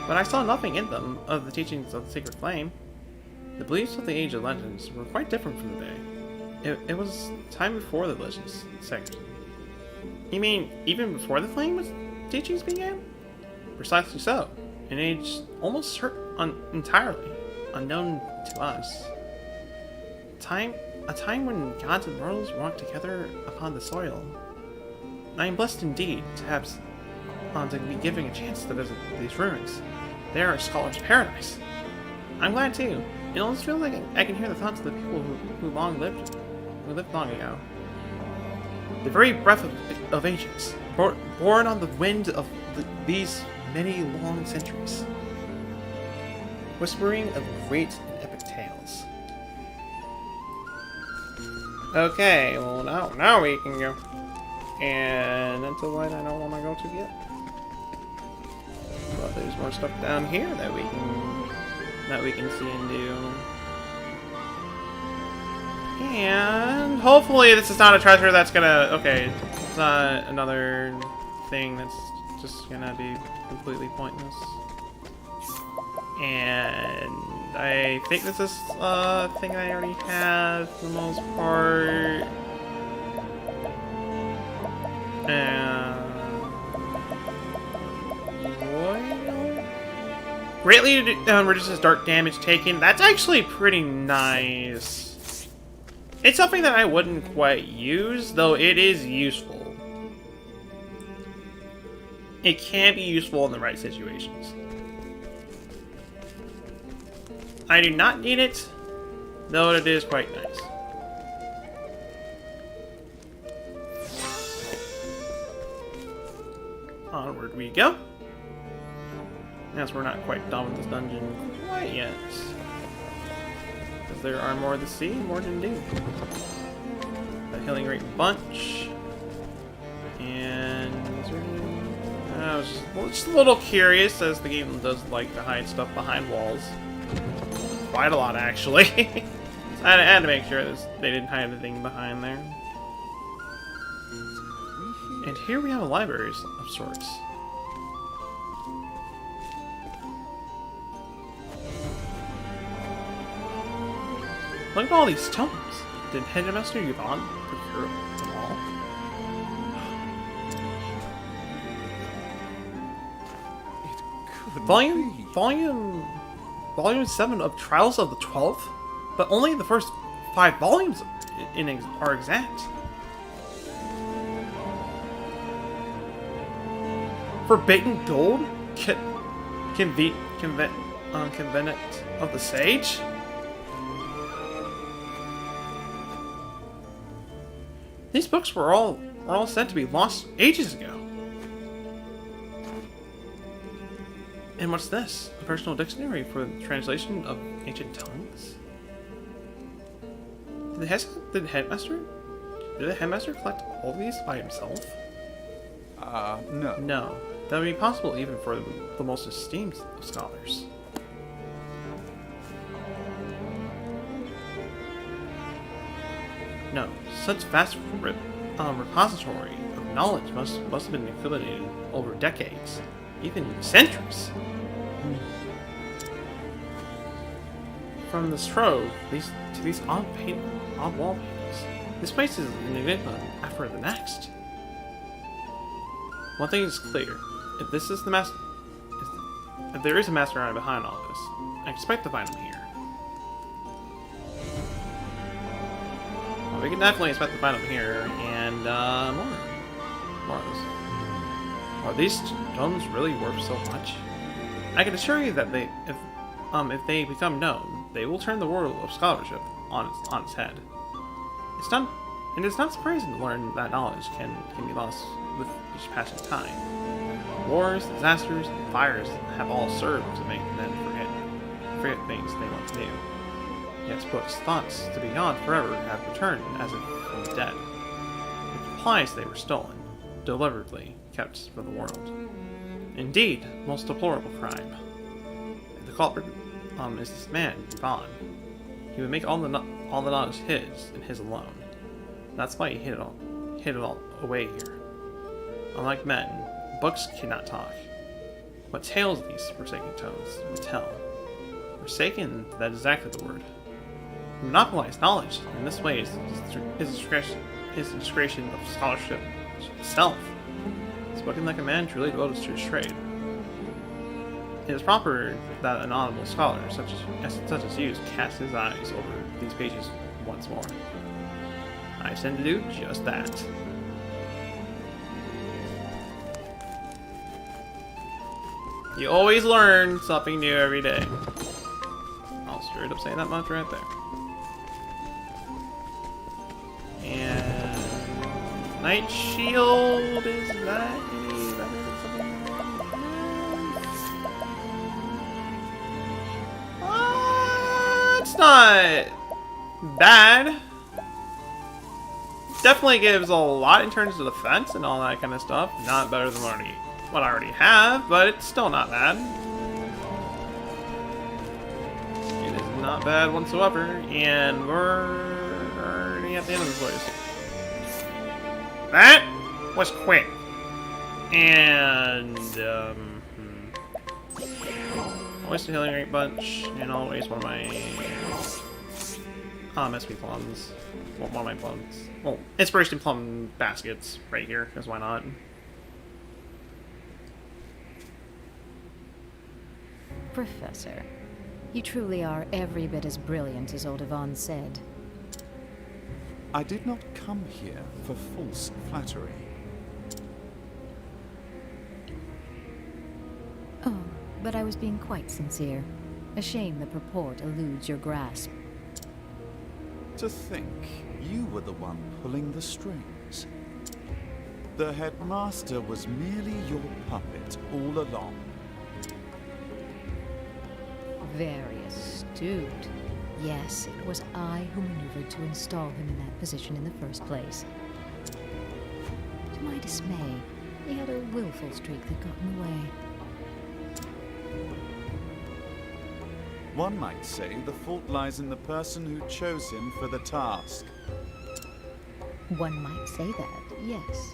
But I saw nothing in them of the teachings of the Sacred Flame. The beliefs of the Age of Legends were quite different from the day. It was time before the Legends sect. You mean, even before the Flame teachings began? Precisely so. an age almost entirely unknown to us. A time when gods and mortals walked together upon the soil. I am blessed indeed to be given a chance to visit these ruins. They are a scholar's paradise. I'm glad too. It almost feels like I can hear the thoughts of the people who lived long ago. The very breath of ancients, born on the wind of these many long centuries, whispering of great and epic tales. Okay, well now we can go. And into the light I don't want to go to yet. But there's more stuff down here that we can see and do. And hopefully this is not a treasure that's gonna... Okay, it's not another thing that's just gonna be completely pointless. And I think this is a thing I already have for the most part. Greatly reduces dark damage taken. That's actually pretty nice. It's something that I wouldn't quite use, though it is useful. It can be useful in the right situations. I do not need it, though it is quite nice. Onward we go. As we're not quite done with this dungeon quite yet. Because there are more to see, more to do. A healing rate bunch. And I was just a little curious, as the game does like to hide stuff behind walls. Quite a lot, actually. So I had to make sure they didn't hide anything behind there. And here we have a library of sorts. Look at all these tomes. Did Headmaster Yvonne procure them all? Volume 7 of Trials of the 12th? But only the first 5 volumes are exact. Forbidden Gold? Convent of the Sage? These books were all said to be lost ages ago. And what's this? A personal dictionary for the translation of ancient tongues? Did the headmaster collect all of these by himself? No. No. That would be possible even for the most esteemed of scholars. No, such vast repository of knowledge must have been accumulated over decades, even centuries. From this trove to these odd wall paintings, this place is an enigma after the next. One thing is clear: if there is a mastermind behind all this, I expect to find him here. We can definitely expect to find them here, and more of this. Are these stones really worth so much? I can assure you that if they become known, they will turn the world of scholarship on its head. It's not surprising to learn that knowledge can be lost with each passing time. Wars, disasters, and fires have all served to make men forget things they once knew. Yet books thought to be gone forever have returned as if from the dead. It implies they were stolen, deliberately kept for the world. Indeed, most deplorable crime. The culprit is this man, Yvonne. He would make all the knowledge his and his alone. That's why he hid it all away here. Unlike men, books cannot talk. What tales these forsaken tomes would tell. Forsaken, that is exactly the word. Monopolize knowledge in this way is discretion of scholarship itself. Spoken like a man truly devoted to his trade. it is proper that an honorable scholar, such as you, cast his eyes over these pages once more. I intend to do just that. You always learn something new every day. I'll straight up say that much right there. And Night Shield, is that any better than something? It's not bad. Definitely gives a lot in terms of defense and all that kind of stuff. Not better than what I already have, but it's still not bad. It is not bad whatsoever, and we're already at the end of this place. That was quick. And, always the healing rate bunch, and always one of my SP plums. Well, one of my plums. Well, inspiration plum baskets right here, because why not? Professor, you truly are every bit as brilliant as old Yvonne said. I did not come here for false flattery. Oh, but I was being quite sincere. A shame the purport eludes your grasp. To think you were the one pulling the strings. The headmaster was merely your puppet all along. Very astute. Yes, it was I who maneuvered to install him in that position in the first place. To my dismay, he had a willful streak that got in the way. One might say the fault lies in the person who chose him for the task. One might say that, yes.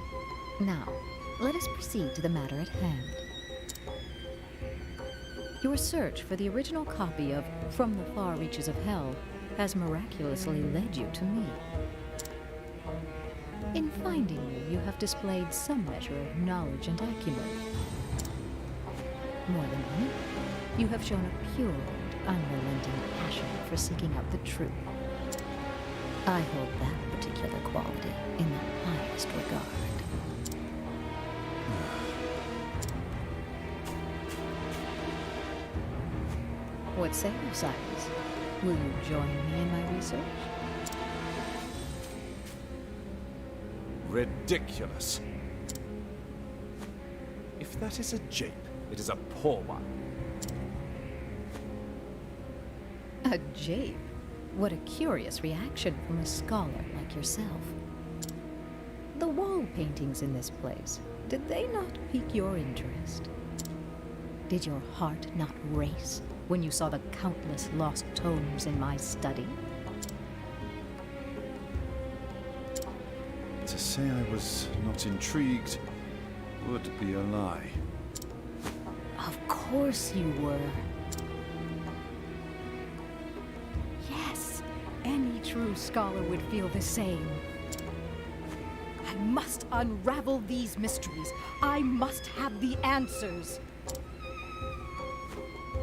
Now, let us proceed to the matter at hand. Your search for the original copy of From the Far Reaches of Hell has miraculously led you to me. In finding you, you have displayed some measure of knowledge and acumen. More than anything, you have shown a pure and unrelenting passion for seeking out the truth. I hold that particular quality in the highest regard. What say you, Cyrus? Will you join me in my research? Ridiculous. If that is a jape, it is a poor one. A jape? What a curious reaction from a scholar like yourself. The wall paintings in this place, did they not pique your interest? Did your heart not race when you saw the countless lost tomes in my study? To say I was not intrigued would be a lie. Of course you were. Yes, any true scholar would feel the same. I must unravel these mysteries. I must have the answers.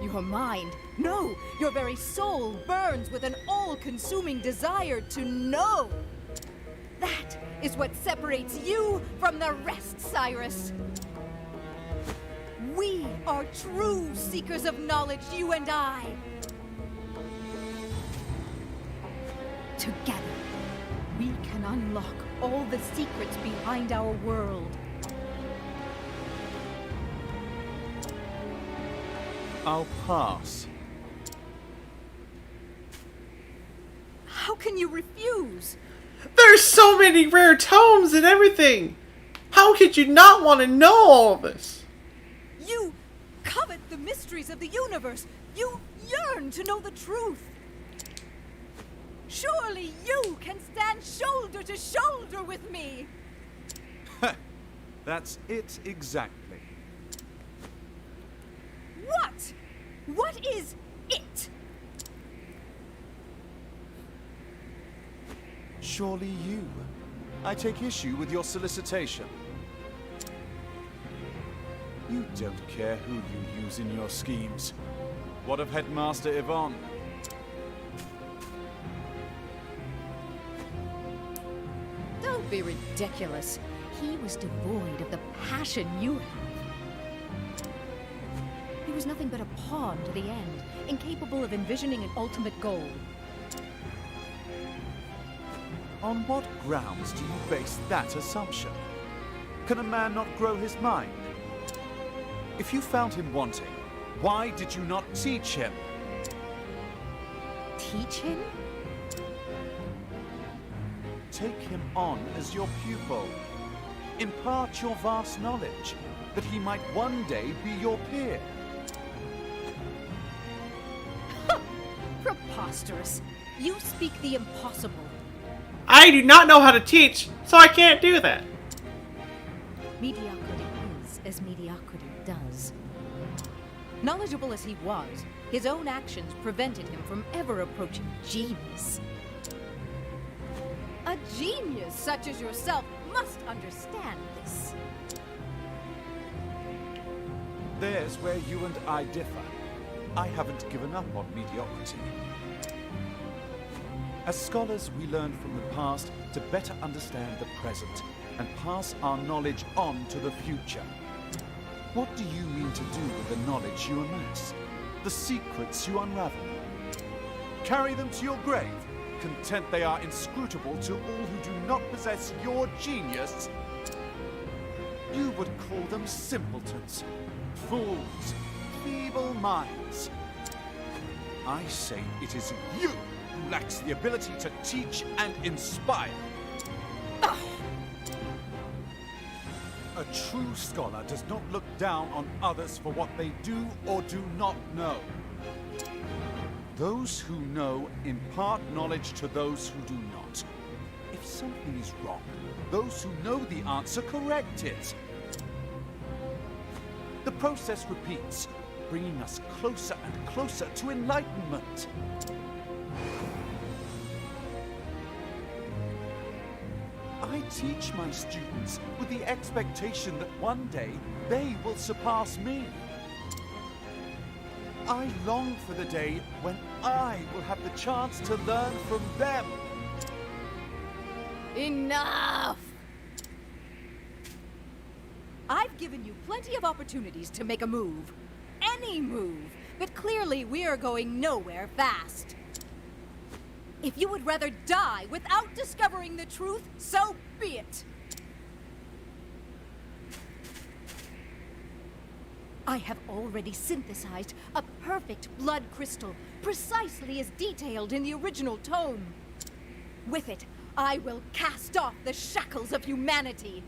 Your mind, no, your very soul burns with an all-consuming desire to know. That is what separates you from the rest, Cyrus. We are true seekers of knowledge, you and I. Together, we can unlock all the secrets behind our world. I'll pass. How can you refuse? There's so many rare tomes and everything! How could you not want to know all of this? You covet the mysteries of the universe. You yearn to know the truth. Surely you can stand shoulder to shoulder with me. That's it exactly. What? What is it? Surely you. I take issue with your solicitation. You don't care who you use in your schemes. What of Headmaster Yvonne? Don't be ridiculous. He was devoid of the passion you have. He was nothing but a pawn to the end, incapable of envisioning an ultimate goal. On what grounds do you base that assumption? Can a man not grow his mind? If you found him wanting, why did you not teach him? Teach him? Take him on as your pupil. Impart your vast knowledge, that he might one day be your peer. Preposterous. You speak the impossible. I do not know how to teach, so I can't do that. Mediocrity is as mediocrity does. Knowledgeable as he was, his own actions prevented him from ever approaching genius. A genius such as yourself must understand this. There's where you and I differ. I haven't given up on mediocrity. As scholars, we learn from the past to better understand the present and pass our knowledge on to the future. What do you mean to do with the knowledge you amass? The secrets you unravel? Carry them to your grave, content they are inscrutable to all who do not possess your genius? You would call them simpletons, fools, feeble minds. I say it is you who lacks the ability to teach and inspire. A true scholar does not look down on others for what they do or do not know. Those who know impart knowledge to those who do not. If something is wrong, those who know the answer correct it. The process repeats, bringing us closer and closer to enlightenment. I teach my students with the expectation that one day they will surpass me. I long for the day when I will have the chance to learn from them. Enough! I've given you plenty of opportunities to make a move. Any move. But clearly we are going nowhere fast. If you would rather die without discovering the truth, so be it. I have already synthesized a perfect blood crystal, precisely as detailed in the original tome. With it, I will cast off the shackles of humanity.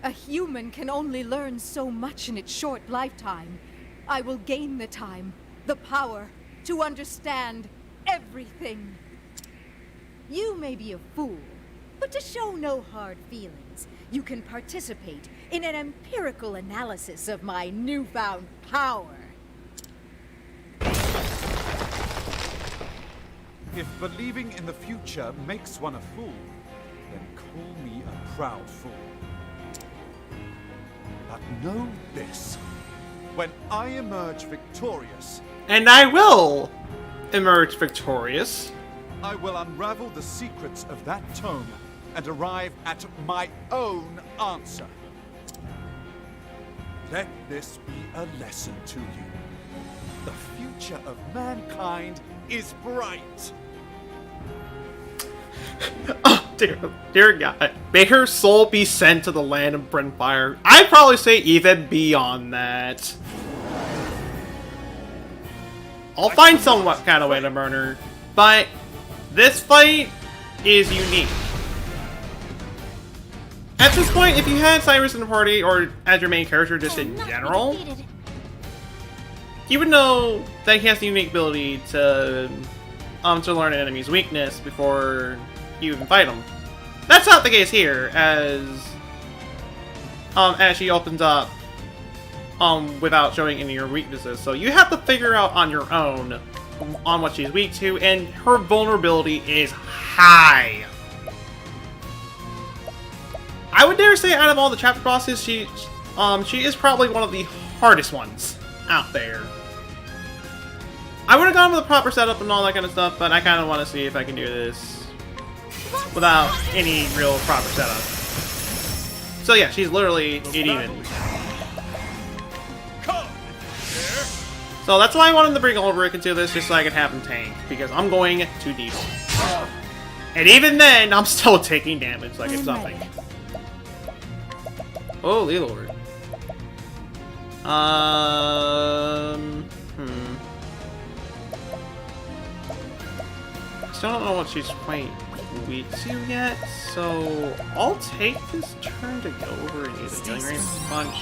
A human can only learn so much in its short lifetime. I will gain the time, the power, to understand everything. You may be a fool, but to show no hard feelings, you can participate in an empirical analysis of my newfound power. If believing in the future makes one a fool, then call me a proud fool. But know this, when I emerge victorious... And I will emerge victorious. I will unravel the secrets of that tome and arrive at my own answer. Let this be a lesson to you. The future of mankind is bright. Oh, dear God. May her soul be sent to the land of Brimfire. I'd probably say even beyond that. I'll find some kind of way to burn her, but this fight is unique. At this point, if you had Cyrus in the party, or as your main character just in general, you would know that he has the unique ability to learn an enemy's weakness before you even fight him. That's not the case here, as she opens up without showing any of your weaknesses. So you have to figure out on your own on what she's weak to, and her vulnerability is high. I would dare say out of all the chapter bosses, she is probably one of the hardest ones out there. I would have gone with a proper setup and all that kind of stuff, but I kind of want to see if I can do this without any real proper setup. So yeah, she's literally 8 even. So that's why I wanted to bring Ulrich into this, just so I could have him tank, because I'm going too deep. And even then, I'm still taking damage like it's nothing. Holy lord. Still don't know what she's quite weak to yet, so I'll take this turn to go over and use a healing ray punch.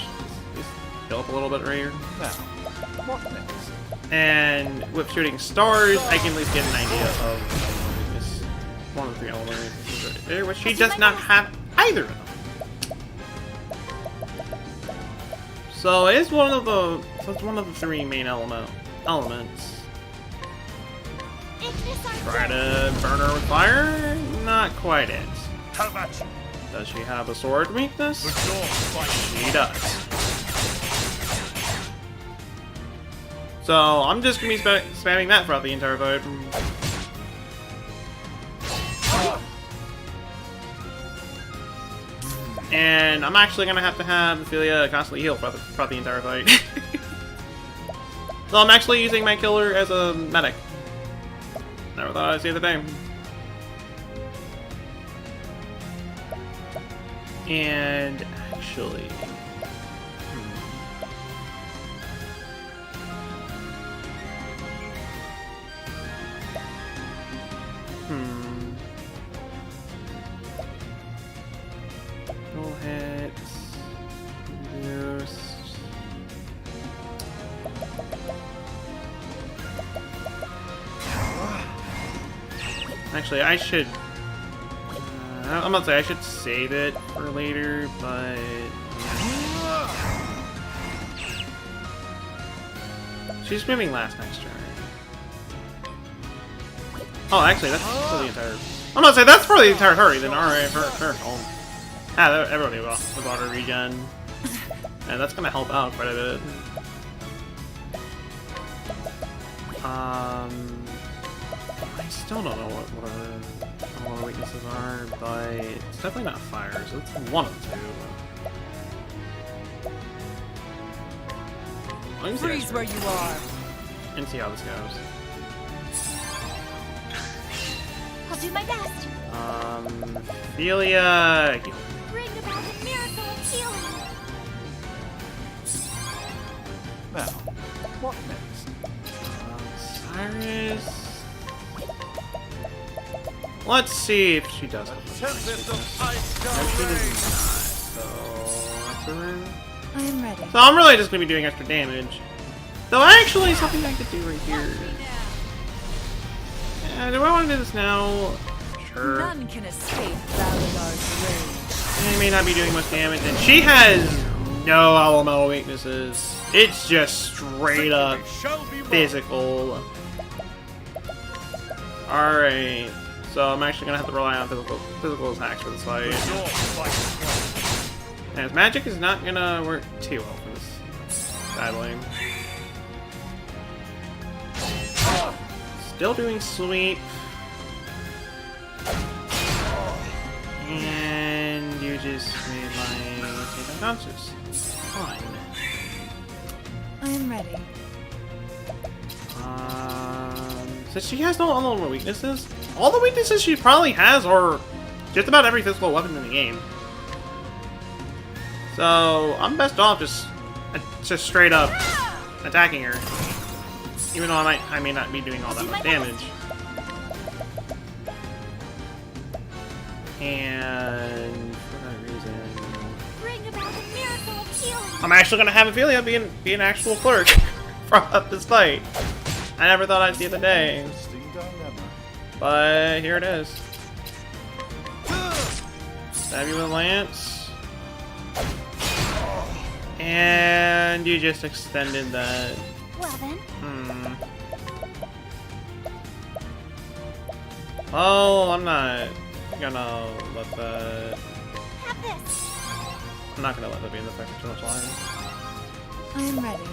Just heal up a little bit right here. What next? And with shooting stars, I can at least get an idea of this one of the 3 elements right there, which she does not have either of them. So it is one of the 3 main elements. Try to burn her with fire? Not quite it. How about you? Does she have a sword weakness? She does. So I'm just gonna be spamming that throughout the entire fight. And I'm actually gonna have to have Ophelia constantly heal throughout the entire fight. So I'm actually using my killer as a medic. Never thought I'd see the day. And actually... Go ahead. Reduce. Actually, I should... I'm gonna say I should save it for later, but... She's moving last next turn. Oh, actually, that's for the entire... I'm gonna say that's for the entire hurry, then alright, for her home. Ah, everybody with auto regen. And that's gonna help out quite a bit. I still don't know what our weaknesses are, but it's definitely not fire, so it's one of the two. Freeze where you are. And see how this goes. I'll do my best. Ophelia, heal. Bring about the miracle of healing. Now, what next? Cyrus. Let's see if she does it. No, she does not. I am ready. So I'm really just going to be doing extra damage. Though actually, something I could do right here. Yeah, do I want to do this now? Sure. None can escape Valagar's rage. I may not be doing much damage, and she has no elemental weaknesses. It's just straight up physical. Alright, so I'm actually going to have to rely on physical attacks for this fight. And his magic is not going to work too well for this, sadly. Still doing sweep. And you just made my take unconscious. Fine. I am ready. Since she has no elemental weaknesses, all the weaknesses she probably has are just about every physical weapon in the game. So I'm best off just straight up attacking her, even though I may not be doing all that much damage. And for that reason, Bring about the miracle of healing. I'm actually gonna have Ophelia be an actual clerk from this fight. I never thought I'd see the day, but here it is. Stab you with a lance, and you just extended that. Well then. Oh, I'm not gonna let that. Have this. I'm not gonna let that be in effect for too much longer. I am ready.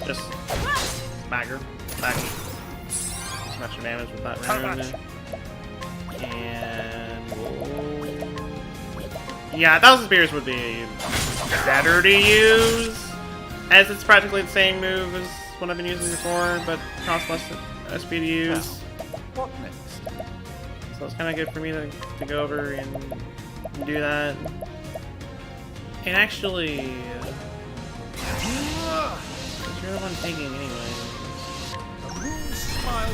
Just smack her. Smack her. Smash your damage with that rune. And yeah, 1,000 Spears would be better to use, as it's practically the same move as what I've been using before, but costs less SP to use. What next? So it's kind of good for me to go over and do that. And actually, because you're the one taking anyway.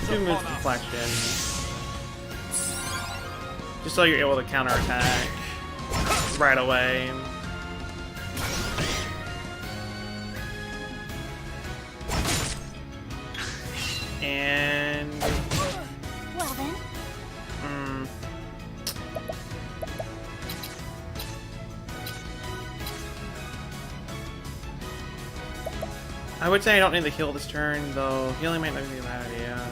2 moves deflection. Just so you're able to counterattack right away. And Well then. I would say I don't need to heal this turn, though healing might not be a bad idea.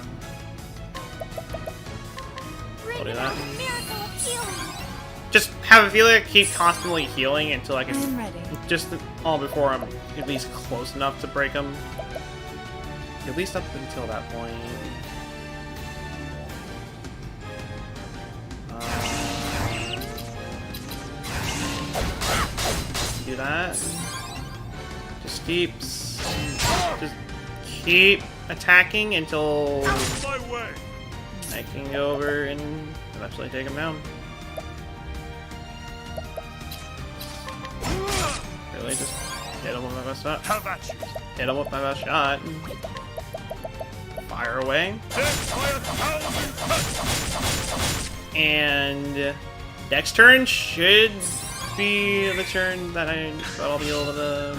I'll do that. Just have Ophelia keep constantly healing until I can. I'm ready. Just all before I'm at least close enough to break them. At least up until that point. Do that. Just keep attacking until I can go over and eventually take him down. Really, just hit him with my best shot. How about you? Hit him with my best shot. Fire away. And next turn should be the turn that I'll be able to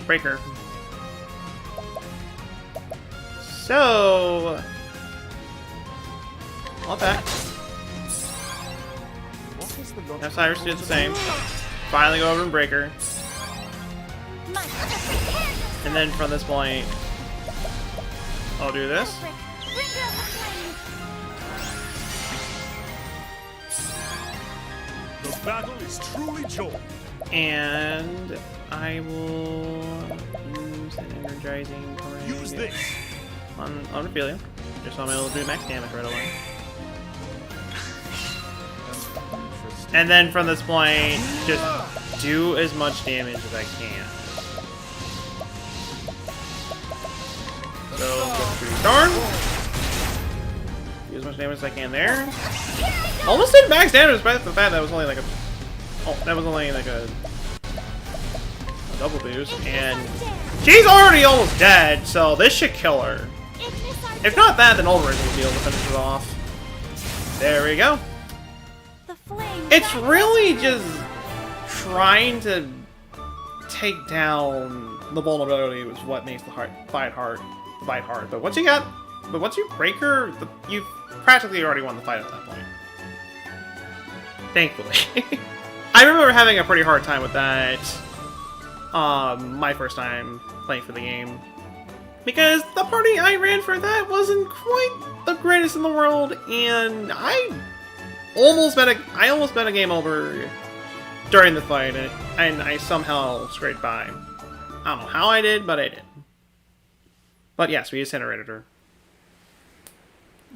break her. So I'll attack. Now Cyrus did the same. Finally go over and break her. And then from this point, I'll do this. The battle is truly joined. And I will use an energizing tornado. Use this on Ophelia, just so I'm able to do max damage right away. And then from this point, just do as much damage as I can. So go through Darn. Do as much damage as I can there. Almost did max damage despite the fact that was only like a double boost, and she's already almost dead, so this should kill her. If not that, then Ulrich will be able to finish it off. There we go. It's really just trying to take down the vulnerability is what makes the fight hard. But once you break her, you've practically already won the fight at that point. Thankfully. I remember having a pretty hard time with that my first time playing for the game. Because the party I ran for that wasn't quite the greatest in the world, and I almost bet a game over during the fight, and I somehow scraped by. I don't know how I did, but I did. But yes, we incinerated her.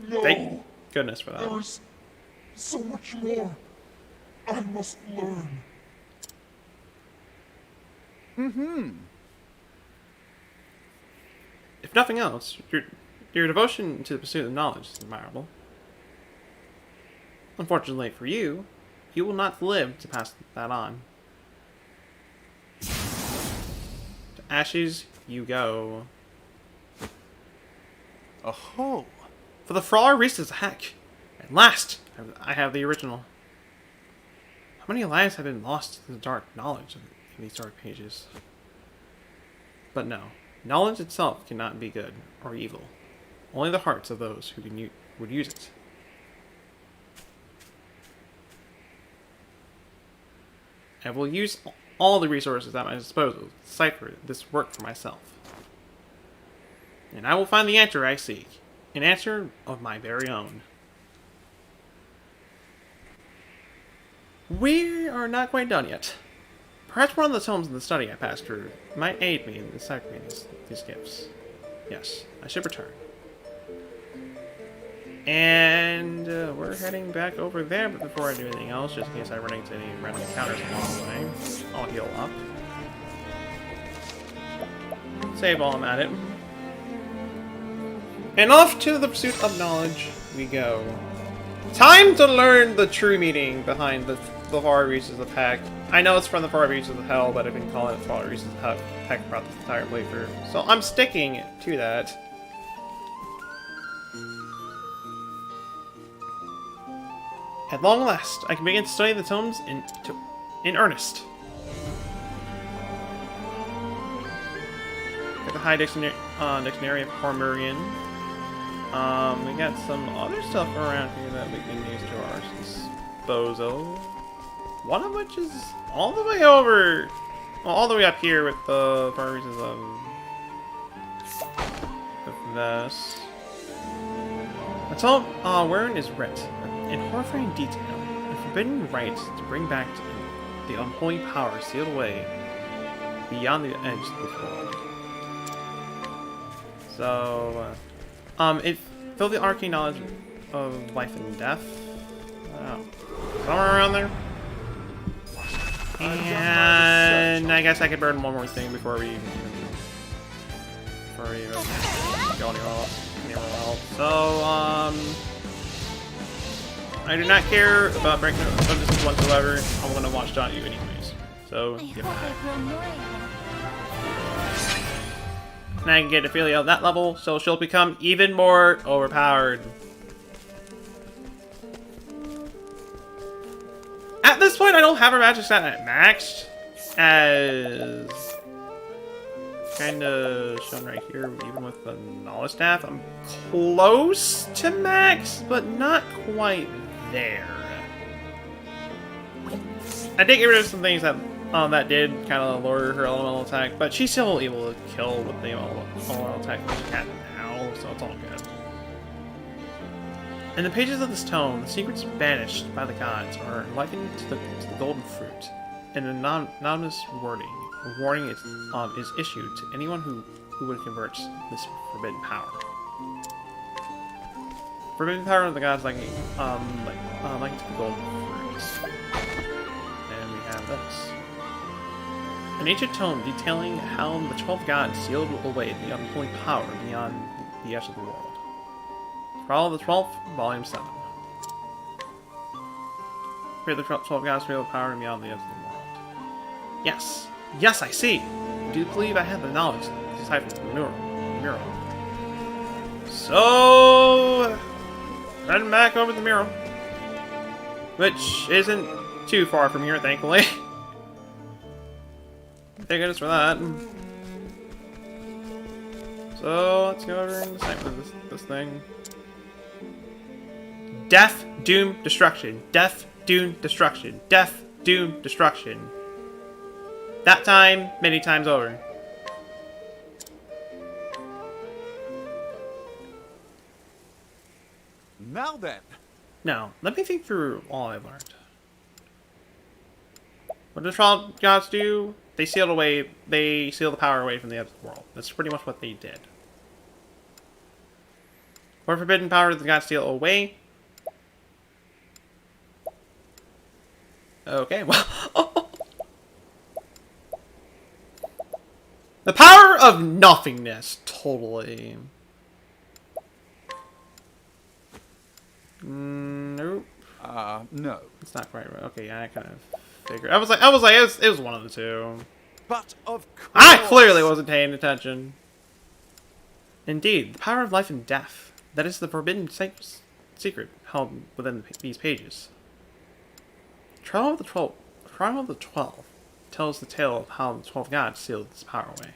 No, thank goodness for that. There's so much more I must learn. If nothing else, your devotion to the pursuit of knowledge is admirable. Unfortunately for you, you will not live to pass that on. To ashes you go. Oh, for the Frawler Reese's heck. At last, I have the original. How many lives have been lost to the dark knowledge in these dark pages? But no, knowledge itself cannot be good or evil. Only the hearts of those who would use it. I will use all the resources at my disposal to decipher this work for myself. And I will find the answer I seek. An answer of my very own. We are not quite done yet. Perhaps one of the tomes in the study I passed through might aid me in deciphering these gifts. Yes, I should return. And we're heading back over there, but before I do anything else, just in case I run into any random encounters along the way, I'll heal up. Save while I'm at it. And off to the pursuit of knowledge we go. Time to learn the true meaning behind the far reaches of heck. I know it's from the far reaches of hell, but I've been calling it far reaches of heck throughout this entire playthrough. So I'm sticking to that. At long last, I can begin to study the tomes in earnest. Got the High Dictionary of Cormurian. We got some other stuff around here that we can use to our disposal. One of which is all the way over, well, all the way up here with the far reaches of this. That's all wherein is writ, in horrifying detail, the forbidden right to bring back the unholy power sealed away beyond the edge of this world. So, it filled the arcane knowledge of life and death. Somewhere around there. And I guess I could burn one more thing before we go anywhere else. So, I do not care about breaking this whatsoever. I'm gonna watch John you anyways. So, get back. And I can get Ophelia at that level, so she'll become even more overpowered. At this point, I don't have her magic stat at maxed, as kind of shown right here. Even with the knowledge staff, I'm close to max, but not quite there. I did get rid of some things that did kind of lower her elemental attack, but she's still able to kill with the elemental attack that she can now, so it's all good. In the pages of this tome, the secrets banished by the gods are likened to the golden fruit. In an anonymous wording, a warning is issued to anyone who would convert this forbidden power. Forbidden power of the gods likened to the golden fruit. And we have this. An ancient tome detailing how the 12 gods sealed away the unholy power beyond the edge of the world. Trial of the 12th, Volume 7. Here the 12 gods seal the power beyond the edge of the world. Yes. Yes, I see. I do believe I have the knowledge to decipher the mural. So, heading back over the mural. Which isn't too far from here, thankfully. Thank goodness for that. So, let's go over and decipher this thing. Death, doom, destruction. Death, doom, destruction. Death, doom, destruction. That time, many times over. Now then. Now, let me think through all I've learned. What do the trial gods do? They seal the power away from the other world. That's pretty much what they did. What forbidden power did the gods steal away? Okay, well... The power of nothingness, totally. Nope. No. It's not quite right. Okay, yeah, I kind of figured. I was like, it was one of the two. But of course. I clearly wasn't paying attention. Indeed, the power of life and death. That is the forbidden secret held within these pages. Trial of the 12 tells the tale of how the 12 gods sealed this power away.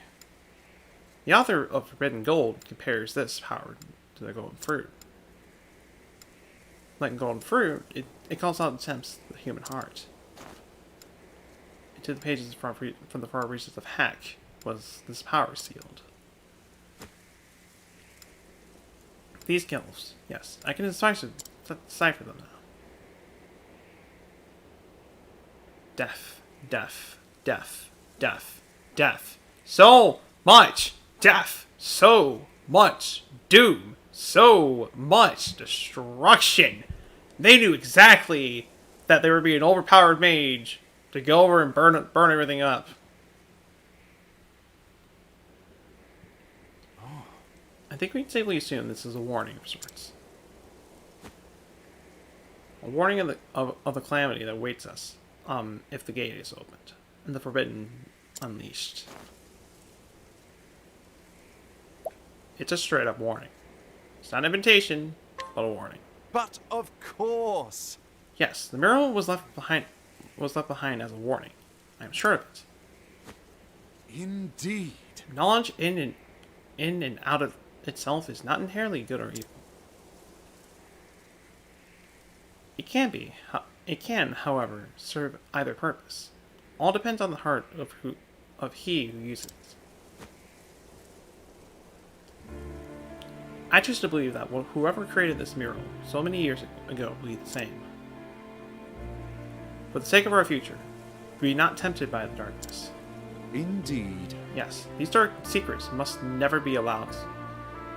The author of Forbidden Gold compares this power to the golden fruit. Like golden fruit, it calls out and tempts the human heart. Into the pages from the far reaches of heck was this power sealed. These gills, yes, I can decipher them now. Death, death, death, death, death. So much death, so much doom, so much destruction. They knew exactly that they were being overpowered mage to go over and burn everything up. I think we can safely assume this is a warning of sorts. A warning of the calamity that awaits us, if the gate is opened, and the forbidden unleashed. It's a straight up warning. It's not an invitation, but a warning. But of course! Yes, the mural was left behind as a warning. I am sure of it. Indeed. Knowledge in and out of itself is not inherently good or evil. It can, however, serve either purpose. All depends on the heart of he who uses it. I choose to believe that whoever created this mural so many years ago believed the same. For the sake of our future, be not tempted by the darkness. Indeed. Yes, these dark secrets must never be allowed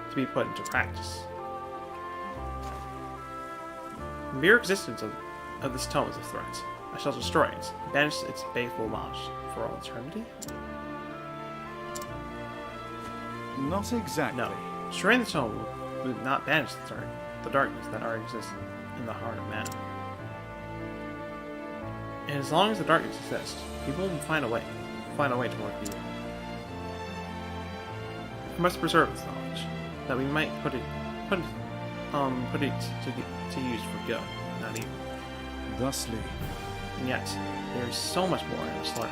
to be put into practice. The mere existence of this tome is a threat. I shall destroy it, and banish its faithful homage for all eternity? Not exactly. No. Destroying the tome would not banish the darkness that already exists in the heart of man. And as long as the darkness exists, people will find a way to work evil. We must preserve this knowledge, that we might put it to use for good, not evil. Thusly. And yet, there is so much more I must learn.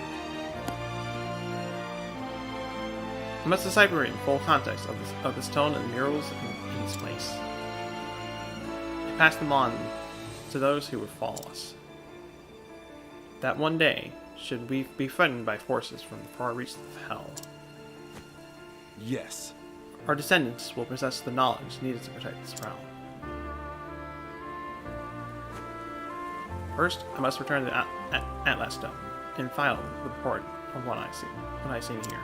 I must decipher it in full context of this tone and the murals in this place. I pass them on to those who would follow us. That one day, should we be threatened by forces from the far reaches of hell, yes, our descendants will possess the knowledge needed to protect this realm. First, I must return the Atlas Stone and file the report of what I see here.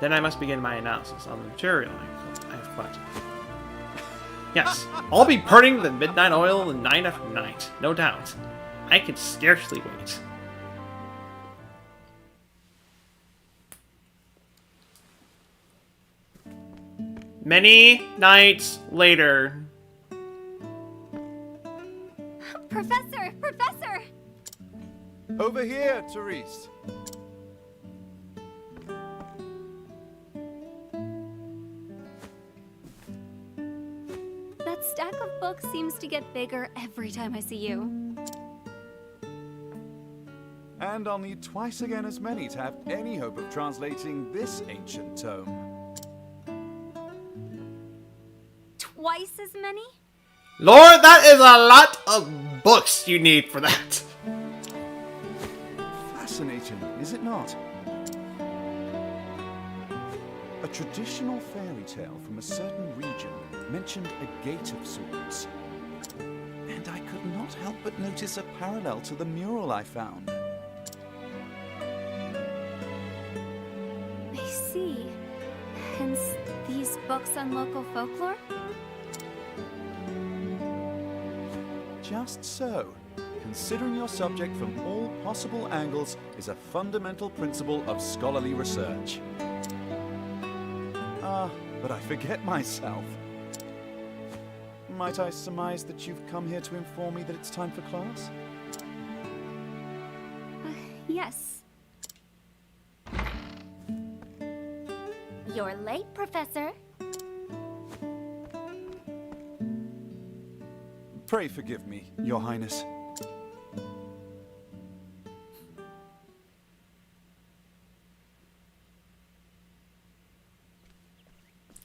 Then I must begin my analysis on the material I have collected. Yes, I'll be burning the midnight oil night after night, no doubt. I can scarcely wait. Many nights later. Professor! Professor! Over here, Therese. That stack of books seems to get bigger every time I see you. And I'll need twice again as many to have any hope of translating this ancient tome. Twice as many? Lord, that is a lot of books you need for that. Fascinating, is it not? A traditional fairy tale from a certain region mentioned a gate of sorts. And I could not help but notice a parallel to the mural I found. I see. Hence, these books on local folklore? Just so. Considering your subject from all possible angles is a fundamental principle of scholarly research. But I forget myself. Might I surmise that you've come here to inform me that it's time for class? Yes. You're late, Professor. Pray forgive me, Your Highness.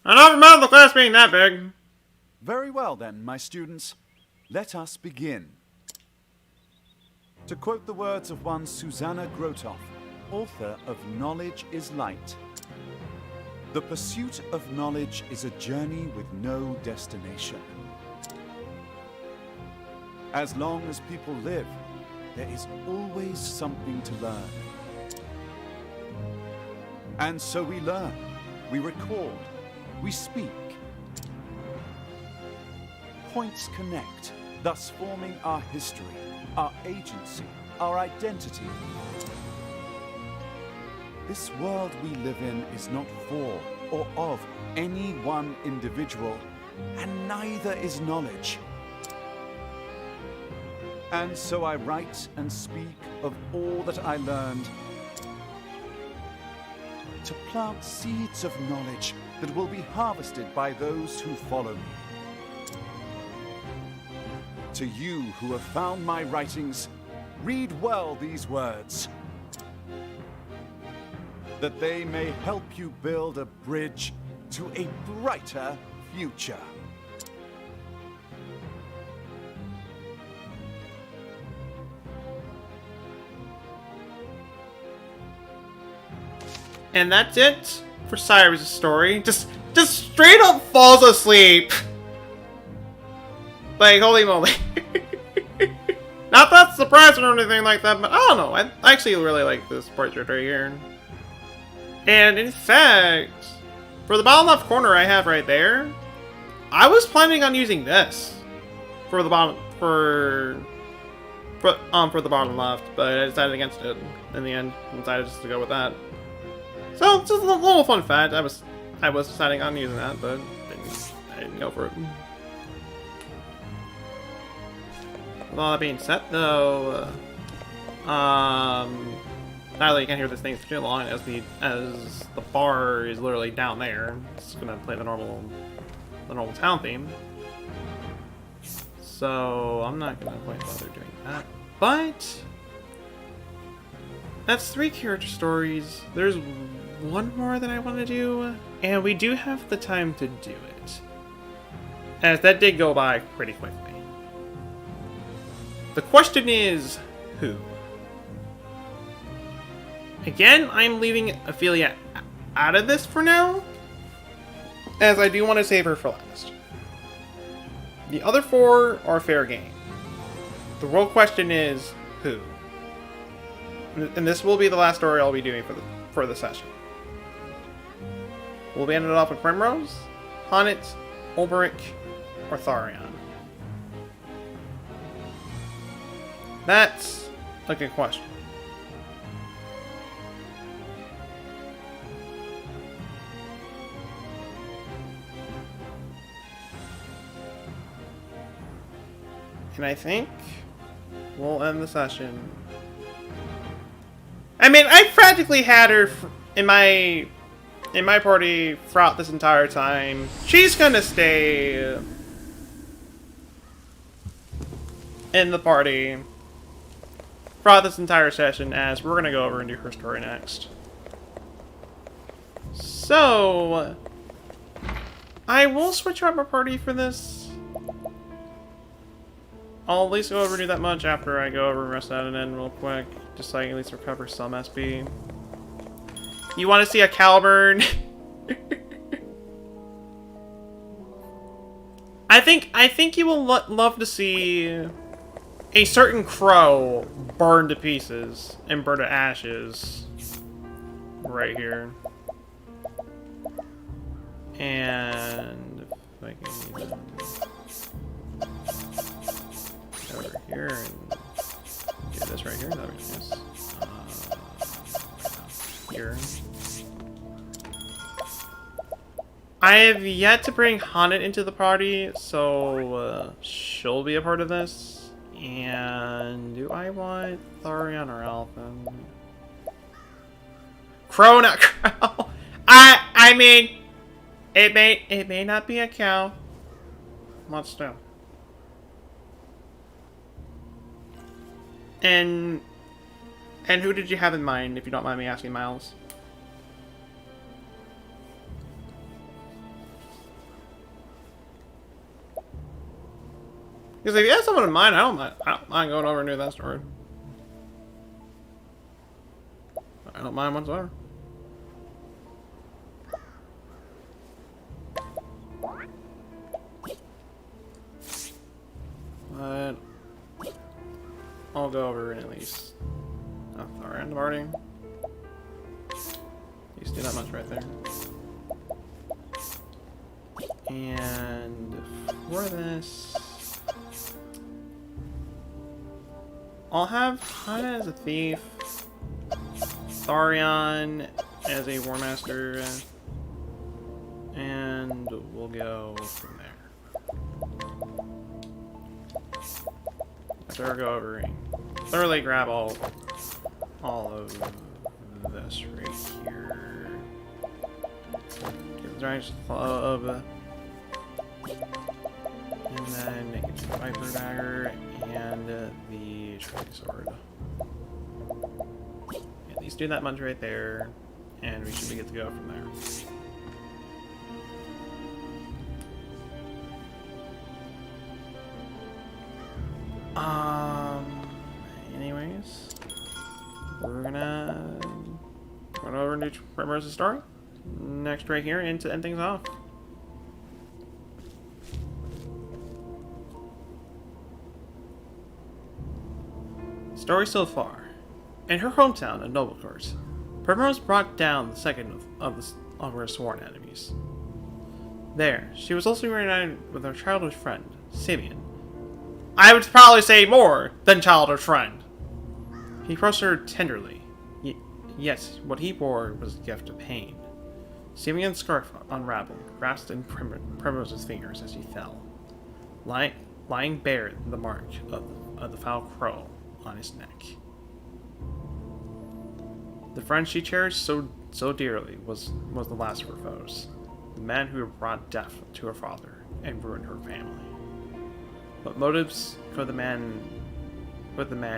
I don't remember the class being that big. Very well then, my students. Let us begin. To quote the words of one Susanna Grotoff, author of Knowledge is Light. The pursuit of knowledge is a journey with no destination. As long as people live, there is always something to learn. And so we learn, we record, we speak. Points connect, thus forming our history, our agency, our identity. This world we live in is not for or of any one individual, and neither is knowledge. And so I write and speak of all that I learned, to plant seeds of knowledge that will be harvested by those who follow me. To you who have found my writings, read well these words, that they may help you build a bridge to a brighter future. And that's it for Cyrus' story. Just straight up falls asleep. Like, holy moly. Not that surprising or anything like that, but I don't know. I actually really like this portrait right here. And in fact, for the bottom left corner I have right there, I was planning on using this for the bottom for the bottom left, but I decided against it in the end. I decided just to go with that. So just a little fun fact. I was deciding on using that, but I didn't go for it. With all that being said, though, now that you can't hear this thing for too long, as the bar is literally down there, it's gonna play the normal town theme. So I'm not gonna quite bother doing that. But that's 3 character stories. There's one more that I want to do, and we do have the time to do it, as that did go by pretty quickly. The question is, who? Again, I'm leaving Ophelia out of this for now, as I do want to save her for last. The other 4 are fair game. The real question is, who? And this will be the last story I'll be doing for the session. Will we end it off with Primrose, Honnet, Ulbrich, or Tharion? That's a good question. And I think we'll end the session. I mean, I practically had her in my party throughout this entire time. She's gonna stay in the party throughout this entire session, as we're gonna go over and do her story next. So I will switch up my party for this. I'll at least go over and do that much after I go over and rest that in real quick, just so I can at least recover some SP. You want to see a Caliburn? I think you will love to see a certain crow burned to pieces and burned to ashes right here. And if I can even go over here and do this right here, that would be nice. Here. I have yet to bring Honnet into the party, so she'll be a part of this. And do I want Tharion or Alphen? Crow, not cow. I mean, it may not be a cow. But still. And who did you have in mind, if you don't mind me asking, Miles? Because if you have someone in mind, I don't mind going over and do that story. I don't mind whatsoever. But all go over and at least our end of party. At least do that much right there. And for this, I'll have Hana as a thief, Tharion as a War Master, and we'll go from there. After I go over and thoroughly grab all of this right here. Get the Giant's Club, and then get the Viper Dagger and the Shrinking Sword. At least do that much right there, and we should be good to go from there. Anyways, we're gonna run over to Primrose's story next right here and to end things off. Story so far. In her hometown of Noblecourt, Primrose brought down the second of her sworn enemies. There, she was also reunited with her childhood friend, Simeon. I would probably say more than childhood friend. He approached her tenderly. Yes, what he bore was a gift of pain. Simeon's scarf unraveled, grasped in Primrose's fingers as he fell, lying bare the mark of the foul crow on his neck. The friend she cherished so dearly was the last of her foes, the man who had brought death to her father and ruined her family. What motives could the man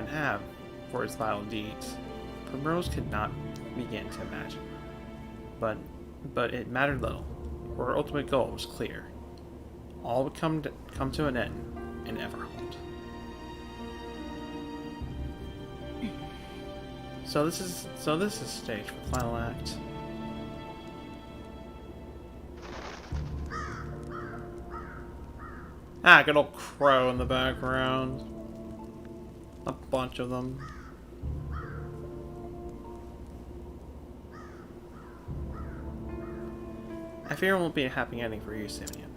have for his vile deeds? Primrose could not begin to imagine. But it mattered little. Her ultimate goal was clear. All would come to an end in Everhold. So this is stage for the final act. Ah, good old crow in the background. A bunch of them. I fear it won't be a happy ending for you, Simeon.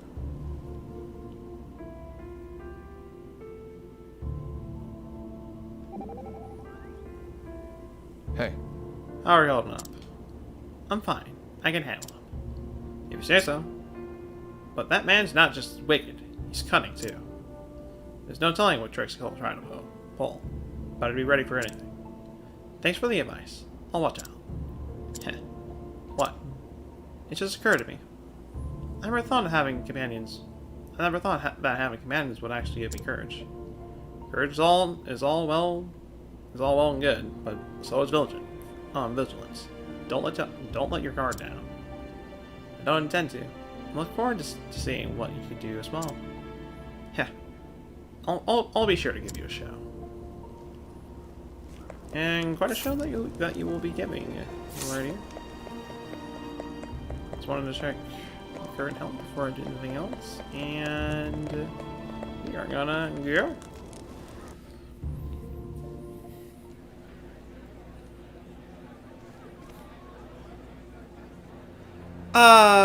Hey. How are you holding up? I'm fine. I can handle him. If you say so. But that man's not just wicked. He's cunning, too. There's no telling what tricks he'll try to pull. But I'd be ready for anything. Thanks for the advice. I'll watch out. Heh. What? It just occurred to me. I never thought that having companions would actually give me courage. Courage is all well and good, but so is vigilance. Don't let your guard down. I don't intend to. I look forward to seeing what you can do as well. Yeah, I'll be sure to give you a show, and quite a show that you will be giving. Alrighty. Just wanted to check current health before I do anything else, and we are gonna go.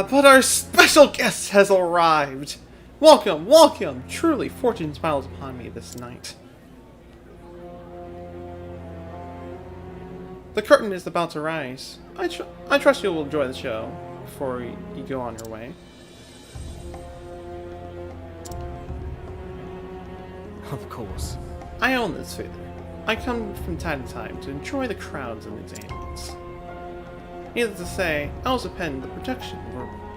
But our special guest has arrived. Welcome, welcome. Truly, fortune smiles upon me this night. The curtain is about to rise. I trust you will enjoy the show before you go on your way. Of course. I own this theater. I come from time to time to enjoy the crowds and its ambience. Needless to say, I also pen the production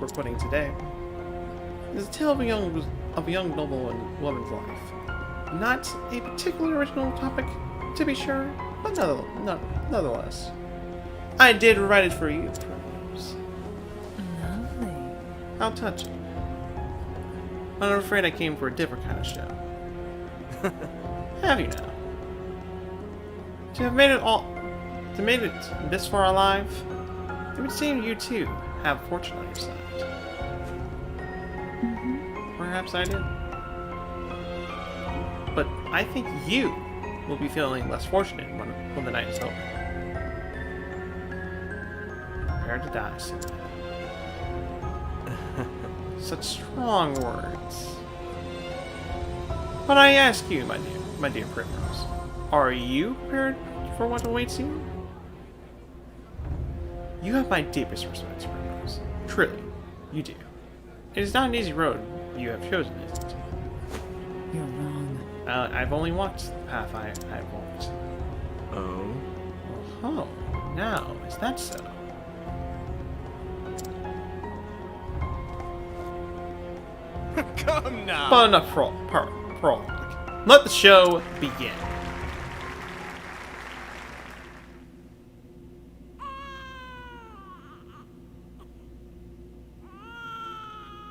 we're putting today. It is a tale of a young noble and woman's life. Not a particularly original topic, to be sure, but nonetheless. I did write it for you, Primrose. Lovely. How touching. But I'm afraid I came for a different kind of show. Have you now? To have made it this far alive, it would seem you too have fortune on your side. Perhaps I did. But I think you will be feeling less fortunate when the night is over. Prepare to die, son. Such strong words. But I ask you, my dear Primrose, are you prepared for what awaits you? You have my deepest respect, Primrose. Truly, you do. It is not an easy road you have chosen, is it? You're wrong. I've only walked the path I've walked. Oh? Oh, now, is that so? Come now! But enough prologue. Let the show begin.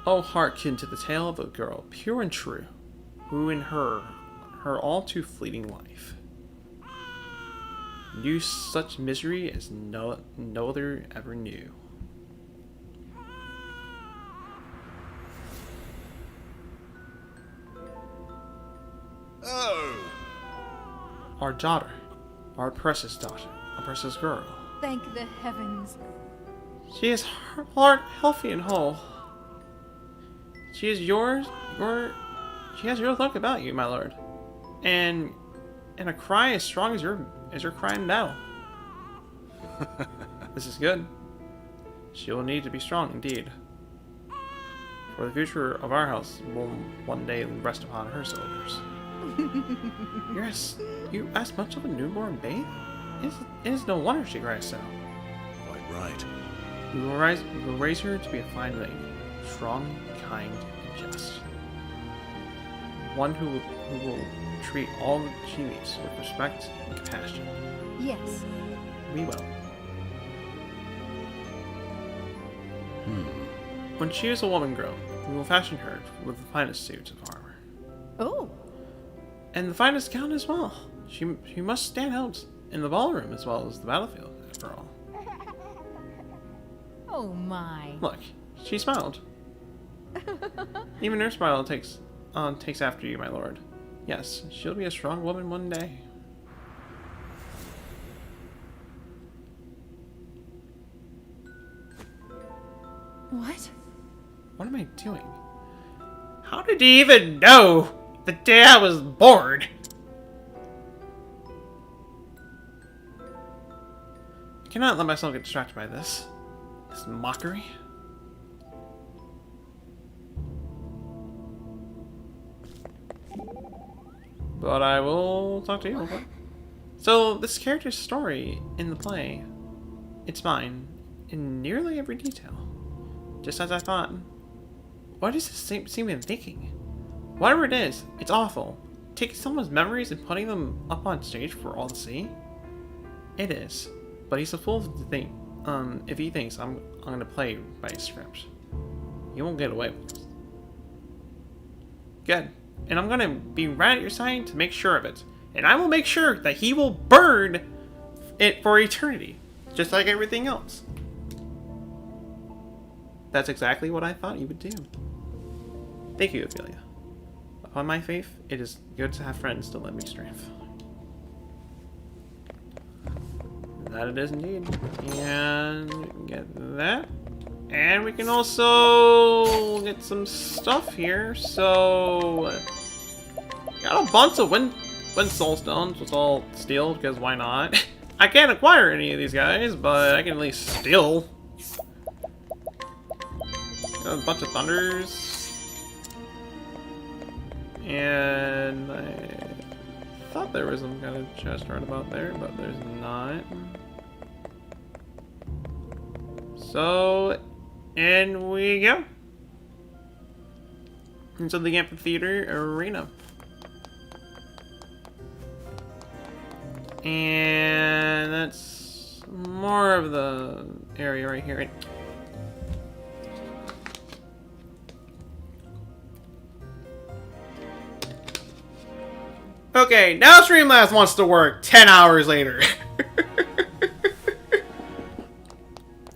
Oh, hearken to the tale of a girl, pure and true, who in her all too fleeting life, knew such misery as no other ever knew. Oh! Our daughter, our precious daughter, a precious girl. Thank the heavens. She is heart healthy and whole. She is she has your look about you, my lord, and a cry as strong as your cry in battle. This is good. She will need to be strong indeed, for the future of our house will one day rest upon her shoulders. Yes, you ask much of a newborn babe? It is no wonder she cries so. Quite right. We will raise her to be a fine lady, strong, kind, and just. One who will treat all that she meets with respect and compassion. Yes. We will. When she is a woman grown, we will fashion her with the finest suits of armor. Oh. And the finest gown as well. She must stand out in the ballroom as well as the battlefield, after all. Oh my. Look, she smiled. Even her smile takes after you, my lord. Yes, she'll be a strong woman one day. What? What am I doing? How did he even know the day I was born? I cannot let myself get distracted by this. This mockery. But I will talk to you real quick. So, this character's story in the play, it's mine, in nearly every detail. Just as I thought. What does this seem to be thinking? Whatever it is, it's awful. Taking someone's memories and putting them up on stage for all to see? It is. But he's a fool to think, if he thinks I'm gonna play by his script. He won't get away with it. Good. And I'm gonna be right at your side to make sure of it. And I will make sure that he will burn it for eternity. Just like everything else. That's exactly what I thought you would do. Thank you, Ophelia. Upon my faith, it is good to have friends to lend me strength. That it is indeed. And we can get that. And we can also get some stuff here. So, got a bunch of wind soul stones, which I'll steal because why not? I can't acquire any of these guys, but I can at least steal. Got a bunch of thunders. And I thought there was some kind of chest right about there, but there's not. So, in we go. Into the amphitheater arena. And that's more of the area right here. Okay, now Streamlabs wants to work 10 hours later.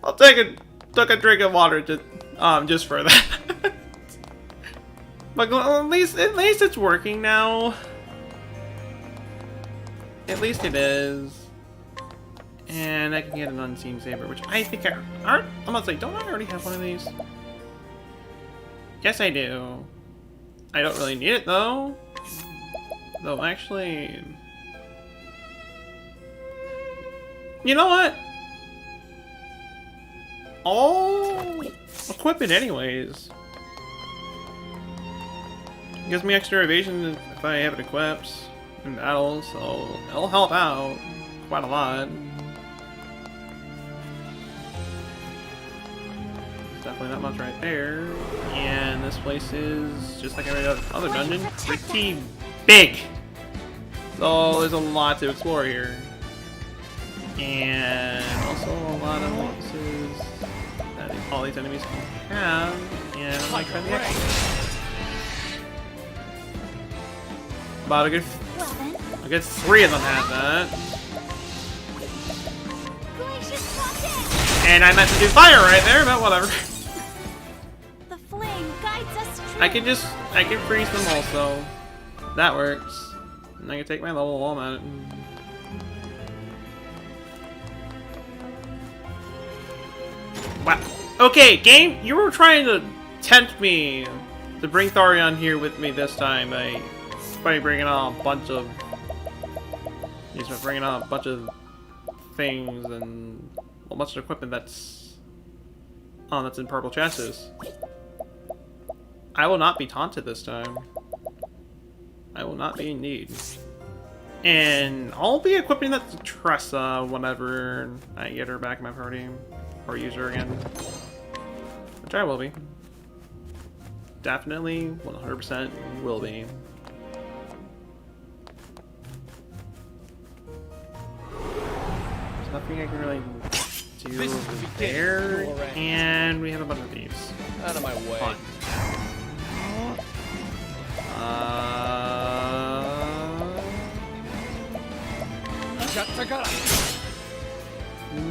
I'll take a drink of water just for that. But at least it's working now. At least it is. And I can get an unseen saber, which I think I'm gonna say, don't I already have one of these? Yes, I do. I don't really need it though. Though actually, you know what? I'll equip it anyways. It gives me extra evasion if I have it equipped in battle, so it'll help out quite a lot. Definitely not much right there. And this place is, just like every other dungeon, pretty big. So there's a lot to explore here. And also a lot of weaknesses that all these enemies can have. And I might try the extra. About a good 3 of them have that. And I meant to do fire right there, but whatever. The flame guides us true. I can freeze them also. That works. And I can take my level while I'm at it. Wow. Okay, game, you were trying to tempt me to bring Tharion here with me this time by bringing on a bunch of things and a bunch of equipment that's in purple chests. I will not be taunted this time. I will not be indeed. And I'll be equipping that to Tressa whenever I get her back in my party. Or use her again. Which I will be. Definitely, 100% will be. There's nothing I can really do over there. And we have a bunch of thieves. Out of my way. Fun.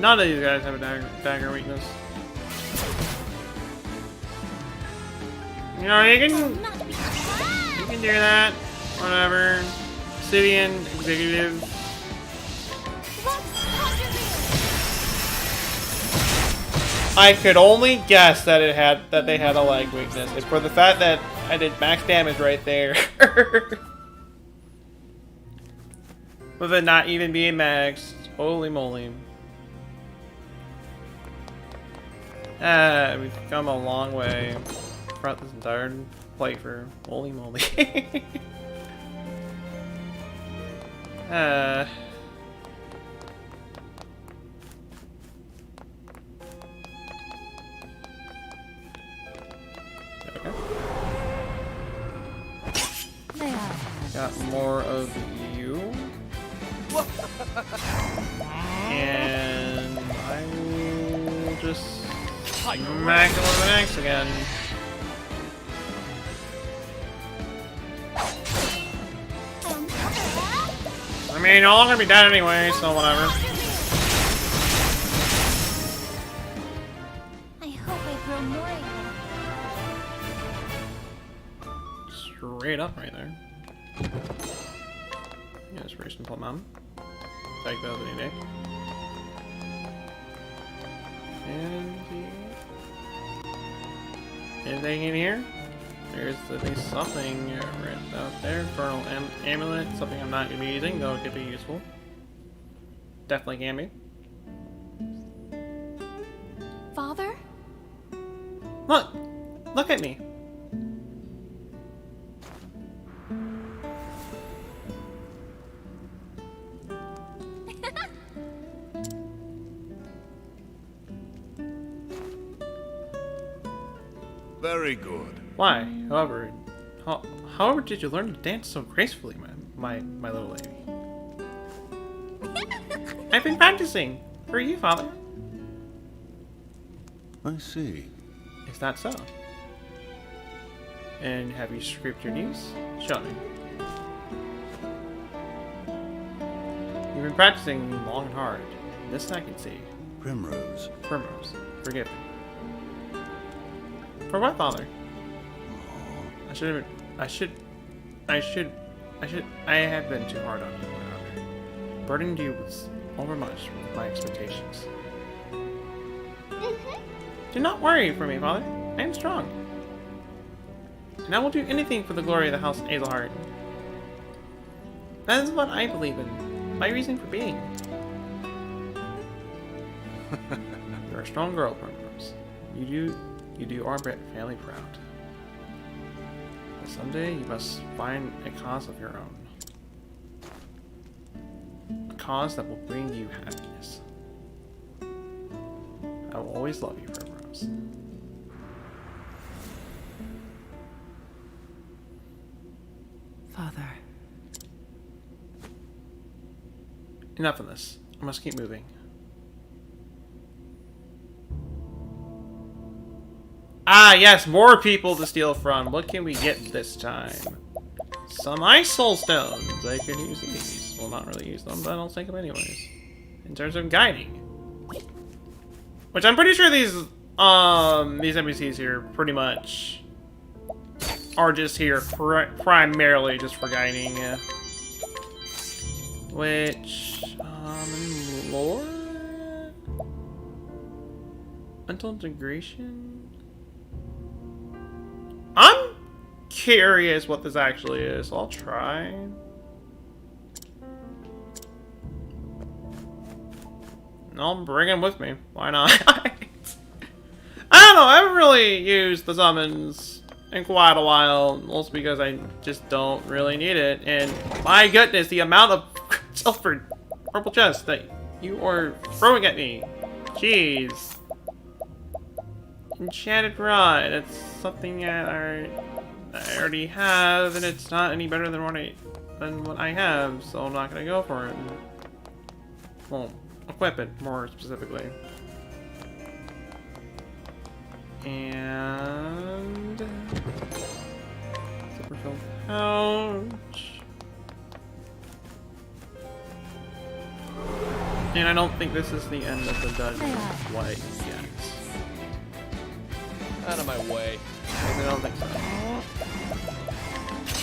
None of these guys have a dagger weakness. You know, you can do that. Whatever. Obsidian, executive. I could only guess that they had a leg weakness. It's for the fact that I did max damage right there. With it not even being maxed. Holy moly. We've come a long way throughout this entire playthrough. Holy moly. Okay. Got more of you. And I will just smack him with an axe again. I mean, you're all gonna be dead anyway, so whatever. I hope I grow more again. Straight up right there. Yeah, just race and pull mountain. Take those any day. And anything in here? There's at least something right out there. Infernal amulet, something I'm not going to be using, though it could be useful. Definitely can be. Father? Look! Look at me! Very good. Why? However did you learn to dance so gracefully, my little lady? I've been practicing for you, Father. I see. Is that so? And have you scraped your knees? Show me. You've been practicing long and hard. This I can see. Primrose. Primrose. Forgive me. For what, Father? I have been too hard on you, Father. burdened you with overmuch with my expectations. Do not worry for me, Father. I am strong. And I will do anything for the glory of the House Azelhart. That is what I believe in. My reason for being. You're a strong girl, Primrose. You do our family proud. But someday you must find a cause of your own. A cause that will bring you happiness. I will always love you, Primrose. Father. Enough of this. I must keep moving. Ah, yes, more people to steal from. What can we get this time? Some ice soul stones. I can use these. Well, not really use them, but I'll take them anyways. In terms of guiding. Which I'm pretty sure these NPCs here pretty much are just here primarily just for guiding. Which, in lore? Mental integration? I'm curious what this actually is. I'll try. I'll bring him with me. Why not? I don't know. I haven't really used the summons in quite a while. Also because I just don't really need it. And my goodness, the amount of silver purple chests that you are throwing at me. Jeez. Enchanted Rod. It's something that I already have, and it's not any better than what I have, so I'm not gonna go for it. Well, equip it more specifically. And super filled pouch. And I don't think this is the end of the dungeon quite yet. Out of my way. I don't think so.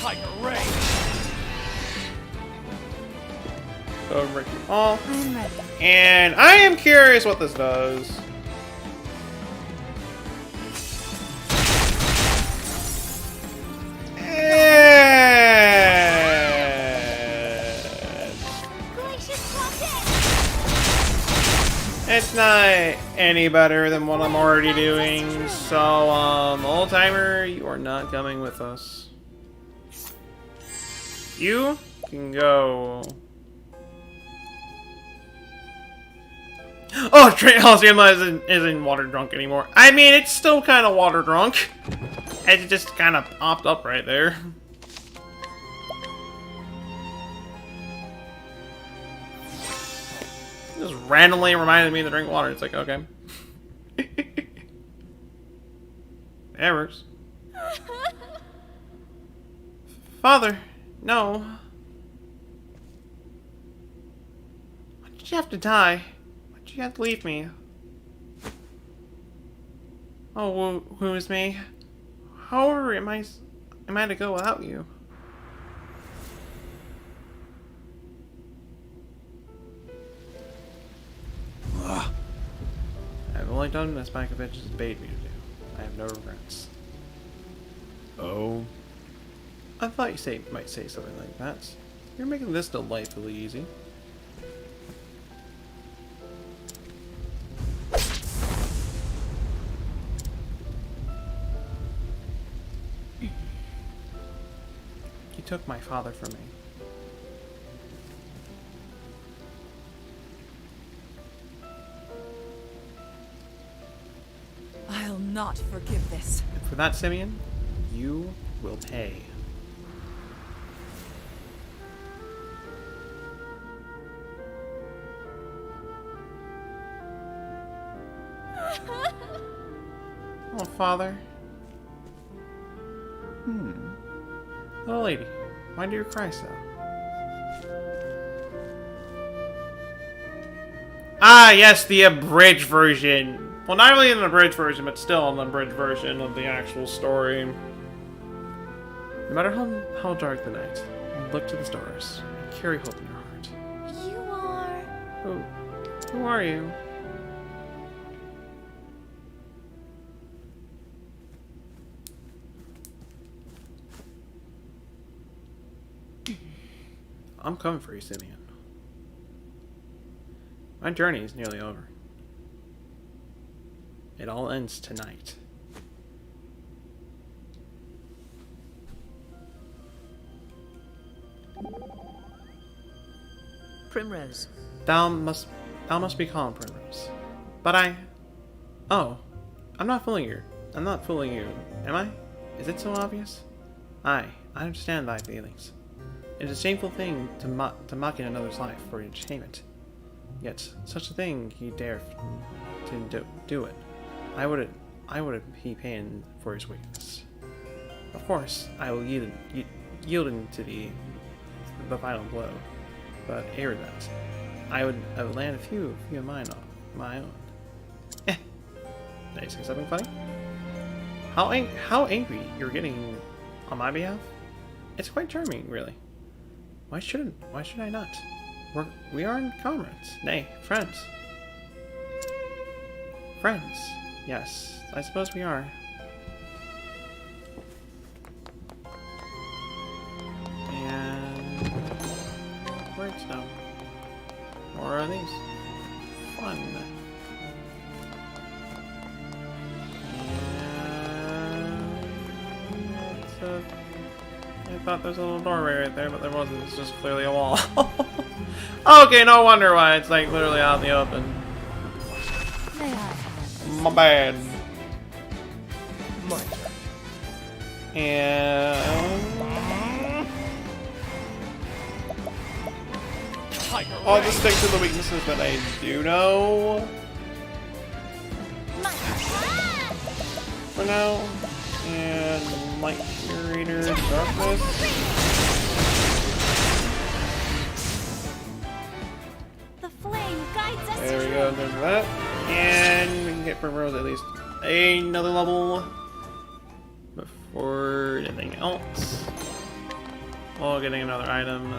Tiger Ray! So break you off. And I am curious what this does. It's not any better than what I'm already doing, so, old timer, you are not coming with us. You can go. Oh, Trent Halcyon isn't water drunk anymore. I mean, it's still kind of water drunk. It just kind of popped up right there. Just randomly reminded me to drink water. It's like, okay. Errors. Father, no. Why did you have to die? Why did you have to leave me? Oh, who is me? How am I to go without you? I've only done as Makovich has bade me to do. I have no regrets. Oh? I thought you might say something like that. You're making this delightfully easy. You took my father from me. I'll not forgive this. And for that, Simeon, you will pay. Oh, Father. Little lady, why do you cry so? Ah, yes, the abridged version. Well, not really an abridged version, but still an abridged version of the actual story. No matter how dark the night, look to the stars and carry hope in your heart. You Who are you? I'm coming for you, Simeon. My journey is nearly over. It all ends tonight. Primrose. Thou must be calm, Primrose. But oh, I'm not fooling you. I'm not fooling you, am I? Is it so obvious? I understand thy feelings. It is a shameful thing to mock in another's life for entertainment. Yet, such a thing he dare to do it. I wouldn't be paying for his weakness. Of course, I will yield into the final blow. But ere that, I would land a few of my own. Did I say something funny? How angry you're getting on my behalf? It's quite charming, really. Why should I not? We are comrades, nay, friends. Friends, yes, I suppose we are. And words now. More of these. Fun. And I thought there was a little doorway right there, but there wasn't. It's just clearly a wall. Okay, no wonder why it's like literally out in the open. My bad. And I'll just stick to the weaknesses that I do know for now. And light curator, darkness. There we go, there's that. And we can get Primrose at least another level before anything else. While getting another item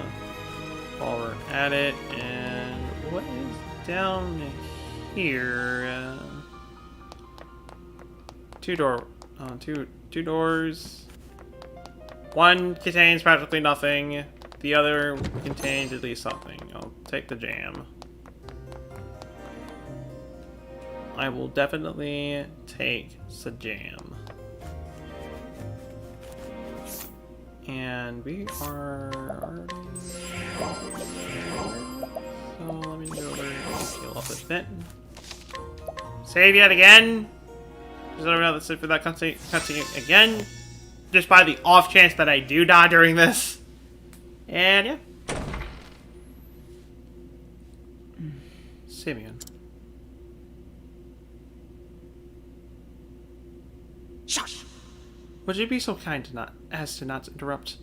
while we're at it. And what is down here? Two doors. One contains practically nothing. The other contains at least something. I'll take the jam. I will definitely take the jam. And we are already... So let me go over and heal up a bit. Save yet again? Just let me know that's it for that cutscene again. Just by the off chance that I do die during this. And yeah. Simeon. Shush! Would you be so kind to not interrupt?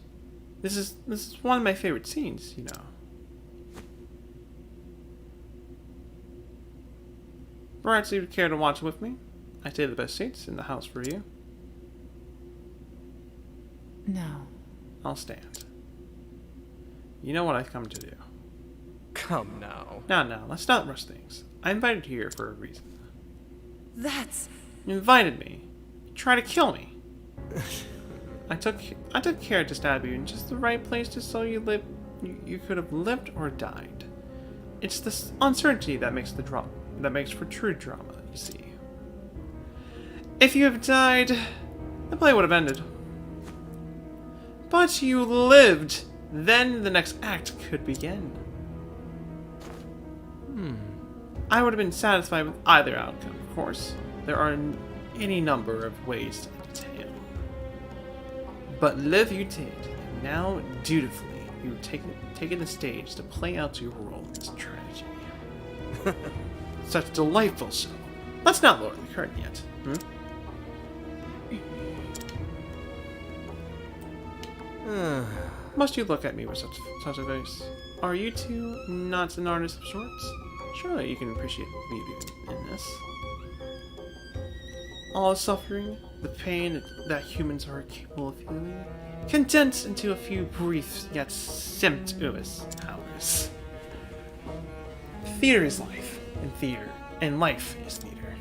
This is one of my favorite scenes, you know. Perhaps you'd care to watch with me? I save the best seats in the house for you. No. I'll stand. You know what I've come to do. Come now. No, let's not rush things. I invited you here for a reason. That's... You invited me. You tried to kill me. I took care to stab you in just the right place just so you could have lived or died. It's this uncertainty that makes for true drama, you see. If you have died, the play would have ended. But you lived, then the next act could begin. I would have been satisfied with either outcome, of course. There are any number of ways to detail. But live you did, and now, dutifully, you've taken the stage to play out your role in this tragedy. Such a delightful show. Let's not lower the curtain yet, Must you look at me with such a face? Are you two not an artist of sorts? Surely you can appreciate beauty in this. All the suffering, the pain that humans are capable of feeling, condensed into a few brief yet sumptuous hours. theater is life, and life is theater.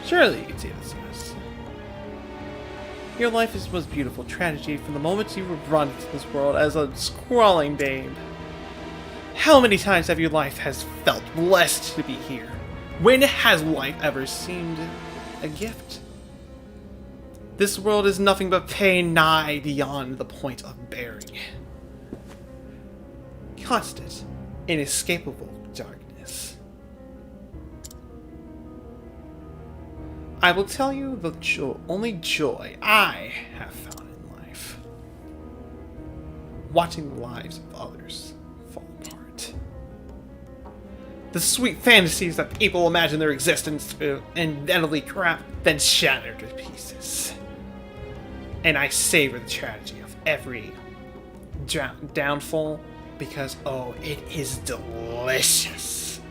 Surely you can see this, yes. Your life was beautiful tragedy from the moment you were brought into this world as a scrawling babe. How many times have your life has felt blessed to be here? When has life ever seemed a gift? This world is nothing but pain nigh beyond the point of bearing. Constant, inescapable darkness. I will tell you the only joy I have found in life. Watching the lives of others fall apart. The sweet fantasies that people imagine their existence to indelibly crap, then shattered to pieces. And I savor the tragedy of every downfall because, oh, it is delicious.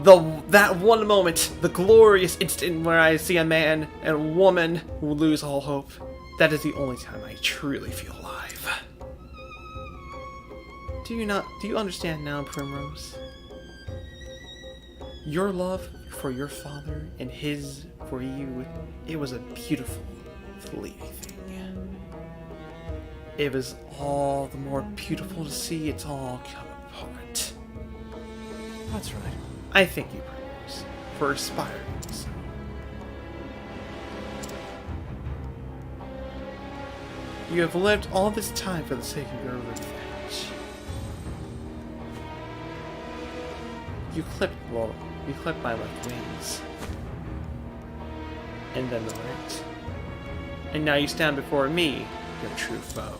That one moment, the glorious instant where I see a man and a woman who lose all hope, that is the only time I truly feel alive. Do you understand now, Primrose? Your love for your father and his for you, it was a beautiful, fleeting thing. It was all the more beautiful to see it's all come apart. That's right. I thank you, Primrose, for inspiring me so. You have lived all this time for the sake of your revenge. You clipped my left wings. And then the right. And now you stand before me, your true foe.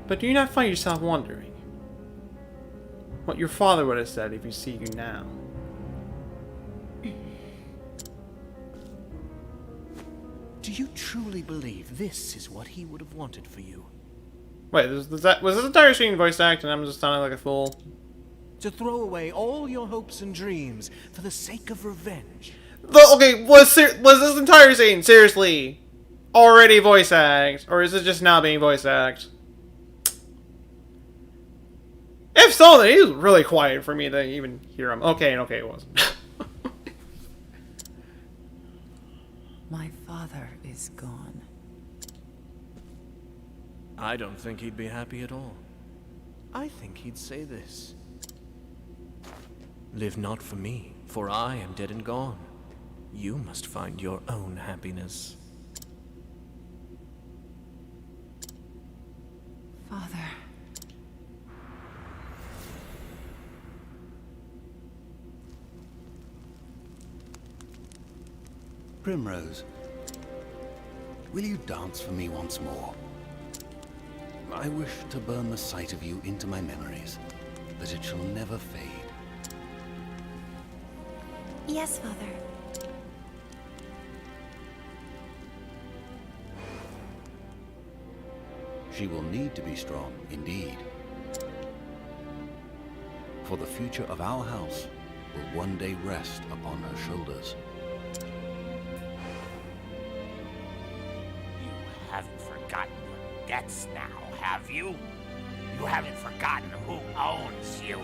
But do you not find yourself wondering what your father would have said if you see you now? Do you truly believe this is what he would have wanted for you? Wait, was this entire scene voice act and I'm just sounding like a fool? To throw away all your hopes and dreams for the sake of revenge? Okay, was this entire scene, seriously, already voice act? Or is it just now being voice act? If so, then he was really quiet for me to even hear him. Okay, it wasn't. My father is gone. I don't think he'd be happy at all. I think he'd say this. Live not for me, for I am dead and gone. You must find your own happiness. Father. Primrose, will you dance for me once more? I wish to burn the sight of you into my memories, that it shall never fade. Yes, Father. She will need to be strong, indeed. For the future of our house will one day rest upon her shoulders. You haven't forgotten your debts now, have you? You haven't forgotten who owns you.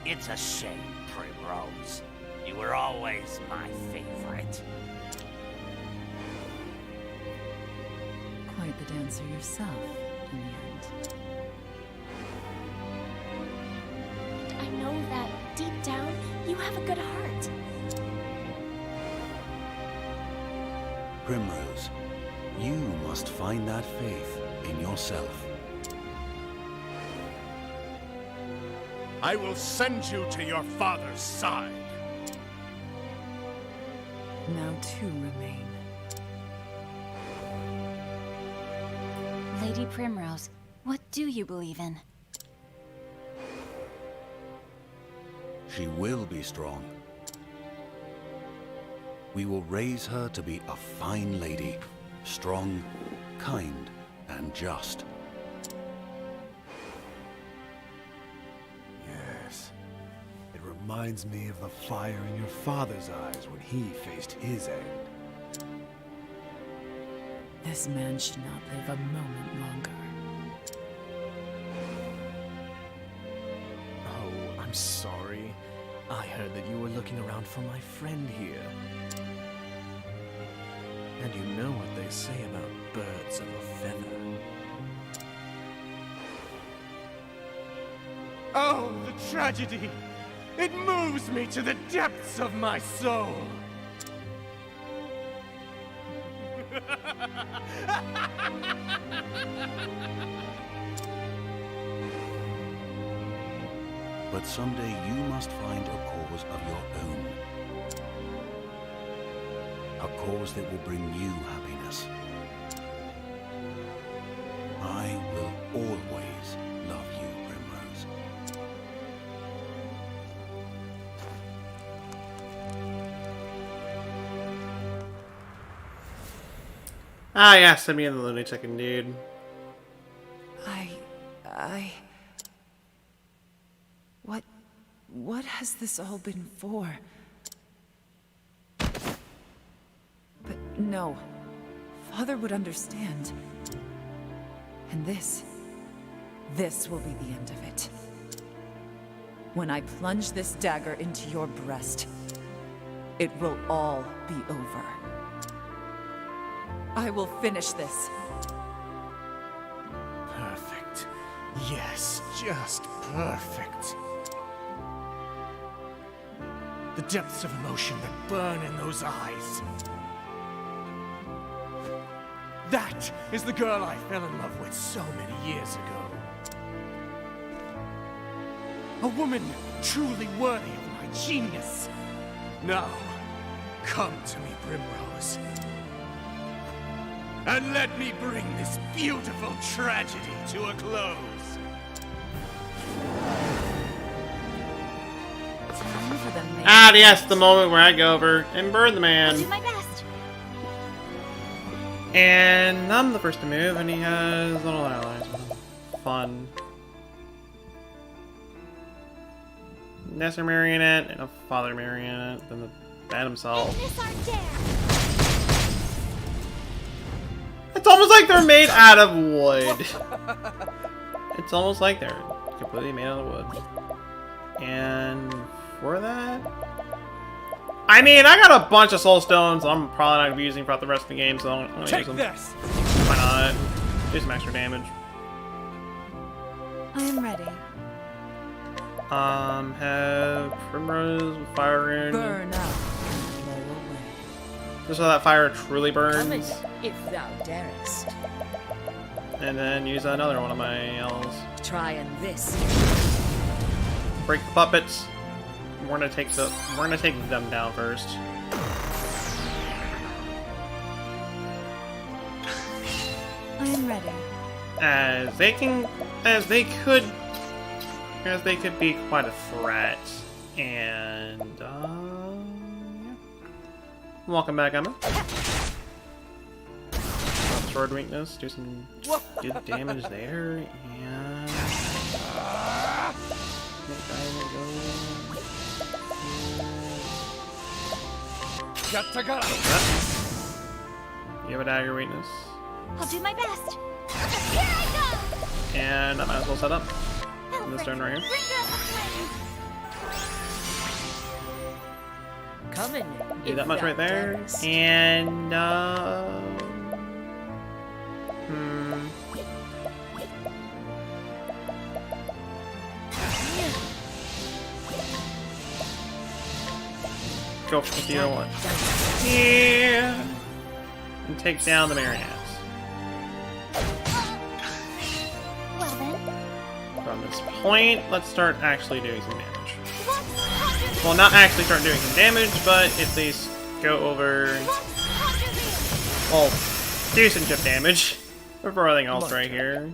It's a shame, Primrose. You were always my favorite. Quite the dancer yourself, in the end. I know that deep down, you have a good heart. Primrose, you must find that faith in yourself. I will send you to your father's side. Now two remain. Lady Primrose, what do you believe in? She will be strong. We will raise her to be a fine lady, strong, kind, and just. Yes. It reminds me of the fire in your father's eyes when he faced his end. This man should not live a moment longer. Oh, I'm sorry. I heard that you were looking around for my friend here. And you know what they say about birds of a feather. Oh, the tragedy! It moves me to the depths of my soul! But someday you must find a cause of your own. A cause that will bring you happiness. I will always love you, Primrose. Ah, yeah, send me in the lunatic indeed. What has this all been for? But no. Father would understand. And this will be the end of it. When I plunge this dagger into your breast, it will all be over. I will finish this. Perfect. Yes, just perfect. The depths of emotion that burn in those eyes. That is the girl I fell in love with so many years ago. A woman truly worthy of my genius. Now, come to me, Primrose. And let me bring this beautiful tragedy to a close. Ah, yes, the moment where I go over and burn the man. I'll do my best. And I'm the first to move, and he has little allies. Fun. Nessa marionette and a father marionette, then the bat himself. It's almost like they're made out of wood. It's almost like they're completely made out of wood. And for that, I mean, I got a bunch of soul stones I'm probably not going to be using throughout the rest of the game, so I'm going to use them. This. Why not? Do some extra damage. I am ready. Have Primrose with Fire Rune. Burn out. Just so that fire truly burns. If thou darest. And then use another one of my L's. Try and this. Break the puppets. We're gonna take them down first. I am ready. As they could be quite a threat. And yeah. Welcome back, Emma. Sword weakness, do some good damage there, and you have a dagger weakness. I'll do my best. Here I go. And I might as well set up in this turn right here. Coming. Do that much right there, and go for the other one. Yeah, and take down the marionettes. Well then. From this point, let's start actually doing some damage. Well, not actually start doing some damage, but at least go over. Well, do some chip damage before everything else right here.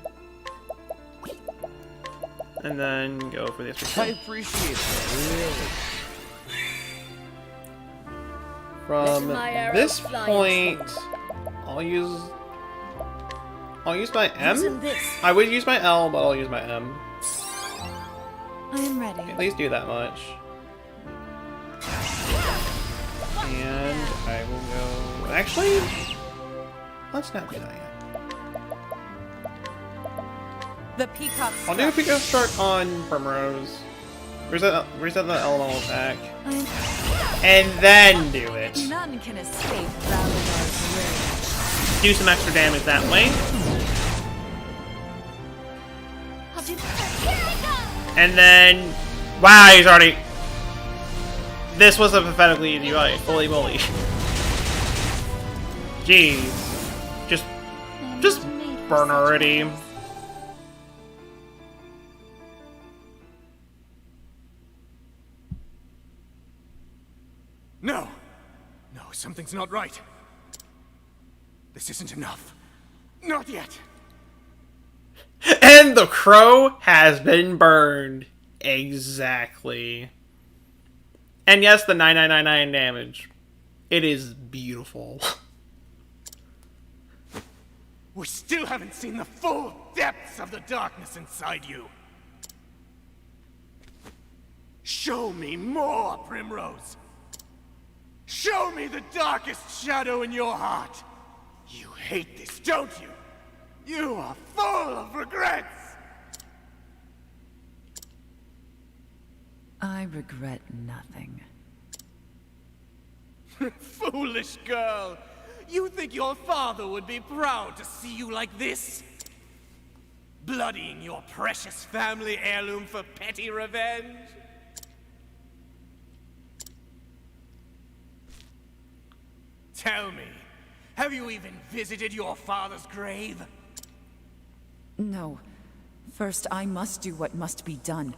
And then go for this. I appreciate it. From this point, I'll use my M. I would use my L, but I'll use my M. I am ready. At least do that much. And I will go... Actually, let's not do that yet. The peacock. I'll do a peacock start on Primrose. Reset the elemental attack. And then do it. None can escape Valinar's rage. Do some extra damage that way. I'll do that. And then... Wow, he's already... This was a pathetically easy fight. Holy moly. Jeez. Just burn already. No! No, something's not right. This isn't enough. Not yet. And the crow has been burned. Exactly. And yes, the 9999 damage. It is beautiful. We still haven't seen the full depths of the darkness inside you. Show me more, Primrose. Show me the darkest shadow in your heart. You hate this, don't you? You are full of regrets. I regret nothing. Foolish girl. You think your father would be proud to see you like this? Bloodying your precious family heirloom for petty revenge? Tell me, have you even visited your father's grave? No. First, I must do what must be done.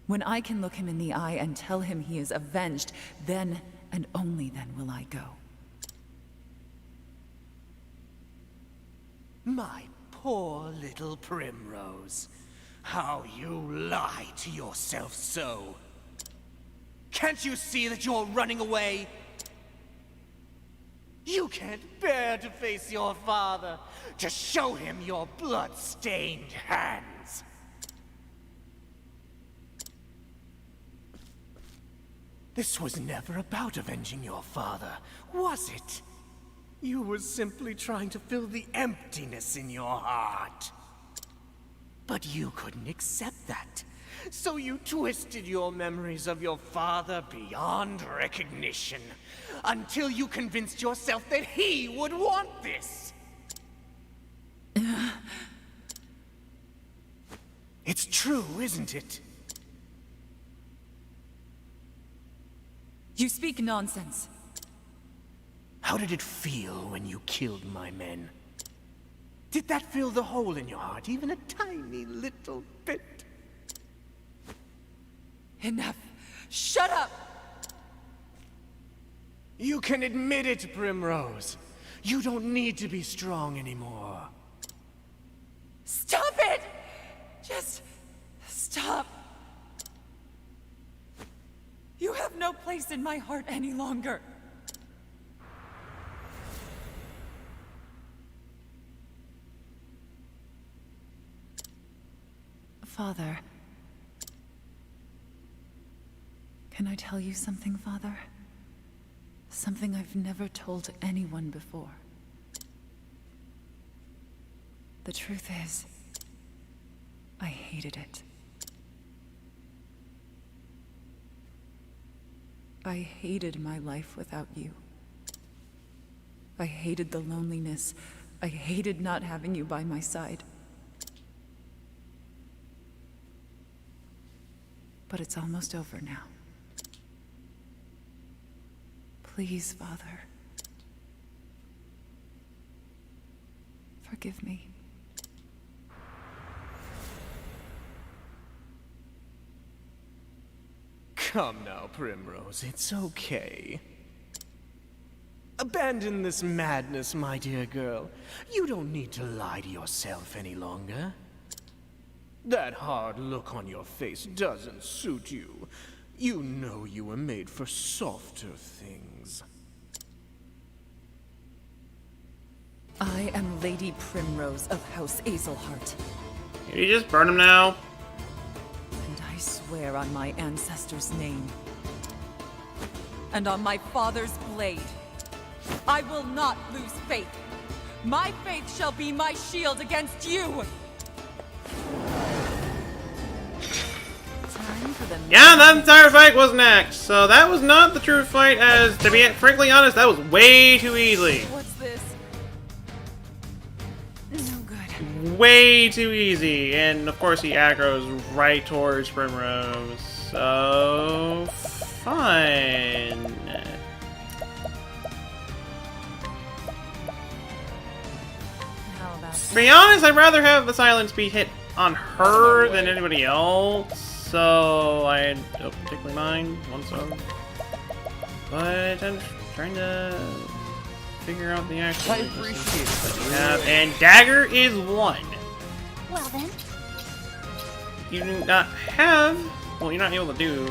When I can look him in the eye and tell him he is avenged, then and only then will I go. My poor little Primrose. How you lie to yourself so. Can't you see that you're running away? You can't bear to face your father, to show him your blood-stained hands. This was never about avenging your father, was it? You were simply trying to fill the emptiness in your heart. But you couldn't accept that, so you twisted your memories of your father beyond recognition, until you convinced yourself that he would want this. It's true, isn't it? You speak nonsense. How did it feel when you killed my men? Did that fill the hole in your heart, even a tiny little bit? Enough. Shut up! You can admit it, Primrose. You don't need to be strong anymore. Stop it! Just stop. You have no place in my heart any longer. Father. Can I tell you something, Father? Something I've never told anyone before. The truth is, I hated it. I hated my life without you. I hated the loneliness. I hated not having you by my side. But it's almost over now. Please, Father. Forgive me. Come now, Primrose, it's okay. Abandon this madness, my dear girl. You don't need to lie to yourself any longer. That hard look on your face doesn't suit you. You know you were made for softer things. I am Lady Primrose of House Azelhart. Can you just burn him now? And I swear on my ancestors' name. and on my father's blade. I will not lose faith. My faith shall be my shield against you. Time for the Yeah, that entire fight was next. So that was not the true fight, as to be frankly honest, that was way too easy. What's this? No good. Way too easy. And of course he aggroes right towards Primrose. So fine. To be honest, I'd rather have the silence be hit on her than anybody else. So I don't particularly mind one sword. But I'm trying to figure out the actual weaknesses that you have. And dagger is one. Well then. You do not have. Well, you're not able to do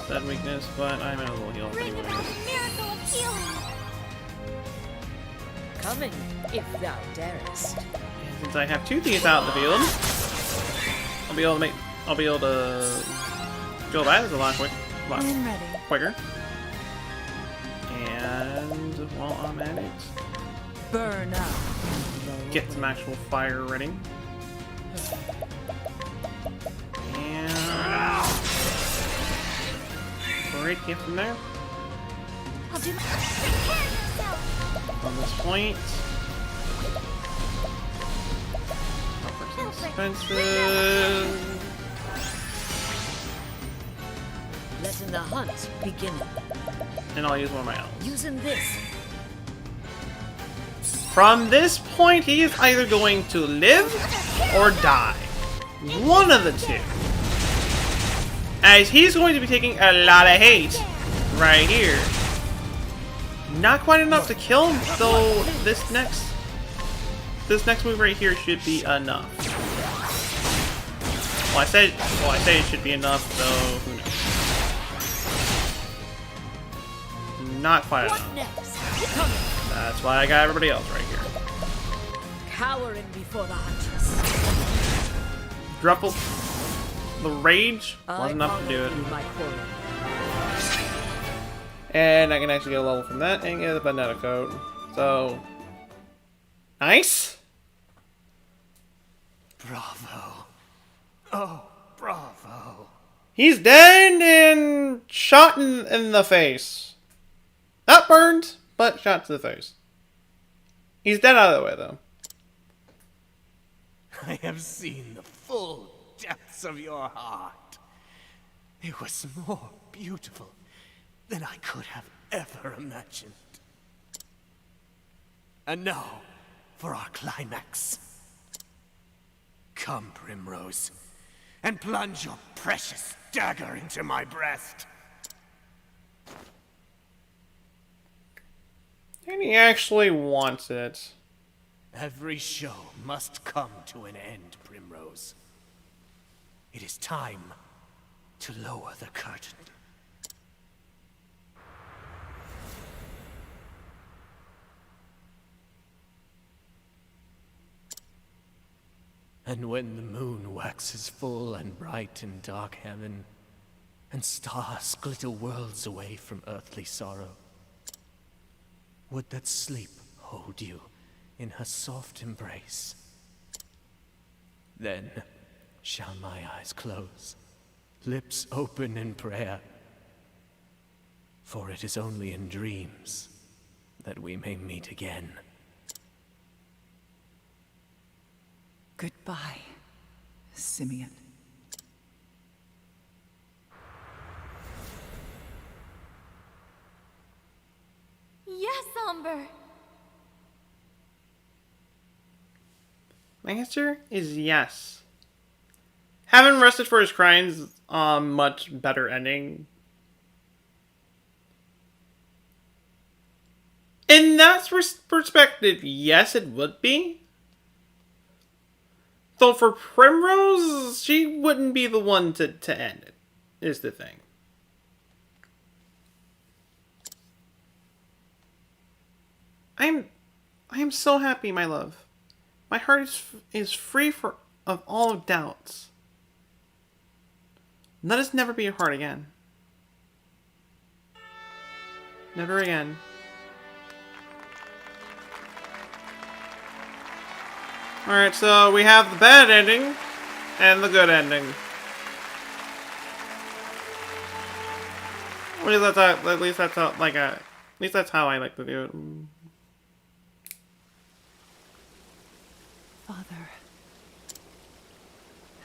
that weakness, but I might as well heal Bring anyways. about the miracle of healing. Coming, if thou darest. And since I have two thieves out in the field, I'll be able to go by this a lot quicker. And while I'm at it, burn up. Get some actual fire ready. And great gift from there. I'll do my prepare yourself. On this point. Expensive. Letting the hunt begin. And I'll use one of my elves. Using this. From this point, he is either going to live or die. One of the two. As he's going to be taking a lot of hate right here. Not quite enough to kill him, though this next move right here should be enough. Well, I say it should be enough, though who knows? Not quite enough. That's why I got everybody else right here. Cowering before the huntress. Druffle. The rage was enough to do it. And I can actually get a level from that and get a banana coat. So, nice. Bravo. Oh, bravo. He's dead and shot in the face. Not burned, but shot to the face. He's dead out of the way, though. I have seen the full depths of your heart. It was more beautiful than I could have ever imagined. And now, for our climax. Come, Primrose, and plunge your precious dagger into my breast. And he actually wants it. Every show must come to an end, Primrose. It is time to lower the curtain. And when the moon waxes full and bright in dark heaven, and stars glitter worlds away from earthly sorrow, would that sleep hold you in her soft embrace? Then shall my eyes close, lips open in prayer, for it is only in dreams that we may meet again. Goodbye, Simeon. Yes, Umber. My answer is yes. Having rested for his crimes, much better ending. In that perspective, yes, it would be. Though for Primrose, she wouldn't be the one to end it, is the thing. I am so happy, my love. My heart is free of all doubts. Let us never be apart again. Never again. Alright, so we have the bad ending and the good ending. At least that's how I like to do it. Father,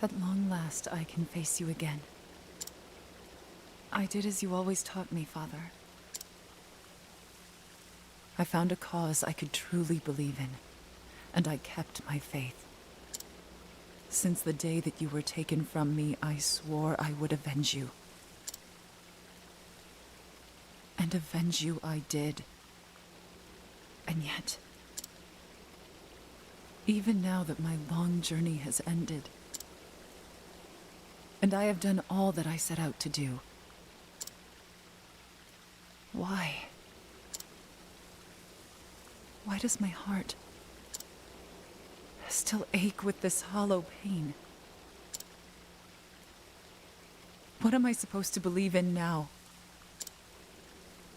at long last I can face you again. I did as you always taught me, Father. I found a cause I could truly believe in, and I kept my faith. Since the day that you were taken from me, I swore I would avenge you. And avenge you I did. And yet, even now that my long journey has ended, and I have done all that I set out to do, why? Why does my heart still ache with this hollow pain? What am I supposed to believe in now?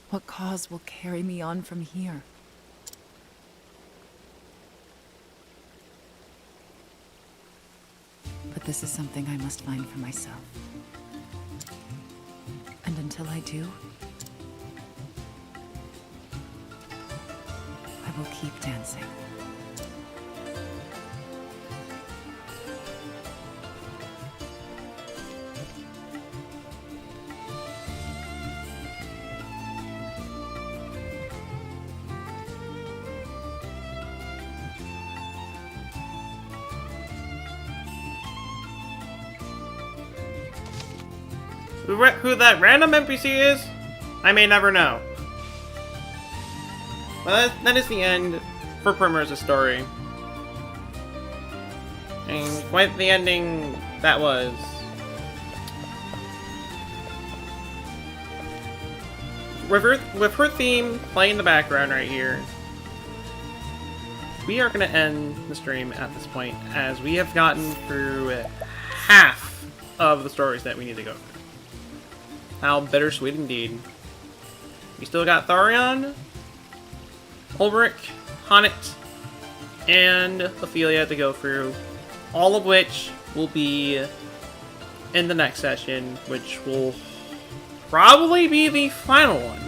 What cause will carry me on from here? But this is something I must find for myself. And until I do, I will keep dancing. Who that random NPC is, I may never know. But that is the end for Primrose's story. And quite the ending that was. With her theme playing in the background right here, we are going to end the stream at this point, as we have gotten through half of the stories that we need to go through. How bittersweet indeed. We still got Tharion, Ulrich, Honnett, and Ophelia to go through, all of which will be in the next session, which will probably be the final one.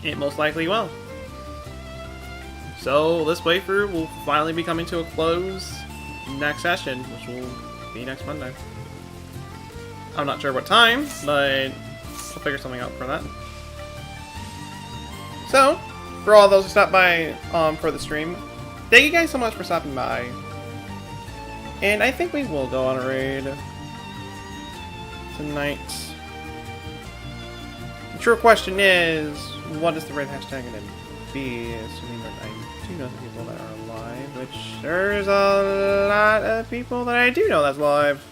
It most likely will. So this playthrough will finally be coming to a close next session, which will be next Monday. I'm not sure what time, but I'll figure something out for that. So, for all those who stopped by for the stream, thank you guys so much for stopping by. And I think we will go on a raid tonight. The true question is, what is the raid hashtag going to be? Assuming that I do know the people that are alive, which there's a lot of people that I do know that's live.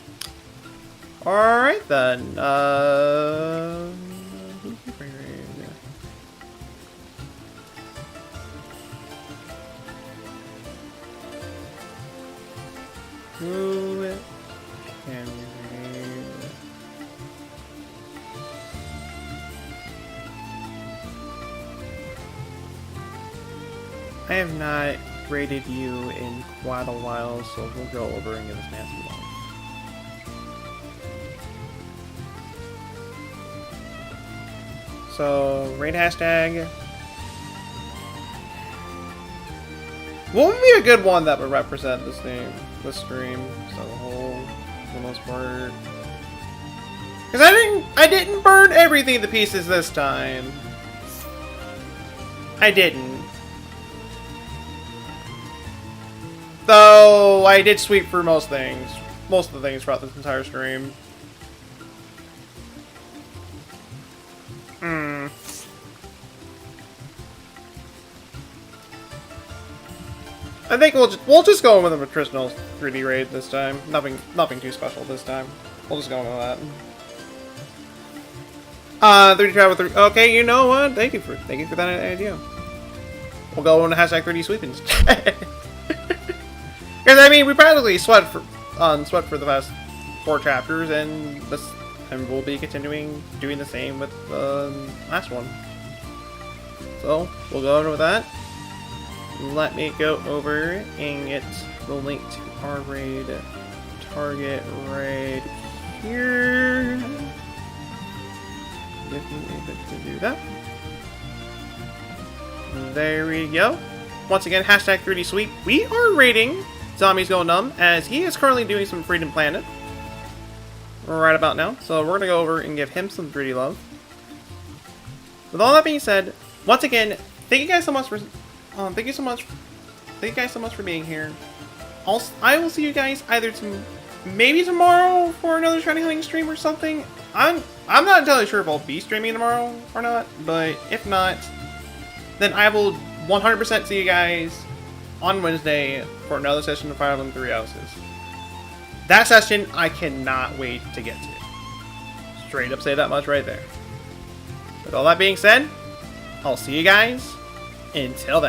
Alright then, who can we raid? I have not rated you in quite a while, so we'll go over and give this man some love. So, raid hashtag. What would be a good one that would represent this name, this stream, as a whole, for the most part? Because I didn't burn everything to pieces this time. I didn't. Though I did sweep through most of the things throughout this entire stream. I think we'll just go with a traditional 3D raid this time. Nothing too special this time. We'll just go with that. 3D Traveler 3. Okay, you know what? Thank you for that idea. We'll go on the hashtag 3D sweepings. Because I mean, we practically sweat for the past 4 chapters, and and we'll be continuing doing the same with the last one. So, we'll go over with that. Let me go over and get the link to our raid target right here. If you able to do that. There we go. Once again, hashtag 3D sweep. We are raiding Zombies Go Numb, as he is currently doing some Freedom Planet right about now. So we're gonna go over and give him some 3D love. With all that being said, once again, thank you guys so much for thank you guys so much for being here. I will see you guys either maybe tomorrow for another shiny hunting stream or something. I'm not entirely sure if I'll be streaming tomorrow or not, but if not, then I will 100% see you guys on Wednesday for another session of Fire Emblem 3 Houses. That session I cannot wait to get to. Straight up say that much right there. With all that being said, I'll see you guys until then.